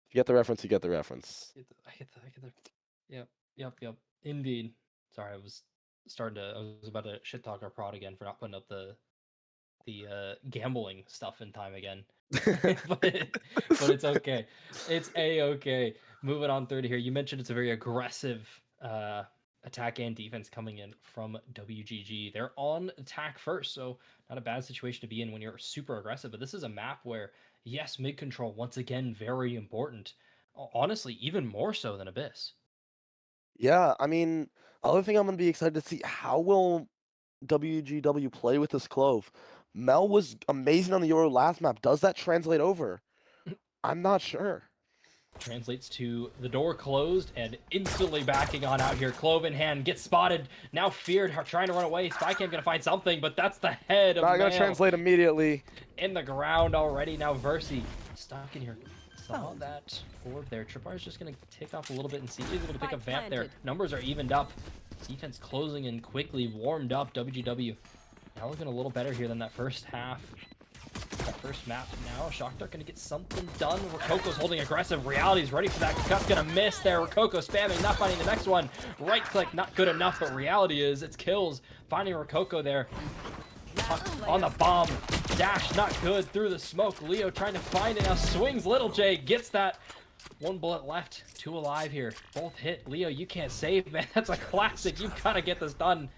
If you get the reference, you get the reference. I get the. Yep. Indeed. Sorry, I was about to shit talk our prod again for not putting up the gambling stuff in time again. but it's okay. It's a-okay. Moving on 30 here. You mentioned it's a very aggressive attack and defense coming in from WGG. They're on attack first, so not a bad situation to be in when you're super aggressive. But this is a map where, yes, mid control, once again, very important. Honestly, even more so than Abyss. Yeah, I mean, other thing I'm going to be excited to see, how will WGW play with this Clove? Mel was amazing on the Euro last map. Does that translate over? I'm not sure. Translates to the door closed and instantly backing on out here. Clove in hand, gets spotted. Now feared, trying to run away. Spycam gonna find something, but that's the head of Not going to Male. translate immediately. In the ground already. Now Versi stuck in here. Saw that forward there. Tripar's just gonna tick off a little bit and see if he's able to pick up Vamp there. Numbers are evened up. Defense closing in quickly, warmed up. WGW now looking a little better here than that first half. That first map now. Shock Dart gonna get something done. Rococo's holding aggressive. Reality's ready for that. Cut's gonna miss there. Rococo spamming, not finding the next one. Right click, not good enough, but Reality is. It's kills. Finding Rococo there. On the bomb. Dash, not good. Through the smoke. Leo trying to find it. Now swings Little J. Gets that. One bullet left. 2 alive here. Both hit. Leo, you can't save, man. That's a classic. You've got to get this done.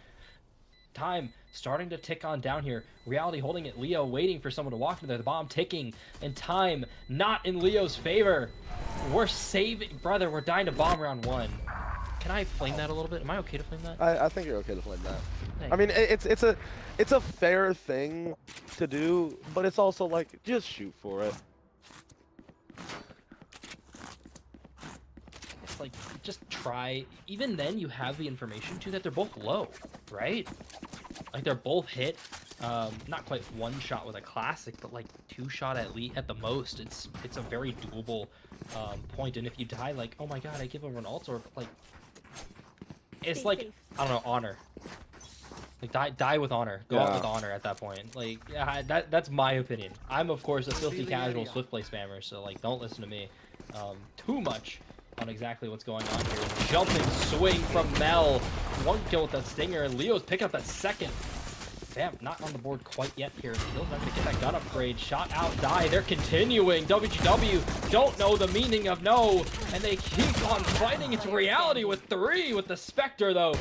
Time starting to tick on down here. Reality holding it. Leo waiting for someone to walk in there. The bomb ticking. And time not in Leo's favor. We're saving. Brother, we're dying to bomb round 1. Can I flame that a little bit? Am I okay to flame that? I think you're okay to flame that. Thank I mean, it's a fair thing to do, but it's also like, just shoot for it. It's like, just try. Even then, you have the information too that they're both low, right? Like they're both hit. Not quite one shot with a classic, but like 2 shot at least at the most. It's a very doable point. And if you die, like, oh my god, I give over an ult, or like, it's like, I don't know, honor. Like die with honor. Go out with honor at that point. Like, yeah, that's my opinion. I'm of course a filthy casual swift play spammer, so like don't listen to me too much on exactly what's going on here. Jumping swing from Mel. 1 kill with that stinger, and Leo's picking up that second. Vamp not on the board quite yet here. Still not gonna get that gun upgrade. Shot out, die. They're continuing. WGW don't know the meaning of no, and they keep on fighting. It's Reality with 3 with the Spectre though.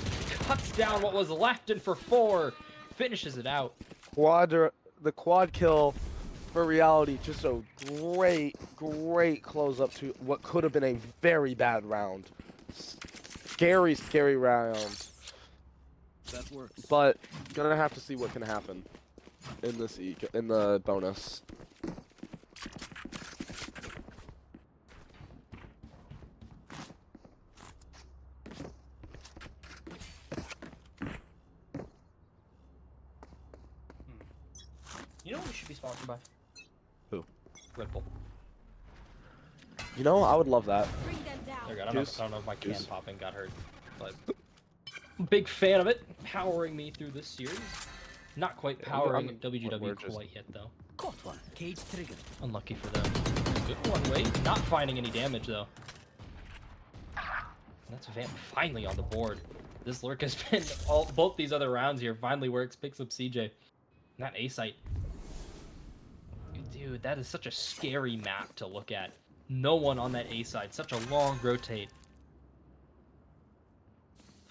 Cuts down what was left, and for 4 finishes it out. The quad kill for Reality, just a great close up to what could have been a very bad round. Scary round. That works. But gonna have to see what can happen in this in the bonus. we should be sponsored by? Who? Red Bull. You know, I would love that. Bring them down. There we go. I Juice. don't know if my can Juice. popping got hurt, but big fan of it. Powering me through this series. Not quite powering I'm- WGW we're just- quite yet though. Caught one. Cage trigger. Unlucky for them. Good one way. Not finding any damage though. That's Vamp finally on the board. This lurk has been both these other rounds here. Finally works. Picks up CJ. Not A site. Dude, that is such a scary map to look at. No one on that A side. Such a long rotate.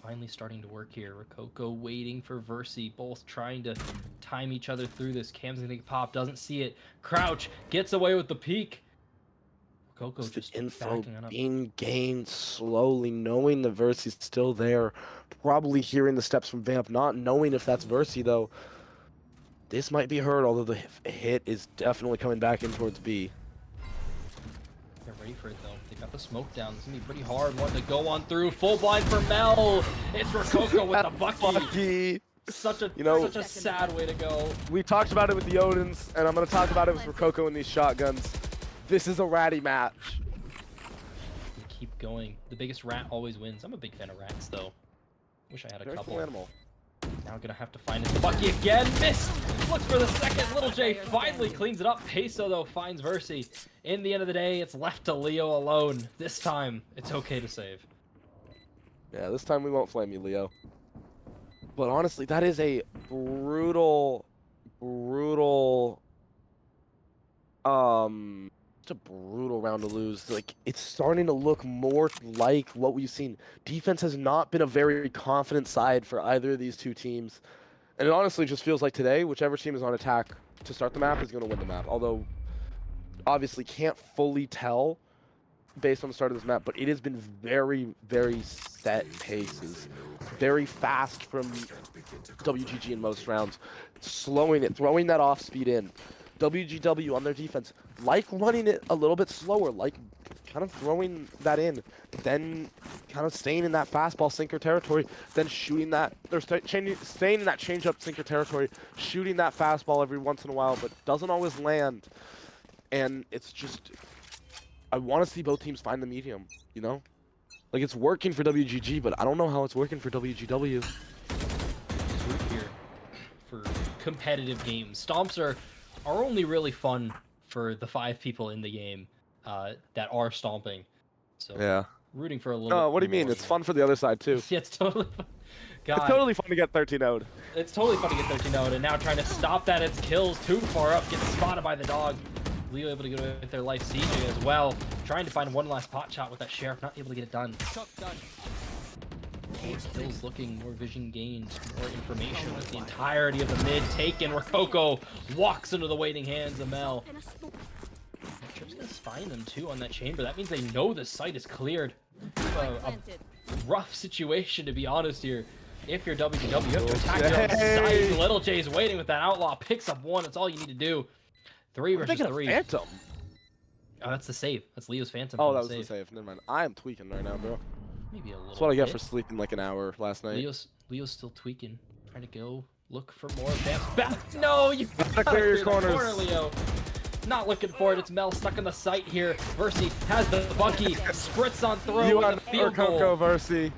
Finally starting to work here. Rococo waiting for Versi. Both trying to time each other through this. Cam's gonna get pop. Doesn't see it. Crouch gets away with the peek. Rococo just the info backing it up. being gained slowly, knowing the Versi's still there. Probably hearing the steps from Vamp, not knowing if that's Versi though. This might be hurt, although the hit is definitely coming back in towards B. They're ready for it though. They got the smoke down. It's gonna be pretty hard. One to go on through. Full blind for Mel. It's Rococo with the bucky. Bucky. Such a know- such a sad way to go. We talked about it with the Odins, and I'm going to talk about it with Rococo and these shotguns. This is a ratty match. We keep going. The biggest rat always wins. I'm a big fan of rats though. Wish I had a Very couple. cool animal. Now gonna have to find his Bucky again. Missed! Looks for the second. Little J finally cleans it up. Peso, though, finds Versi. In the end of the day, it's left to Leo alone. This time, it's okay to save. Yeah, this time we won't flame you, Leo. But honestly, that is a brutal, it's a brutal round to lose. Like, it's starting to look more like what we've seen. Defense has not been a very confident side for either of these two teams. And it honestly just feels like today, whichever team is on attack to start the map is going to win the map. Although, obviously can't fully tell based on the start of this map, but it has been very, very set paces. Very fast from WGG in most rounds. Slowing it, throwing that off speed in. WGW on their defense, like running it a little bit slower, like kind of throwing that in, then kind of staying in that fastball sinker territory, then shooting that, or staying in that change-up sinker territory, shooting that fastball every once in a while, but doesn't always land. And it's just, I want to see both teams find the medium, you know? Like, it's working for WGG, but I don't know how it's working for WGW. Root here for competitive games. Stomps are only really fun for the 5 people in the game that are stomping. So Yeah. rooting for a little. No, bit what do you mean? more It's here. fun for the other side, too. Yeah, it's totally fun. God. It's totally fun to get 13-0'd. It's totally fun to get 13-0'd, and now trying to stop that. It's kills too far up. Gets spotted by the dog. Leo able to get away with their life. CJ as well. Trying to find one last pot shot with that sheriff. Not able to get it done. Kills looking more vision gained, more information with the entirety of the mid taken. Rococo walks into the waiting hands of Mel. Trip's gonna spine them too on that chamber. That means they know the site is cleared. A rough situation, to be honest here. If you're WGW, you have to attack your own site. Little J's waiting with that outlaw. Picks up one. That's all you need to do. 3 versus 3. Phantom. Oh, that's the save. That's Leo's Phantom. Oh, from that was the save. Never mind. I am tweaking right now, bro. Maybe a little That's what I get bit. for sleeping like an hour last night. Leo's still tweaking. Trying to go look for more advance. Back. No, you gotta clear your the corners. corner, Leo. Not looking for it. It's Mel stuck in the site here. Versi has the Bucky. Spritz on throw You with are the not field Rococo, goal. Versi.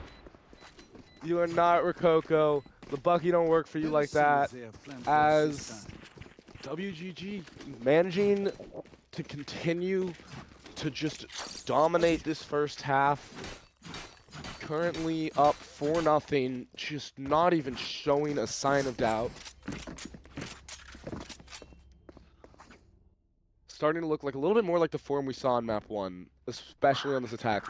You are not Rococo. The Bucky don't work for you like that. As WGG managing to continue to just dominate this first half. Currently up 4-0, just not even showing a sign of doubt. Starting to look like a little bit more like the form we saw in map 1, especially on this attack.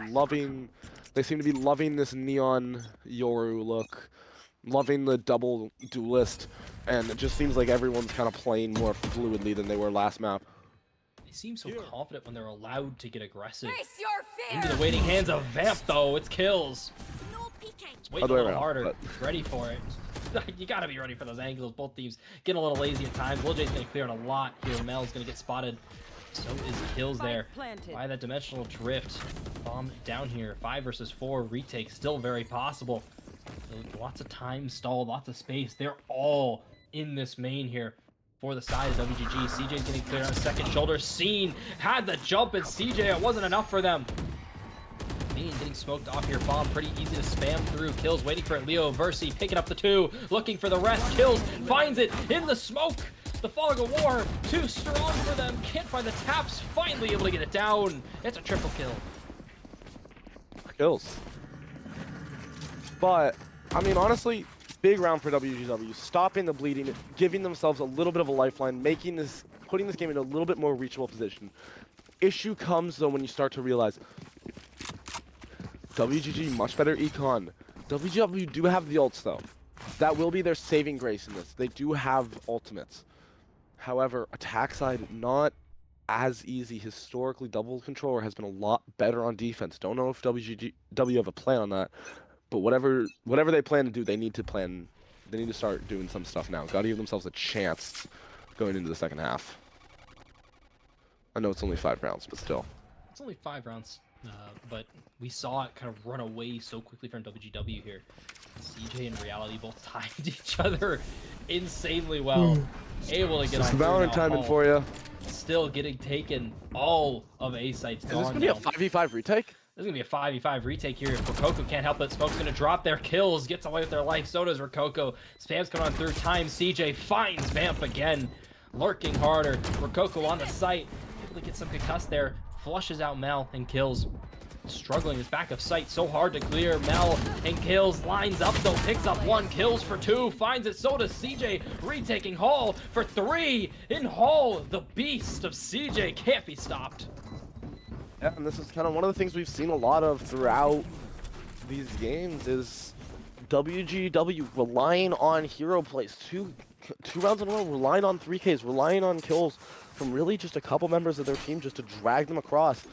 They seem to be loving this neon Yoru look, loving the double duelist, and it just seems like everyone's kind of playing more fluidly than they were last map. They seem so confident when they're allowed to get aggressive. Face your fear. Into the waiting hands of Vamp, though. It's kills. No peeking. It's waiting a Other way little around, harder. but- Ready for it. You gotta be ready for those angles. Both teams getting a little lazy at times. Lil J's gonna clear it a lot here. Mel's gonna get spotted. So is kills there Planted. by that dimensional drift. Bomb down here. 5 versus 4. Retake still very possible. So lots of time stalled, lots of space. They're all in this main here. for the side of WGG. CJ's getting cleared on second shoulder. Scene had the jump, and CJ, it wasn't enough for them. Bean getting smoked off here. Bomb pretty easy to spam through. Kills waiting for it. Leo Versi picking up the 2, looking for the rest. Kills, finds it in the smoke. The fog of war, too strong for them. Can't find the taps. Finally able to get it down. It's a triple kill. Kills. But, I mean, honestly, big round for WGW. Stopping the bleeding, giving themselves a little bit of a lifeline, putting this game in a little bit more reachable position. Issue comes, though, when you start to realize WGG, much better econ. WGW do have the ults, though. That will be their saving grace in this. They do have ultimates. However, attack side, not as easy. Historically, Double Controller has been a lot better on defense. Don't know if WGW have a plan on that. But whatever they plan to do, they need to start doing some stuff now. Gotta give themselves a chance going into the second half. I know it's only 5 rounds, but still. It's only 5 rounds, but we saw it kind of run away so quickly from WGW here. CJ and Reality both timed each other insanely well. Able to get It's on Valorant timing for you. Still getting taken. All of A sites gone. Is this gonna be a 5v5 retake? This is gonna be a 5v5 retake here. Rococo can't help it. Smoke's gonna drop their kills, gets away with their life. So does Rococo. Spam's coming on through. Time CJ finds Vamp again. Lurking harder. Rococo on the site. Able to get some concussed there. Flushes out Mel and kills. Struggling his back of sight, so hard to clear. Mel and kills, lines up though, picks up 1, kills for 2, finds it. So does CJ, retaking Hall for 3. In Hall, the beast of CJ can't be stopped. Yeah, and this is kind of one of the things we've seen a lot of throughout these games is WGW relying on hero plays. Two rounds in a row, relying on 3Ks, relying on kills from really just a couple members of their team just to drag them across.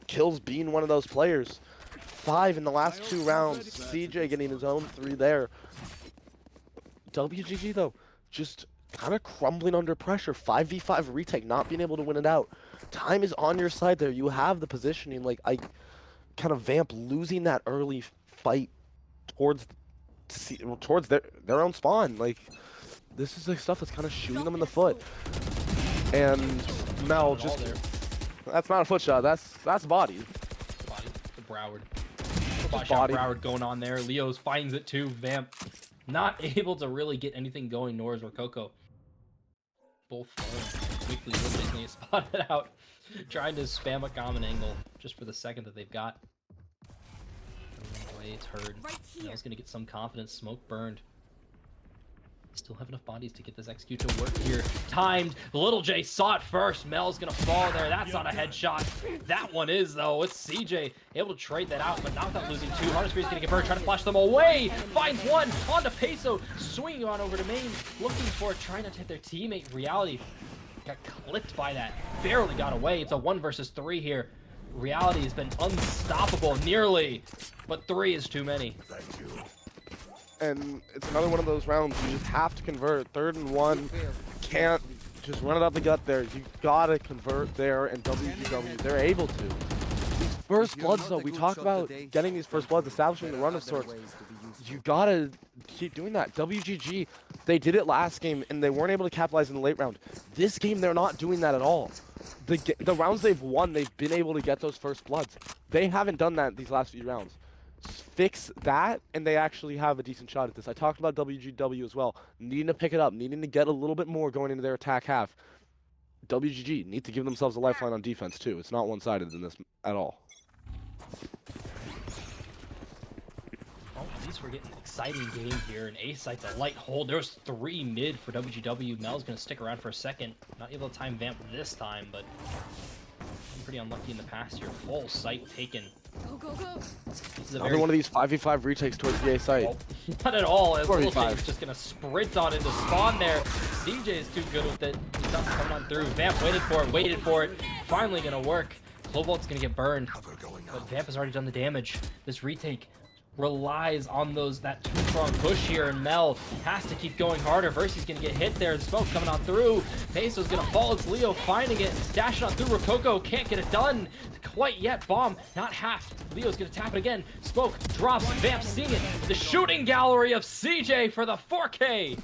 Kills being one of those players. 5 in the last 2 rounds. CJ getting his own 3 there. WGG though, just kind of crumbling under pressure. 5v5 retake, not being able to win it out. Time is on your side there. You have the positioning. Like, I kind of Vamp losing that early fight towards their own spawn. Like, this is the stuff that's kind of shooting them in the foot. And Mel just... That's not a foot shot. That's body. Body. The Broward. Body shot Broward going on there. Leos finds it too. Vamp not able to really get anything going, nor is Rococo. Both falling quickly. Basically spotted out. Trying to spam a common angle just for the second that they've got. Away, it's heard. Mel's gonna get some confidence. Smoke burned. Still have enough bodies to get this execute to work here. Timed. Little J saw it first. Mel's gonna fall there. That's not a headshot. That one is, though. It's CJ able to trade that out, but not without losing 2. Harness Free's gonna get burned, trying to flash them away. Finds 1 onto Peso. Swinging on over to main. Looking for it, trying not to hit their teammate. Reality got clipped by that. Barely got away. It's a 1 versus 3 here. Reality has been unstoppable, nearly. But 3 is too many. Thank you. And it's another one of those rounds you just have to convert. 3rd and 1, can't just run it up the gut there. You gotta convert there, and WGW, they're able to. These first bloods though, we talk about getting these first bloods, establishing the run of sorts. You gotta keep doing that. WGG, they did it last game, and they weren't able to capitalize in the late round. This game, they're not doing that at all. The rounds they've won, they've been able to get those first bloods. They haven't done that these last few rounds. Fix that, and they actually have a decent shot at this. I talked about WGW as well, needing to pick it up, needing to get a little bit more going into their attack half. WGG need to give themselves a lifeline on defense too. It's not one-sided in this at all. Well, at least we're getting an exciting game here, and A site's a light hold. There's 3 mid for WGW. Mel's gonna stick around for a second. Not able to time Vamp this time, but I'm pretty unlucky in the past here. Full site taken. Go, go, go. Another one of these 5v5 retakes towards the A site. Well, not at all, as Little 45. J's just gonna sprint on into spawn there. CJ is too good with it. He's not coming on through. Vamp waited for it. Finally gonna work. Globalt's gonna get burned. But Vamp has already done the damage. This retake relies on that 2-prong push here, and Mel has to keep going harder. Versi's gonna get hit there, and Smoke coming on through. Peso's gonna fall. It's Leo finding it, dashing on through. Rococo can't get it done quite yet. Bomb not half. Leo's gonna tap it again. Smoke drops. Vamp seeing it. The shooting gallery of CJ for the 4K.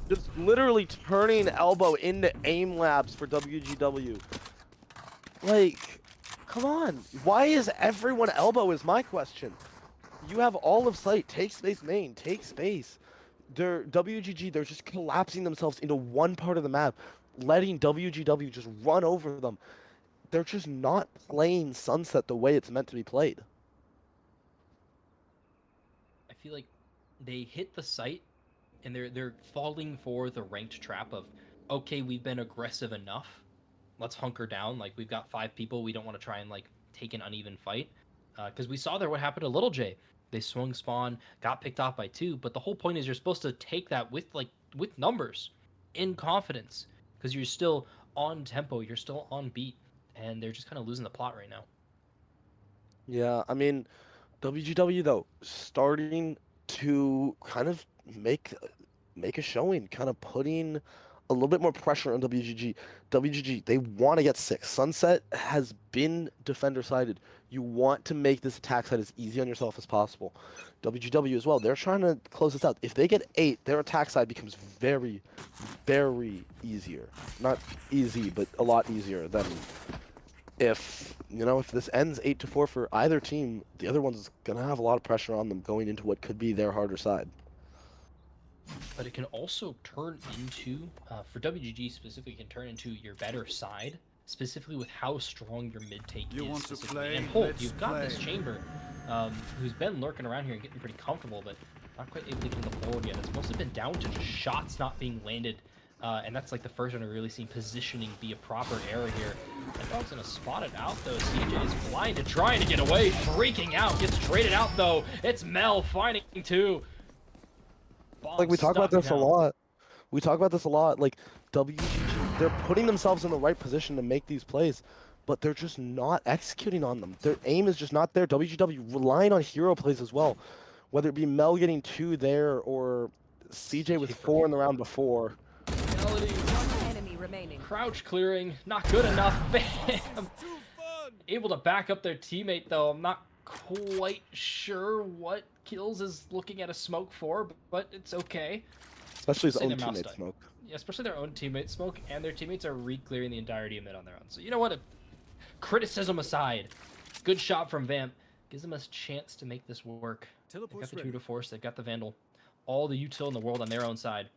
Just literally turning elbow into aim labs for WGW. Like, come on. Why is everyone elbow is my question. You have all of sight. Take space main. Take space. They're WGG, they're just collapsing themselves into one part of the map, letting WGW just run over them. They're just not playing Sunset the way it's meant to be played. I feel like they hit the site and they're falling for the ranked trap of, okay, we've been aggressive enough. Let's hunker down. Like, we've got 5 people. We don't want to try and, like, take an uneven fight. Because we saw there what happened to Little J. They swung spawn, got picked off by 2. But the whole point is you're supposed to take that with numbers, in confidence. Because you're still on tempo. You're still on beat. And they're just kind of losing the plot right now. Yeah, I mean, WGW, though, starting to kind of make a showing, kind of putting a little bit more pressure on WGG. WGG, they want to get 6. Sunset has been defender-sided. You want to make this attack side as easy on yourself as possible. WGW as well, they're trying to close this out. If they get 8, their attack side becomes very, very easier. Not easy, but a lot easier than if, you know, if this ends 8-4 for either team, the other one's going to have a lot of pressure on them going into what could be their harder side. But it can also turn into, for WGG specifically, can turn into your better side, specifically with how strong your mid take You is. want to Specifically. play? And Holt, Let's you've got play. this chamber, who's been lurking around here and getting pretty comfortable, but not quite able to get on the board yet. It's mostly been down to just shots not being landed, and that's like the first one to really see positioning be a proper error here. And Dog's gonna spot it out though. CJ is blinded, trying to get away, freaking out, gets traded out though. It's Mel finding 2. Like, we talk about this a lot. We talk about this a lot. Like, WGG, they're putting themselves in the right position to make these plays, but they're just not executing on them. Their aim is just not there. WGW relying on hero plays as well, whether it be Mel getting 2 there or CJ with 4 in the round before. Reality. One enemy remaining. Crouch clearing, not good enough. Bam! Able to back up their teammate though. I'm not quite sure what Kills is looking at a smoke for, but it's okay. Especially his Saying own their mouse teammate died. smoke. Yeah, especially their own teammate smoke, and their teammates are re-clearing the entirety of mid on their own. So you know what? Criticism aside, good shot from Vamp. Gives them a chance to make this work. They've got the 2 to force, they've got the Vandal. All the util in the world on their own side.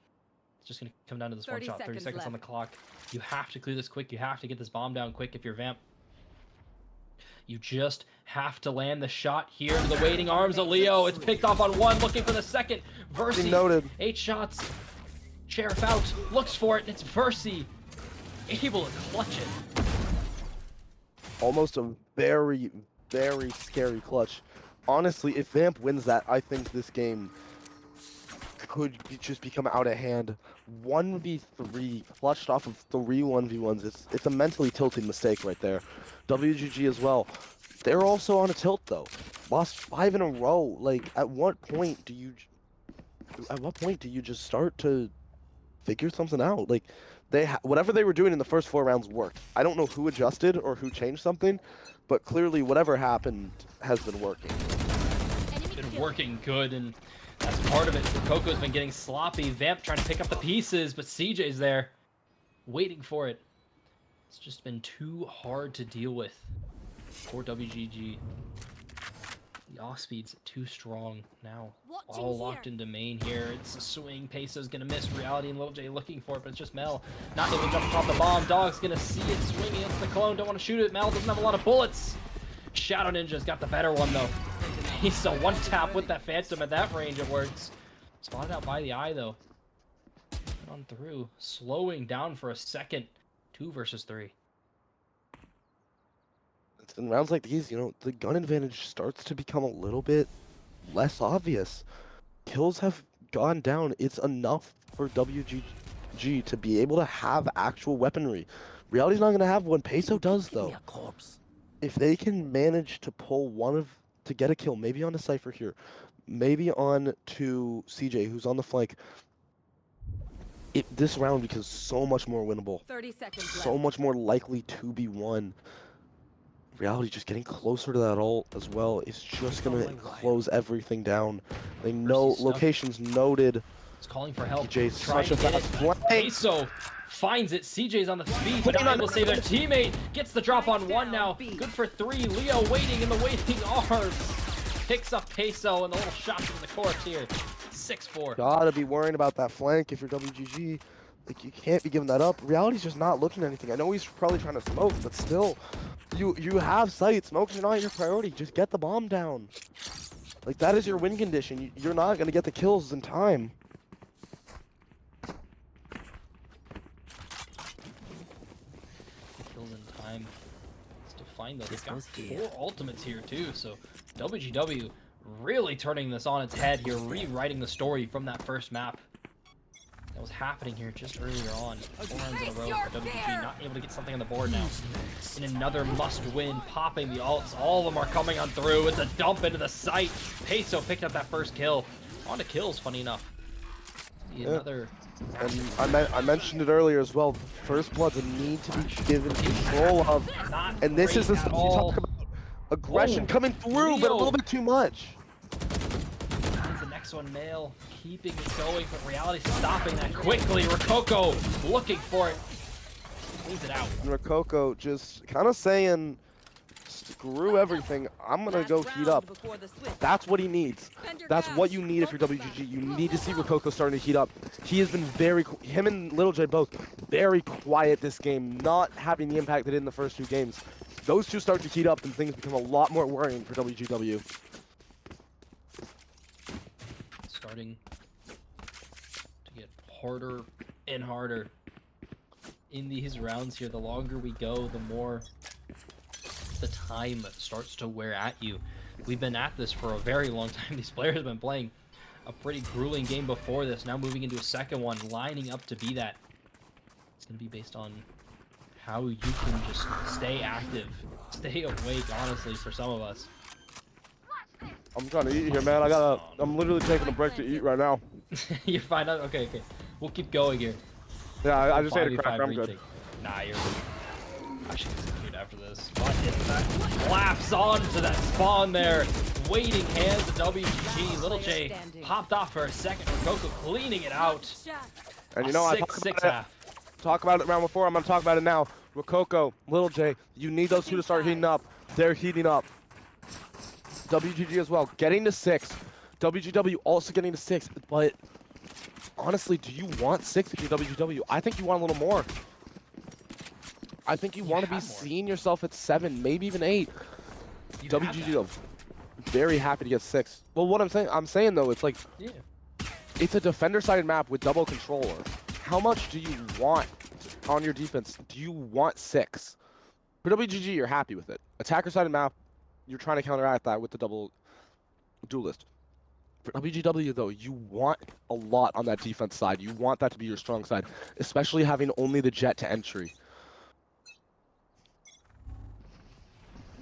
It's just going to come down to this one 30 shot. 30 seconds seconds on the left. clock. You have to clear this quick. You have to get this bomb down quick if you're Vamp. You just have to land the shot here into the waiting arms of Leo. It's picked off on 1, looking for the second. Versi, Noted. 8 shots. Sheriff out, looks for it, and it's Versi. Able to clutch it. Almost a very, very scary clutch. Honestly, if Vamp wins that, I think this game just become out of hand. 1v3, clutched off of 3 1v1s. It's a mentally tilting mistake right there. WGG as well. They're also on a tilt though. Lost 5 in a row. Like, at what point do you just start to figure something out? Like, whatever they were doing in the first 4 rounds worked. I don't know who adjusted or who changed something, but clearly whatever happened has been working. Been working good, and that's part of it. Coco's been getting sloppy. Vamp trying to pick up the pieces, but CJ's there, waiting for it. It's just been too hard to deal with for WGG. The off speed's too strong now. All locked into main here. It's a swing. Peso's gonna miss. Reality and Lil J looking for it, but it's just Mel. Not able to jump off the bomb. Dog's gonna see it swing against the clone. Don't want to shoot it. Mel doesn't have a lot of bullets. Shadow Ninja's got the better one though. He's a 1-tap with that Phantom at that range. It works. Spotted out by the eye though. On through. Slowing down for a second. 2 versus 3. In rounds like these, you know, the gun advantage starts to become a little bit less obvious. Kills have gone down. It's enough for WGG to be able to have actual weaponry. Reality's not going to have one. Peso does, though. If they can manage to pull to get a kill, maybe on a Cypher here, maybe on to CJ, who's on the flank, this round becomes so much more winnable. 30 seconds So left. much more likely to be won. Reality just getting closer to that ult as well is just gonna close everything down. They know stuff. locations noted. calling for help. DJ's trying such a to get fast it. flank. Peso finds it. CJ's on the speed, but not able to save their teammate. Gets the drop on one now. Good for 3. Leo waiting in the waiting arms. Picks up Peso and the little shots in the course here. 6-4. Gotta be worrying about that flank if you're WGG. Like, you can't be giving that up. Reality's just not looking at anything. I know he's probably trying to smoke, but still, you have sight. Smokes are not your priority. Just get the bomb down. Like, that is your win condition. You're not gonna get the kills in time. Kills in time. It's to find those. They've got 4 ultimates here too, so WGW really turning this on its head here, rewriting the story from that first map that was happening here just earlier on. 4 runs in a row for WGG, not able to get something on the board now. In another must-win, popping the ults. All of them are coming on through. It's a dump into the site. Peso picked up that first kill. On to kills, funny enough. Another. And I mentioned it earlier as well. First bloods need to be given control of, and this is the stuff you talk about. Aggression coming through, but a little bit too much. Finds the next one, Male, keeping it going, but Reality stopping that quickly. Rococo looking for it. Cleans it out. Rococo just kind of saying, screw everything, I'm gonna go heat up. That's what he needs. That's what you need if you're WGG. You need to see Rococo starting to heat up. He has been him and Little J both, very quiet this game, not having the impact they did in the first 2 games. Those two start to heat up and things become a lot more worrying for WGW. Starting to get harder and harder in these rounds here. The longer we go, the more the time starts to wear at you. We've been at this for a very long time. These players have been playing a pretty grueling game before this, now moving into a second one, lining up to be that. It's going to be based on how you can just stay active, stay awake, honestly, for some of us. I'm trying to eat here, man. I'm literally taking a break to eat right now. You're fine. Okay. We'll keep going here. Yeah, I just ate a cracker. I'm good. Nah, you're. I should get some food after this. But it's that collapse onto that spawn there. Waiting hands to WGG. Little J popped off for a second. Rococo cleaning it out. And you know, I talk about it round before. I'm gonna talk about it now. Rococo, Little J, you need those two to start heating up. They're heating up. WGG as well, getting to 6. WGW also getting to 6. But honestly, do you want 6 if you're WGW? I think you want a little more. I think you want to be seeing yourself at 7, maybe even 8. WGW, very happy to get 6. Well, what I'm saying though, it's like, it's a defender-sided map with double controller. How much do you want on your defense? Do you want 6? For WGG, you're happy with it. Attacker-sided map, you're trying to counteract that with the double duelist. For WGW, though, you want a lot on that defense side. You want that to be your strong side, especially having only the jet to entry.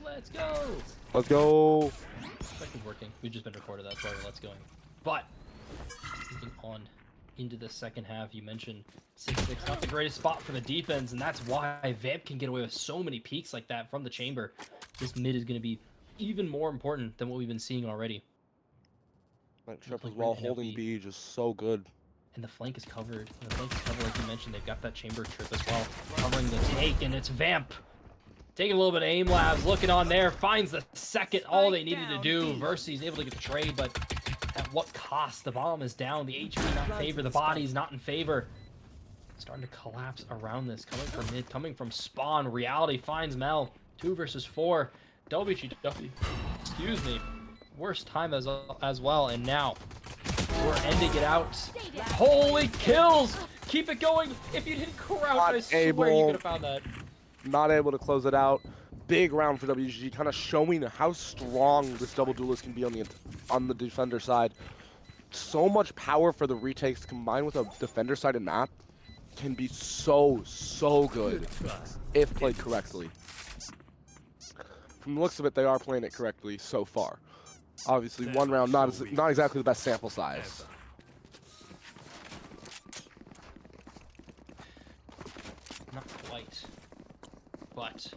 Let's go! Let's go! It's working. We've just been recorded, that's why we're let's going. But, moving on into the second half, you mentioned 6-6, not the greatest spot for the defense, and that's why Vamp can get away with so many peaks like that from the chamber. This mid is going to be even more important than what we've been seeing already. That trip as well, holding B, just so good. And the flank is covered. The flank is covered, like you mentioned. They've got that chamber trip as well, covering the take, and it's Vamp. Taking a little bit of aim labs, looking on there, finds the second, all they needed to do. Versus able to get the trade, but at what cost? The bomb is down, the HP not in favor, the body's not in favor. Starting to collapse around this, coming from mid, coming from spawn. Reality finds Mel, 2 versus 4. WGW, excuse me, worst time as well, and now we're ending it out. Holy kills! Keep it going. If you didn't crouch, I swear you could have found that. Not able to close it out. Big round for WGG, kind of showing how strong this double duelist can be on the defender side. So much power for the retakes combined with a defender-sided map can be so good if played correctly. From the looks of it, they are playing it correctly so far. Obviously, one round, not exactly the best sample size. Not quite, but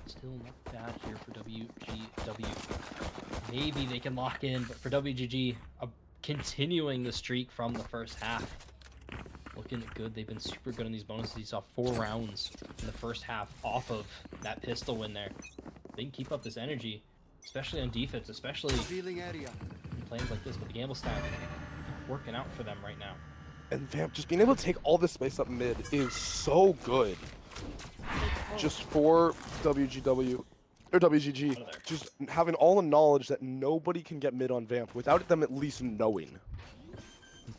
still not bad here for WGW. Maybe they can lock in, but for WGG, a continuing the streak from the first half. Looking good. They've been super good on these bonuses. You saw 4 rounds in the first half off of that pistol win there. They can keep up this energy, especially on defense, especially in plans like this. But the gamble stack working out for them right now. And Vamp just being able to take all this space up mid is so good. Just for WGW or WGG, just having all the knowledge that nobody can get mid on Vamp without them at least knowing.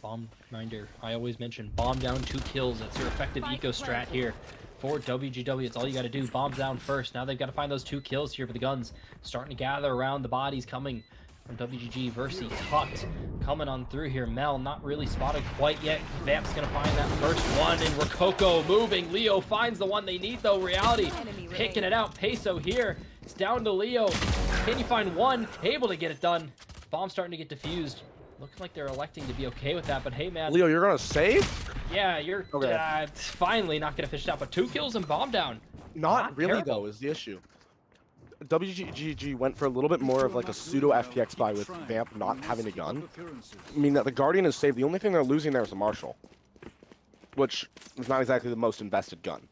Bomb reminder, I always mention bomb down 2 kills. That's your effective eco strat here for WGW. It's all you got to do. Bombs down first. Now they've got to find those 2 kills here for the guns. Starting to gather around the bodies coming from WGG. Versi tucked coming on through here. Mel not really spotted quite yet. Vamp's gonna find that first one, and Rococo moving. Leo finds the one they need though. Reality picking it out. Peso here. It's down to Leo. Can you find one? Able to get it done. Bomb starting to get diffused. Looking like they're electing to be okay with that, but hey man. Leo, you're gonna save? Yeah, you're finally not gonna fish it out, but 2 kills and bomb down. Not really terrible. though is the issue. WGG went for a little bit more of like a pseudo FPX buy with Vamp not having a gun. I mean that the Guardian is saved. The only thing they're losing there is a Marshall, which is not exactly the most invested gun.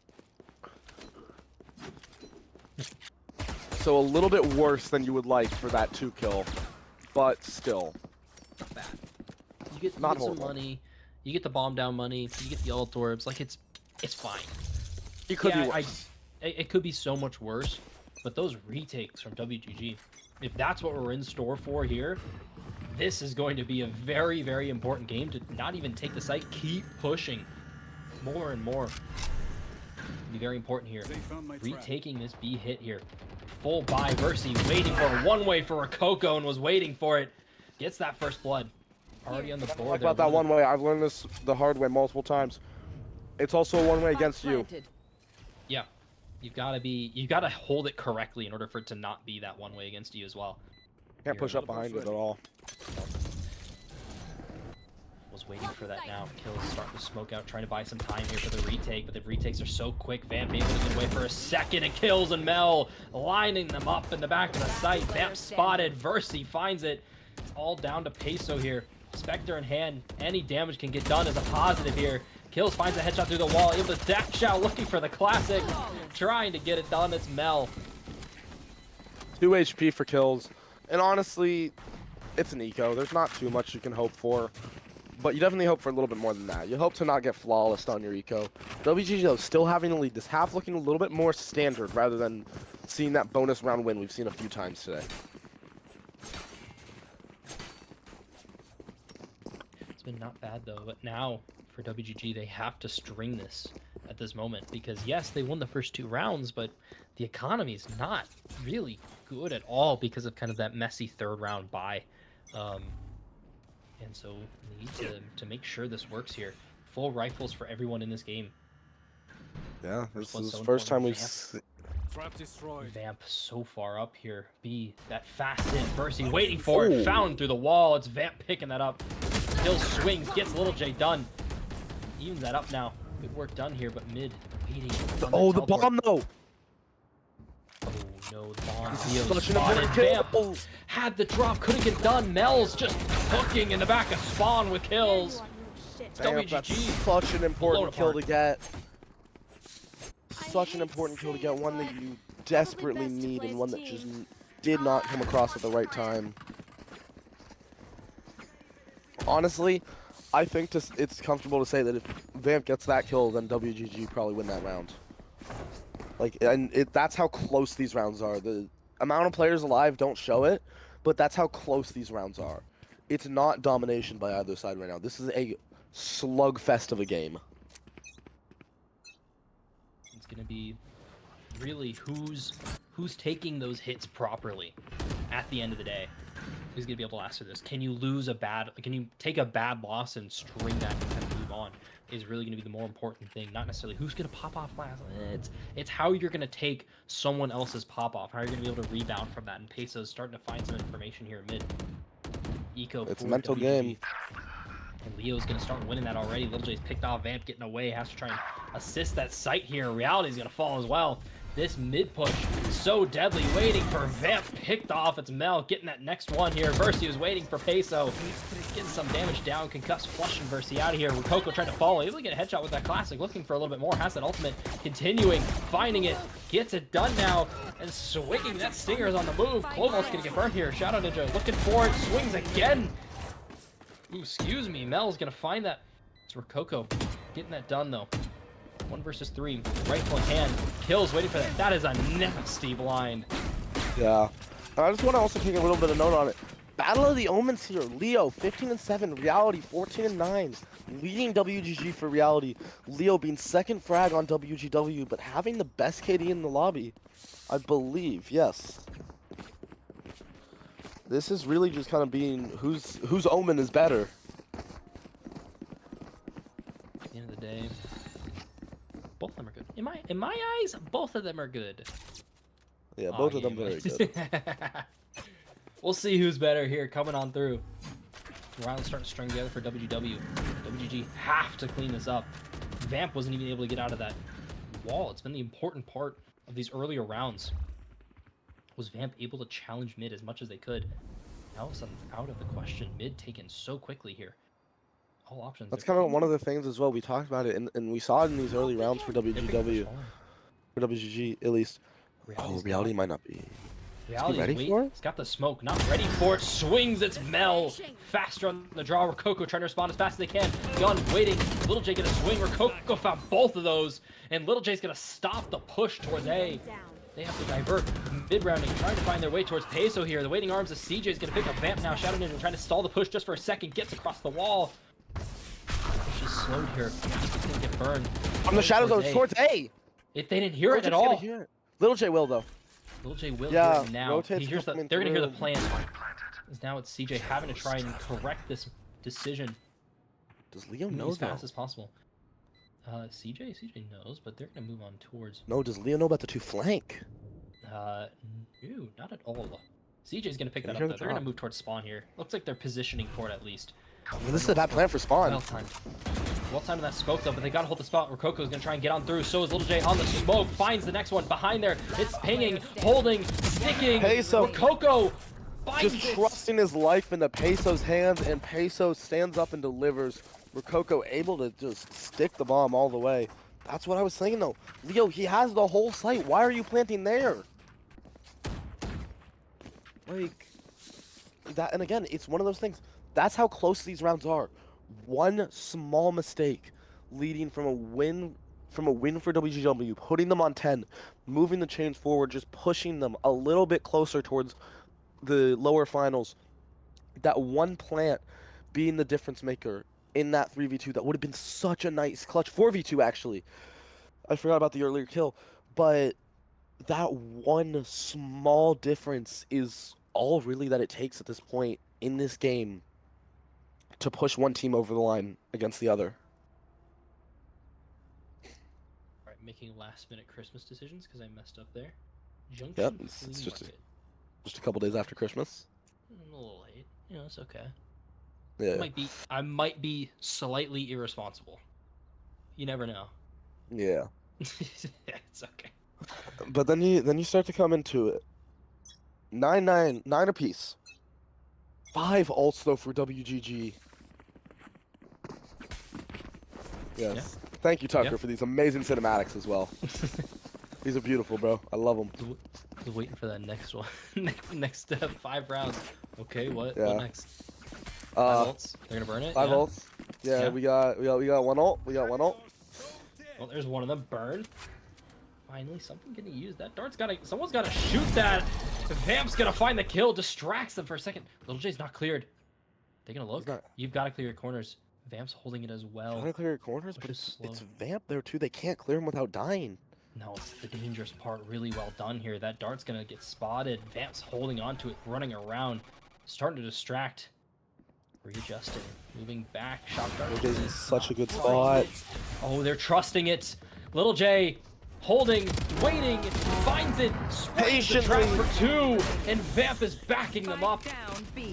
So a little bit worse than you would like for that 2 kill, but still. Not bad. You get some money, you get the bomb down money, you get the ult orbs. Like it's fine. It could be worse. It could be so much worse. But those retakes from WGG, if that's what we're in store for here, this is going to be a very, very important game to not even take the site, keep pushing more and more. It'll be very important here. Retaking this B hit here. Full buy Versi, waiting for a one-way for a Coco and was waiting for it. Gets that first blood. Already on the board. Like about that one way, I've learned this the hard way multiple times. It's also a one-way against you. Yeah. You gotta hold it correctly in order for it to not be that one way against you as well. Can't push up behind it at all. Was waiting for that now. Kills starting to smoke out, trying to buy some time here for the retake, but the retakes are so quick. Vamp able to get away for a second, and kills, and Mel lining them up in the back of the site. Vamp spotted. Versi finds it. It's all down to Peso here. Spectre in hand. Any damage can get done as a positive here. Kills, finds a headshot through the wall, able to dash out, looking for the classic, trying to get it done. It's Mel. 2 HP for kills, and honestly, it's an eco. There's not too much you can hope for, but you definitely hope for a little bit more than that. You hope to not get flawless on your eco. WGG though, still having the lead. This half looking a little bit more standard rather than seeing that bonus round win we've seen a few times today. It's been not bad though, but now for WGG, they have to string this at this moment because yes, they won the first 2 rounds, but the economy is not really good at all because of kind of that messy 3rd round bye. And so we need to make sure this works here. Full rifles for everyone in this game. Yeah, this is the first time we've Vamp so far up here. B, that fast in. Versi waiting for it. Found through the wall. It's Vamp picking that up. Still swings. Gets Little J done. Evens that up now. Good work done here, but mid waiting. Oh, the bomb though. Oh no, the bomb. This is such an important kill. Had the drop, couldn't get done. Mel's just hooking in the back of spawn with kills. Damn, that's such an important kill to get. Such an important kill to get, one that you desperately need and one that just did not come across at the right time. Honestly, I think it's comfortable to say that if Vamp gets that kill, then WGG probably win that round. Like, and that's how close these rounds are. The amount of players alive don't show it, but that's how close these rounds are. It's not domination by either side right now. This is a slugfest of a game. It's gonna be really who's taking those hits properly at the end of the day. Who's gonna be able to last through this? Can you take a bad loss and string that and kind of move on? Is really gonna be the more important thing. Not necessarily who's gonna pop off last. It's how you're gonna take someone else's pop off. How you're gonna be able to rebound from that. And Peso's starting to find some information here mid. Eco. It's a mental game. And Leo's gonna start winning that already. Little J's picked off. Vamp getting away. Has to try and assist that site here. Reality's gonna fall as well. This mid push so deadly, waiting for Vamp, picked off. It's Mel getting that next one here. Versi was waiting for Peso, getting some damage down, concussed, flushing Versi out of here. Rokoko trying to follow, able to get a headshot with that classic, looking for a little bit more, has that ultimate, continuing, finding it, gets it done now, and swinging. That Stinger is on the move. Clovalt's gonna get burnt here. Shadow Ninja looking for it, swings again. Ooh, excuse me, Mel's gonna find that. It's Rokoko getting that done though. 1 versus 3, rifle in hand, kills, waiting for that. That is a nasty blind. Yeah. I just want to also take a little bit of note on it. Battle of the Omens here. Leo 15-7, Reality 14-9, leading WGG for Reality. Leo being second frag on WGW, but having the best KD in the lobby, I believe. Yes. This is really just kind of being whose Omen is better. At the end of the day, both of them are good. In my eyes, both of them are good. Yeah, both of them very good. We'll see who's better here coming on through. Rounds starting to string together for WGW. WGG have to clean this up. Vamp wasn't even able to get out of that wall. It's been the important part of these earlier rounds. Was Vamp able to challenge mid as much as they could? Now all of a sudden, out of the question. Mid taken so quickly here. All options. That's kind of one of the things as well. We talked about it, and we saw it in these early rounds for WGW, for WGG at least. Reality might not be. Reality ready for it? He's got the smoke, not ready for it. Swings, it's Mel. Faster on the draw. Rokoko trying to respond as fast as they can. Gun waiting. Little J gonna swing. Rokoko found both of those, and Little J's gonna stop the push towards A. They have to divert mid-rounding, trying to find their way towards Peso here. The waiting arms of CJ is gonna pick up Vamp now. Shadow Ninja trying to stall the push just for a second. Gets across the wall. She's slowed here. She's gonna get burned. From the shadows towards A. If they didn't hear it at all. Little J will though. Little J will Yeah, hear it now. He hears they're gonna hear the plan. Now it's CJ having to try and correct this decision. Does Leo know as fast as possible? CJ knows, but they're gonna move on towards. No, does Leo know about the 2 flank? No, not at all. CJ's gonna pick that up. Though. They're gonna move towards spawn here. Looks like they're positioning for it at least. Well, this is a bad plan for spawn. Well timed on that smoke though, but they gotta hold the spot. Rokoko's gonna try and get on through. So is Little J on the smoke. Finds the next one behind there. It's pinging, holding, sticking. Peso Rokoko finds just it. trusting his life into Peso's hands, and Peso stands up and delivers. Rokoko able to just stick the bomb all the way. That's what I was saying though. Leo, he has the whole site. Why are you planting there? Like that, and again, it's one of those things. That's how close these rounds are. One small mistake leading from a win for WGW, putting them on 10, moving the chains forward, just pushing them a little bit closer towards the lower finals. That one plant being the difference maker in that 3v2, that would have been such a nice clutch. 4v2 actually. I forgot about the earlier kill, but that one small difference is all really that it takes at this point in this game to push one team over the line against the other. All right, making last-minute Christmas decisions because I messed up there. Junction Yep, it's just a couple days after Christmas. A little late. You know, it's okay. Yeah. I might be slightly irresponsible. You never know. Yeah. It's okay. But then you start to come into it. 9 apiece. 5 ults though for WGG. Yes. Yeah. Thank you, Tucker, for these amazing cinematics as well. These are beautiful, bro. I love them. I was waiting for that next one. next 5 rounds. Okay, what next? 5 ults. They're gonna burn it. 5 ults. Yeah, we got one ult. We got one ult. Well, there's one of them burned. Finally, something getting used. That dart's someone's gotta shoot that. Vamp's gonna find the kill, distracts them for a second. Little J's not cleared. They're gonna look. You've got to clear your corners. Vamp's holding it as well. Trying to clear your corners, but it's Vamp there too. They can't clear him without dying. No, it's the dangerous part. Really well done here. That dart's gonna get spotted. Vamp's holding on to it, running around, starting to distract. Readjusting, moving back. Shot dart. Little J's in such a good spot. Oh, they're trusting it. Little J holding, waiting, finds it, sprays the trap for 2, and Vamp is backing them up.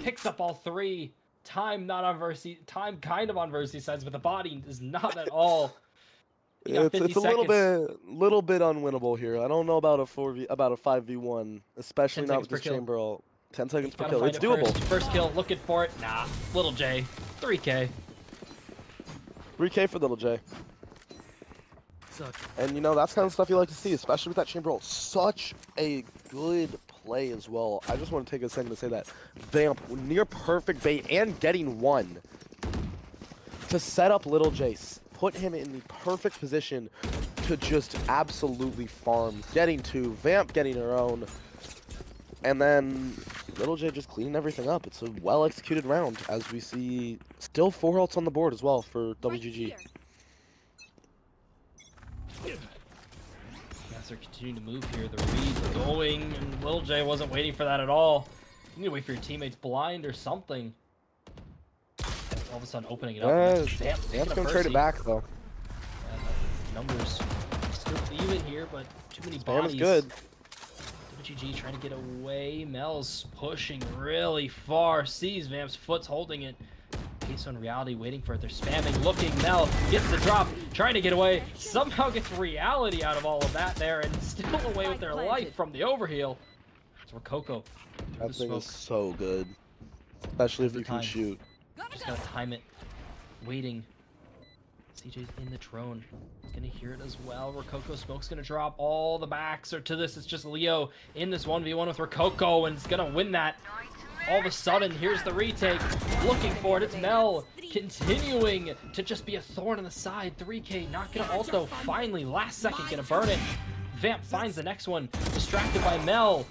Picks up all 3. Time not on Versi, time kind of on Versi's sides, but the body is not at all. You got 50 It's a little seconds. bit unwinnable here. I don't know about a 5v1, especially 10 not seconds with per this kill. chamber. 10 seconds per Gotta kill. find It's it doable. First kill, looking for it. Nah, Little J, 3K. 3K for Little J. Such. And you know, that's kind of stuff you like to see, especially with that chamber ult. Such a good play as well. I just want to take a second to say that. Vamp, near perfect bait and getting one to set up Little J, put him in the perfect position to just absolutely farm. Getting two, Vamp getting her own, and then Little J just cleaning everything up. It's a well-executed round, as we see still 4 ults on the board as well for WGG. Master continuing to move here. The reads are going, and Little J wasn't waiting for that at all. You need to wait for your teammates blind or something. All of a sudden opening it up. Vamp's gonna trade it back though. Numbers still even here, but too many Spam bodies. is good. WGG trying to get away. Mel's pushing really far. Sees Vamp's foot's holding it. Queso in Reality waiting for it. They're spamming, looking. Mel gets the drop, trying to get away. Somehow gets Reality out of all of that there, and still away with their life from the overheal. It's Rococo. That thing is so good, especially if you can shoot. Just gotta time it. Waiting. CJ's in the drone. He's gonna hear it as well. Rococo smoke's gonna drop. All the backs are to this. It's just Leo in this 1v1 with Rococo, and it's gonna win that. All of a sudden, here's the retake. Looking for it. It's Mel continuing to just be a thorn in the side. 3K not gonna ult though. Finally, last second, gonna burn it. Vamp finds the next one. Distracted by Mel.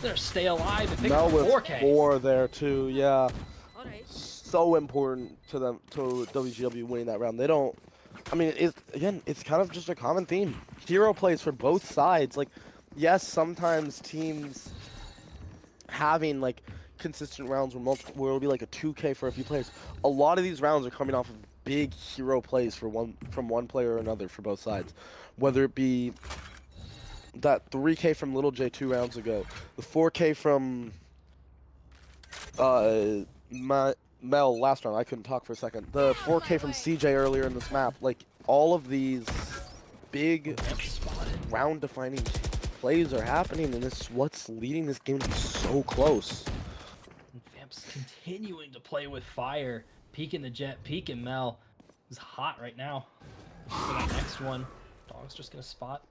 Gonna stay alive and pick Mel up with 4K. 4 there too. Yeah. So important to them, to WGW winning that round. They don't. I mean, it's kind of just a common theme. Hero plays for both sides. Like, yes, sometimes teams having like consistent rounds where it'll be like a 2K for a few players. A lot of these rounds are coming off of big hero plays from one player or another for both sides. Whether it be that 3K from Little J 2 rounds ago, the 4K from Mel last round. I couldn't talk for a second. The 4K from CJ earlier in this map. Like, all of these big round-defining plays are happening, and it's what's leading this game to be so close. Vamp's continuing to play with fire. Peeking the Jet, peeking Mel. It's hot right now. For that next one. Dog's just gonna spot.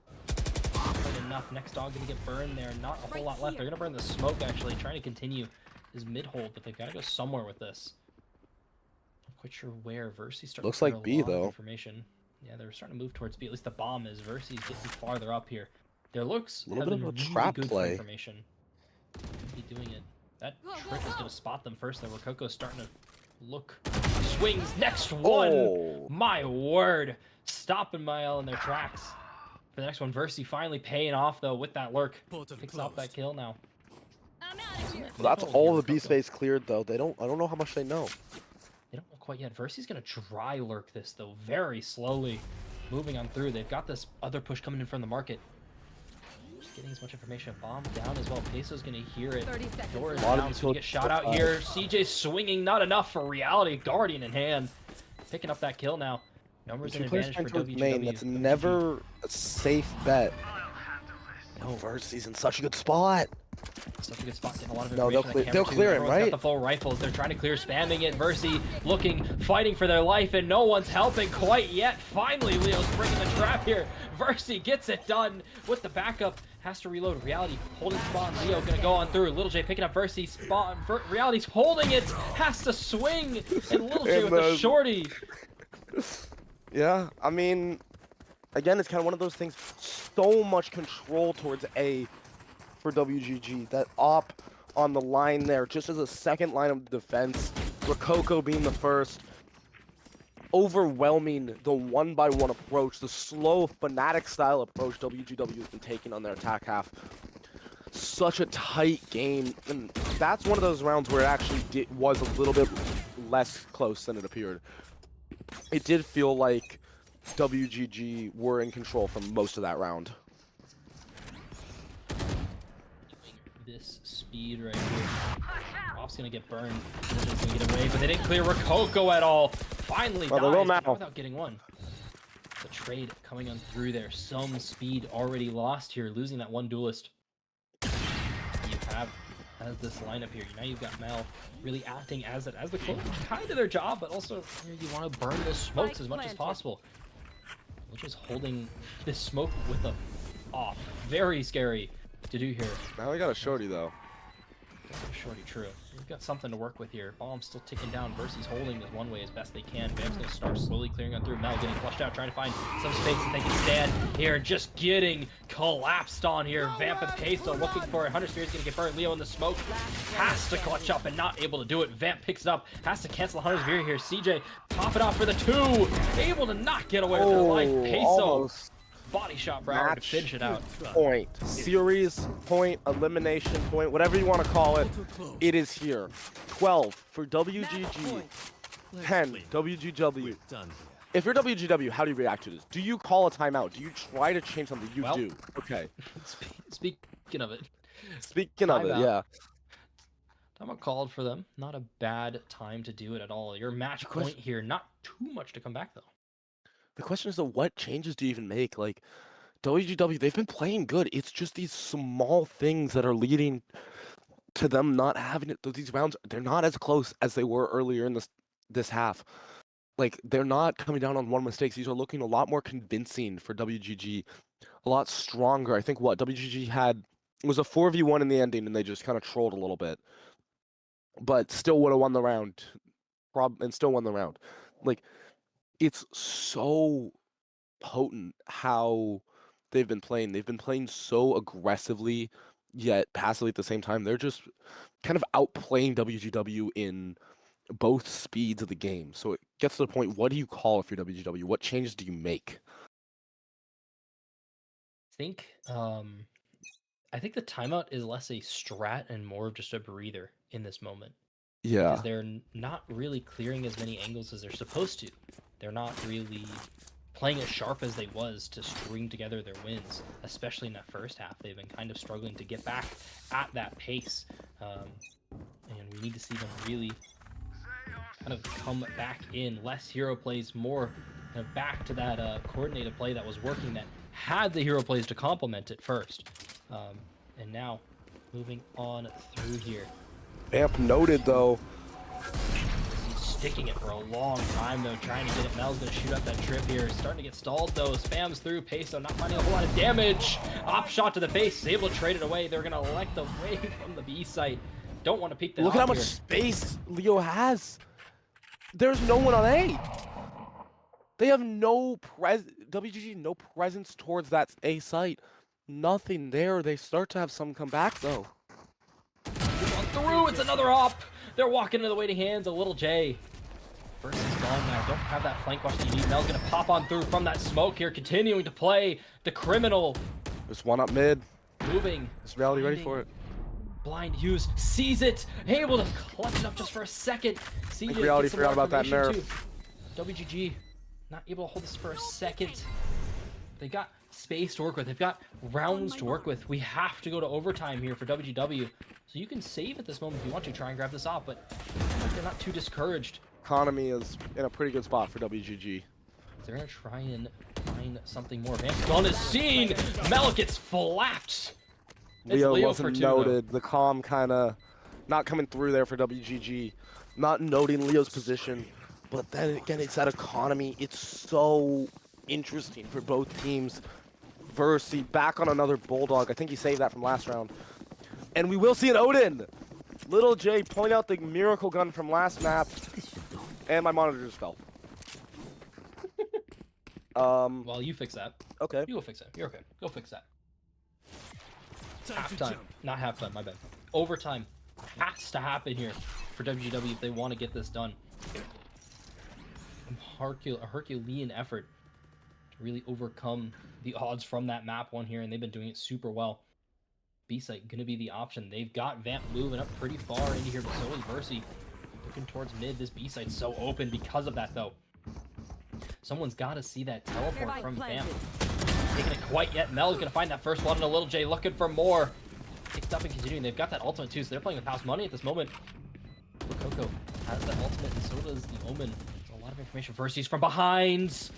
Not quite enough. Next dog gonna get burned there. Not a whole lot left. They're gonna burn the smoke actually, trying to continue his mid-hold, but they've got to go somewhere with this. I'm quite sure where. Versy's starting Looks to like B, though. Information. Yeah, they're starting to move towards B. At least the bomb is. Versy's getting farther up here. Their looks A little bit of a really trap good play. For information. Be doing it. That trick is going to spot them first, though. Rococo's starting to look. Swings. Next one. Oh. My word. Stopping Mael in their tracks. For the next one, Versy finally paying off, though, with that lurk. Picks off that kill now. That's all the B space cleared though. I don't know how much they know. They don't know quite yet. Versy's gonna dry lurk this though, very slowly. Moving on through. They've got this other push coming in from the market. Just getting as much information. Bomb down as well. Peso's gonna hear it. 30 seconds. Door is Lot of down. It's gonna get shot out here. CJ swinging, not enough for Reality. Guardian in hand. Picking up that kill now. Numbers an advantage for WGW. Main, that's never a safe bet. No, Versy's in such a good spot. Such a good spot, getting a lot of No, information. they'll clear him, Everyone's right? got the full rifles. They're trying to clear, spamming it. Versy looking, fighting for their life, and no one's helping quite yet. Finally, Leo's bringing the trap here. Versy gets it done with the backup. Has to reload. Reality holding spawn. Leo gonna go on through. Little J picking up Versy. Spawn. Reality's holding it. Has to swing, and Little J with the shorty. Yeah, I mean, again, it's kind of one of those things. So much control towards A for WGG. That op on the line there, just as a second line of defense. Rococo being the first. Overwhelming the one-by-one approach, the slow, Fnatic style approach WGW has been taking on their attack half. Such a tight game, and that's one of those rounds where it actually was a little bit less close than it appeared. It did feel like WGG were in control for most of that round. This speed right here. Off's gonna get burned. Ninja's gonna get away, but they didn't clear Rococo at all. Finally Oh, they will dies, but now. without getting one. The trade coming on through there. Some speed already lost here, losing that one duelist. You have as this lineup here. Now you've got Mel really acting as the clone, kind of their job, but also you want to burn those smokes as much as possible. Which is holding this smoke with a off. Very scary to do here. Now we got a shorty though. Shorty, true. We've got something to work with here. Bomb's still ticking down. Versus holding this one way as best they can. Vamp's gonna start slowly clearing on through. Mel getting flushed out, trying to find some space that they can stand here. Just getting collapsed on here. Vamp and Peso looking for it. Hunter Spear's gonna get burned. Leo in the smoke has to clutch up and not able to do it. Vamp picks it up, has to cancel Hunter's Spear here. CJ pop it off for the 2, able to not get away with their life. Peso. Almost. Body shot for Howard to finish it out. Point. Series point, elimination point, whatever you want to call it. It is here. 12 for WGG. 10 WGW. If you're WGW, how do you react to this? Do you call a timeout? Do you try to change something? You do. Okay. Speaking of it. Speaking of it, yeah. Timeout called for them. Not a bad time to do it at all. Your match point here. Not too much to come back, though. The question is, though, what changes do you even make? Like, WGW, they've been playing good. It's just these small things that are leading to them not having it. These rounds, they're not as close as they were earlier in this half. Like, they're not coming down on one mistakes. These are looking a lot more convincing for WGG, a lot stronger. I think what WGG had was a 4v1 in the ending, and they just kind of trolled a little bit, but still would have won the round, and still won the round. Like, it's so potent how they've been playing. They've been playing so aggressively, yet passively at the same time. They're just kind of outplaying WGW in both speeds of the game. So it gets to the point, what do you call if you're WGW? What changes do you make? I think the timeout is less a strat and more of just a breather in this moment. Yeah. Because they're not really clearing as many angles as they're supposed to. They're not really playing as sharp as they was to string together their wins, especially in that first half. They've been kind of struggling to get back at that pace. And we need to see them really kind of come back in. Less hero plays, more kind of back to that coordinated play that was working, that had the hero plays to complement it first. And now, moving on through here. Vamp noted, though. He's sticking it for a long time, though, trying to get it. Mel's going to shoot up that trip here. Starting to get stalled, though. Spams through. Peso not finding a whole lot of damage. Op shot to the face. Is able to trade it away. They're going to elect away from the B site. Don't want to peek that. Look at how much space Leo has. There's no one on A. They have no WGG, no presence towards that A site. Nothing there. They start to have some come back, though. Through, it's another op. They're walking into the waiting hands. A little J. Versus gone now. Don't have that flank watch that you need. Mel's gonna pop on through from that smoke here, continuing to play the criminal. There's one up mid. Moving. Is Reality ready for it? Blind use, sees it, able to clutch it up just for a second. I think Reality forgot about that nerf. Too. WGG not able to hold this for a second. They got space to work with. They've got rounds to work with. We have to go to overtime here for WGW. So you can save at this moment if you want to try and grab this off, but they're not too discouraged. Economy is in a pretty good spot for WGG. They're going to try and find something more. Vamp's gun is seen. Mel gets flapped. Leo wasn't noted. The calm kind of not coming through there for WGG. Not noting Leo's position. But then again, it's that economy. It's so interesting for both teams. Versi back on another Bulldog. I think he saved that from last round. And we will see an Odin. Little J point out the miracle gun from last map. And my monitor just fell. Well, you fix that. Okay. You go fix it. You're okay. Go fix that. Halftime. Not halftime, my bad. Overtime has to happen here for WGW if they want to get this done. A Herculean effort to really overcome the odds from that map one here, and they've been doing it super well. B-site going to be the option. They've got Vamp moving up pretty far into here, but so is Versi. Looking towards mid. This B-site's so open because of that, though. Someone's got to see that teleport from Vamp. Taking it quite yet. Mel's going to find that first one, and a Little J looking for more. Picked up and continuing. They've got that ultimate, too, so they're playing with house money at this moment. Coco has that ultimate, and so does the Omen. A lot of information. Versi's from behind.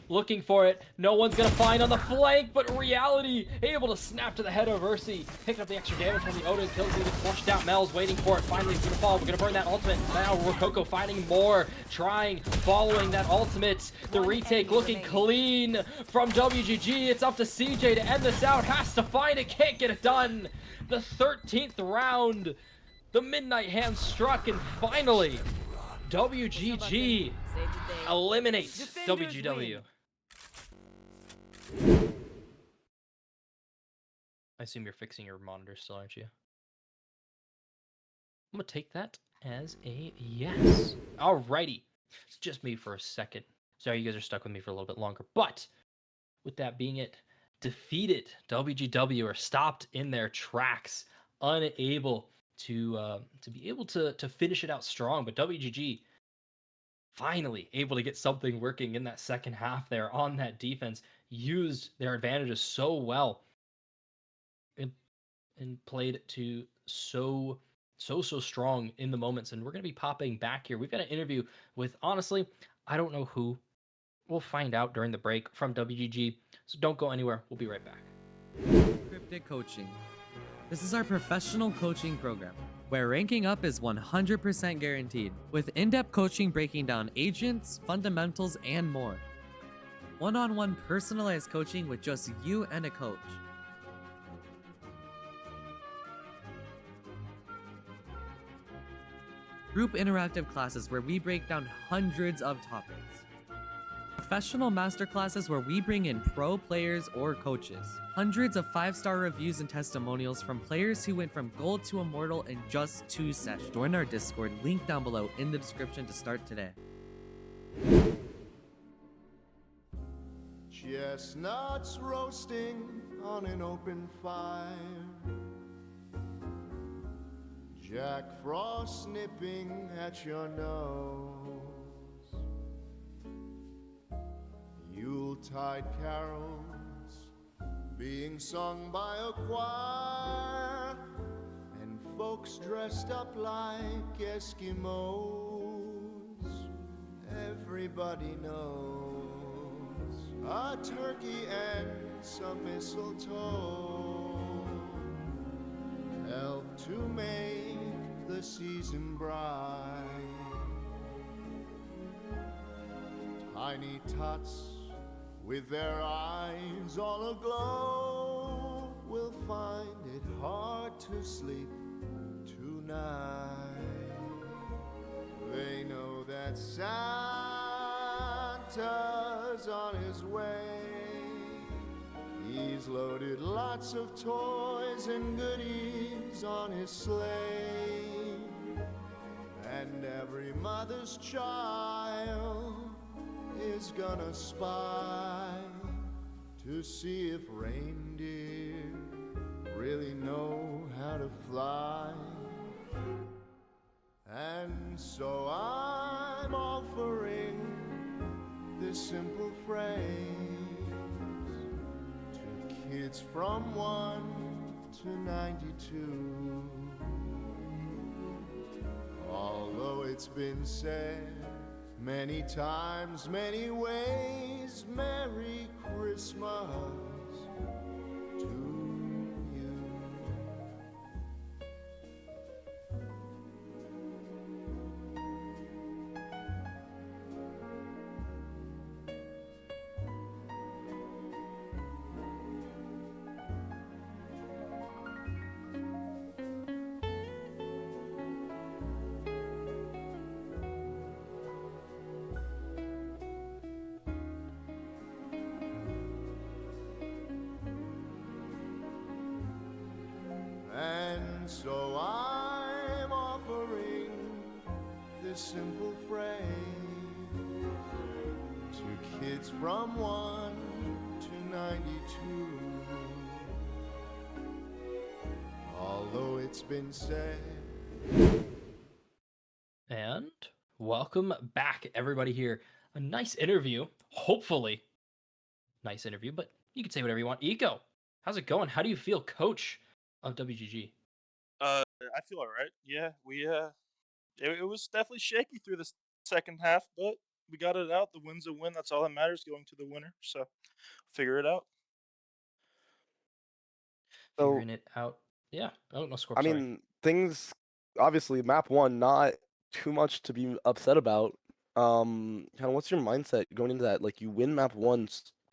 looking for it. No one's gonna find on the flank, but Reality able to snap to the head of Ursi, picking up the extra damage from the Odin, kills the flushed out. Mel's waiting for it. Finally, it's gonna fall. We're gonna burn that ultimate. Now Rococo finding more, following that ultimate. The retake looking clean from WGG. It's up to CJ to end this out. Has to find it, can't get it done. The 13th round. The Midnight Hand struck, and finally, WGG eliminates WGW. I assume you're fixing your monitor still, aren't you? I'm gonna take that as a yes. Alrighty. It's just me for a second. Sorry you guys are stuck with me for a little bit longer. But with that being it, defeated WGW are stopped in their tracks, unable to be able to finish it out strong. But WGG finally able to get something working in that second half there on that defense, used their advantages so well, and played to so strong in the moments. And we're going to be popping back here. We've got an interview with, honestly, I don't know who. We'll find out during the break from WGG. So don't go anywhere. We'll be right back. Cryptic Coaching. This is our professional coaching program, where ranking up is 100% guaranteed, with in-depth coaching breaking down agents, fundamentals, and more. One-on-one personalized coaching with just you and a coach. Group interactive classes where we break down hundreds of topics. Professional masterclasses where we bring in pro players or coaches. Hundreds of 5-star reviews and testimonials from players who went from gold to immortal in just 2 sessions. Join our Discord, link down below in the description to start today. Chestnuts roasting on an open fire, Jack Frost nipping at your nose, Yuletide carols being sung by a choir, and folks dressed up like Eskimos. Everybody knows a turkey and some mistletoe help to make the season bright. Tiny tots with their eyes all aglow will find it hard to sleep tonight. They know that Santa's on his way. He's loaded lots of toys and goodies on his sleigh, and every mother's child is gonna spy to see if reindeer really know how to fly. And so I'm offering this simple phrase to kids from 1 to 92. Although it's been said many times, many ways, Merry Christmas to you. And so I'm offering this simple phrase to kids from 1 to 92. Although it's been said. And welcome back, everybody here. A nice interview, hopefully. Nice interview, but you can say whatever you want. Eco, how's it going? How do you feel, coach of WGG? I feel all right. Yeah, we it was definitely shaky through the second half, but we got it out. The win's a win. That's all that matters. Going to the winner. So figure it out. So Figuring it out. Yeah. Oh no, Scorp. I Sorry. mean, things obviously map one, not too much to be upset about. Kind of what's your mindset going into that? Like you win map one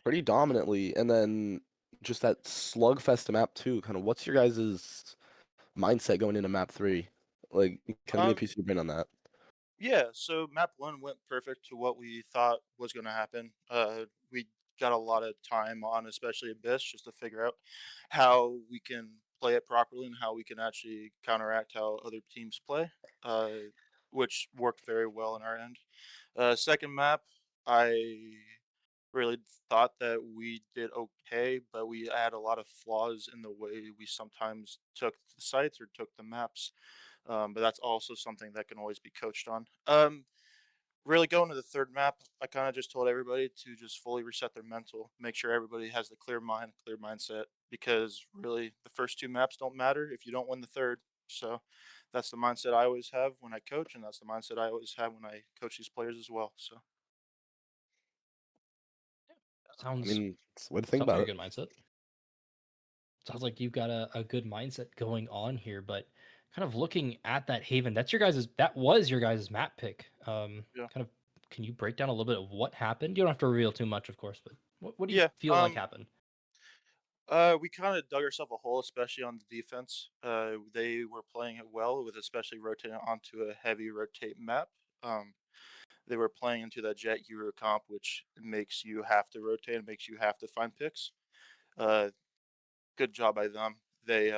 pretty dominantly, and then just that slugfest to map two. Kind of what's your guys' mindset going into map three? Like, kind of give me a Um, piece of your brain on that. Yeah, so map one went perfect to what we thought was going to happen. We got a lot of time on, especially Abyss, just to figure out how we can play it properly and how we can actually counteract how other teams play, uh, which worked very well in our end. Second map, I really thought that we did okay, but we had a lot of flaws in the way we sometimes took the sites or took the maps. But that's also something that can always be coached on. Really going to the third map, I kind of just told everybody to just fully reset their mental, make sure everybody has the clear mind, clear mindset, because really the first two maps don't matter if you don't win the third. So that's the mindset I always have when I coach, and that's the mindset I always have when I coach these players as well. So I Sounds mean, it's a way to think sounds like about a it. good mindset. Sounds like you've got a good mindset going on here, but kind of looking at that Haven, that was your guys' map pick. yeah, Kind of can you break down a little bit of what happened? You don't have to reveal too much, of course, but what do you yeah. feel like happened? We kind of dug ourselves a hole, especially on the defense. They were playing it well, with especially rotating onto a heavy rotate map. Um, they were playing into that Jet Euro comp, which makes you have to rotate and makes you have to find picks. Uh, Good job by them. They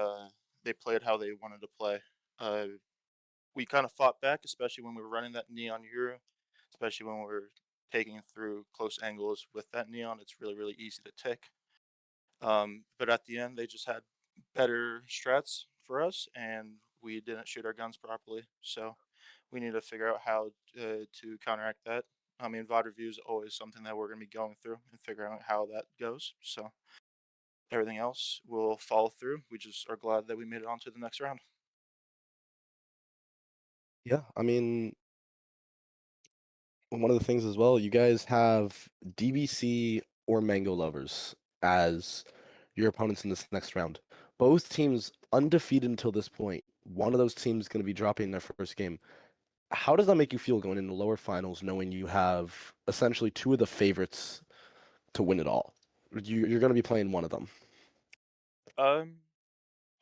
played how they wanted to play. Uh, we kind of fought back, especially when we were running that neon Euro, especially when we were taking through close angles with that neon. It's really easy to take. But at the end, they just had better strats for us, and we didn't shoot our guns properly. So we need to figure out how to counteract that. I mean, VOD review is always something that we're going to be going through and figuring out how that goes. So everything else will follow through. We just are glad that we made it on to the next round. Yeah, I mean, one of the things as well, you guys have DBC or Mango Lovers as your opponents in this next round. Both teams undefeated until this point. One of those teams is going to be dropping their first game. How does that make you feel going into lower finals, knowing you have essentially two of the favorites to win it all? You're going to be playing one of them. Um,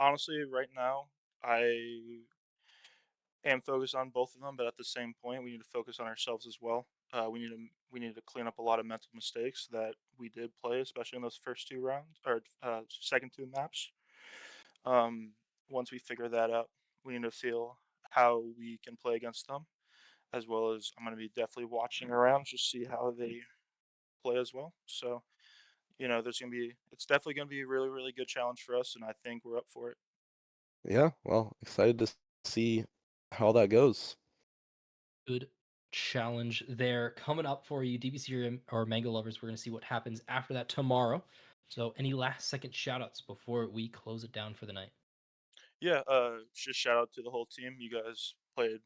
Honestly, right now, I am focused on both of them, but at the same point, we need to focus on ourselves as well. We need to clean up a lot of mental mistakes that we did play, especially in those first two rounds or second two maps. Um, Once we figure that out, we need to feel how we can play against them, as well as I'm going to be definitely watching around just see how they play as well. So it's definitely going to be a really good challenge for us, and I think we're up for it. Yeah, well, excited to see how that goes. Good challenge there coming up for you, DBC or Mango Lovers. We're going to see what happens after that tomorrow. So, any last second shout outs before we close it down for the night? Yeah, just shout out to the whole team. You guys played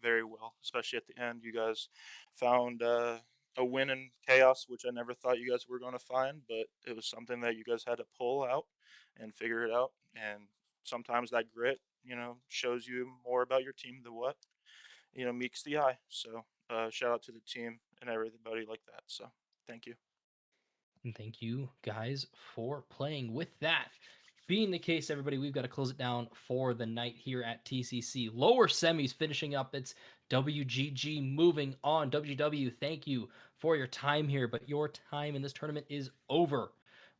very well, especially at the end. You guys found a win in chaos, which I never thought you guys were going to find, but it was something that you guys had to pull out and figure it out. And sometimes that grit, shows you more about your team than what, meets the eye. So shout out to the team and everybody like that. So thank you. And thank you guys for playing. With that being the case, everybody, we've got to close it down for the night here at TCC. Lower semis finishing up. It's WGG moving on. WW, thank you for your time here, but your time in this tournament is over.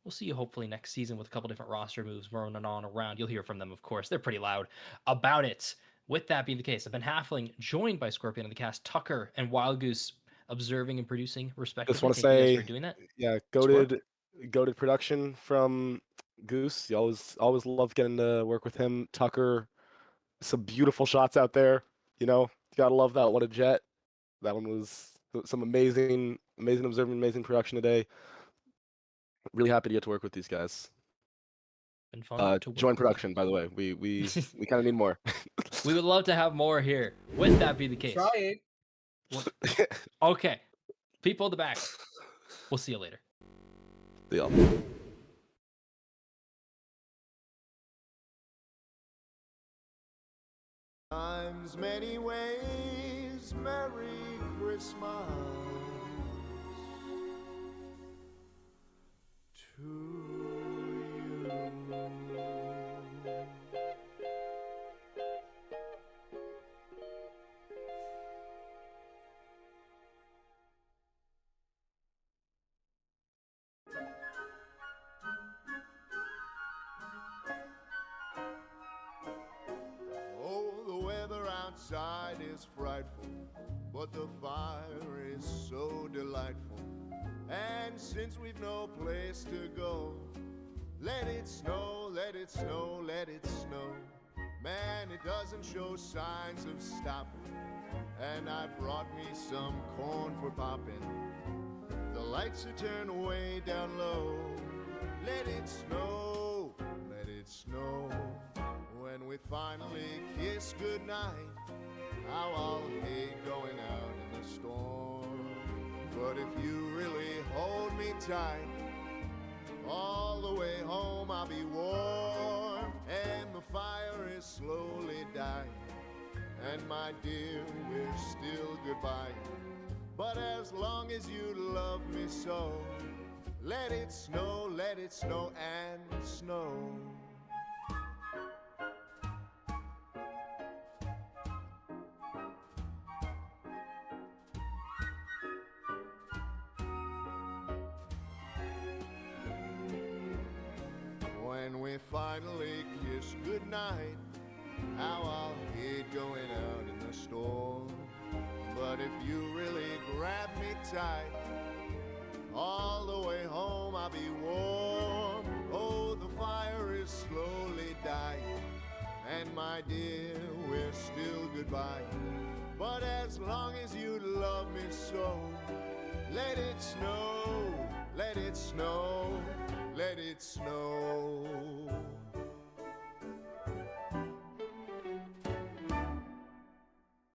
We'll see you hopefully next season with a couple different roster moves rolling on around. You'll hear from them, of course. They're pretty loud about it. With that being the case, I've been Halfling, joined by Scorpion of the cast, Tucker, and Wild Goose, observing and producing respectively. Just want to Thank you guys say, for doing that. yeah, Scorp? goated production from Goose. You always love getting to work with him. Tucker, some beautiful shots out there. You gotta love that. What a jet! That one was some amazing observing, amazing production today. Really happy to get to work with these guys. Been fun to Join work with. production, by the way. We kind of need more. We would love to have more here. With that be the case, Trying. Okay. People in the back. We'll see you later. Yeah. Times many ways, Merry Christmas to you. Oh, the weather outside is frightful, but the fire is so delightful. And since we've no place to go, let it snow, let it snow, let it snow. Man, it doesn't show signs of stopping. And I brought me some corn for popping. The lights are turned way down low. Let it snow, let it snow. When we finally kiss goodnight, how I'll hate going out in the storm. But if you really hold me tight, all the way home I'll be warm. And the fire is slowly dying, and my dear, we're still goodbye. But as long as you love me so, let it snow and snow. When we finally kiss goodnight, how I'll hate going out in the storm. But if you really grab me tight, all the way home I'll be warm. Oh, the fire is slowly dying, and my dear, we're still goodbye. But as long as you love me so, let it snow, let it snow, let it snow.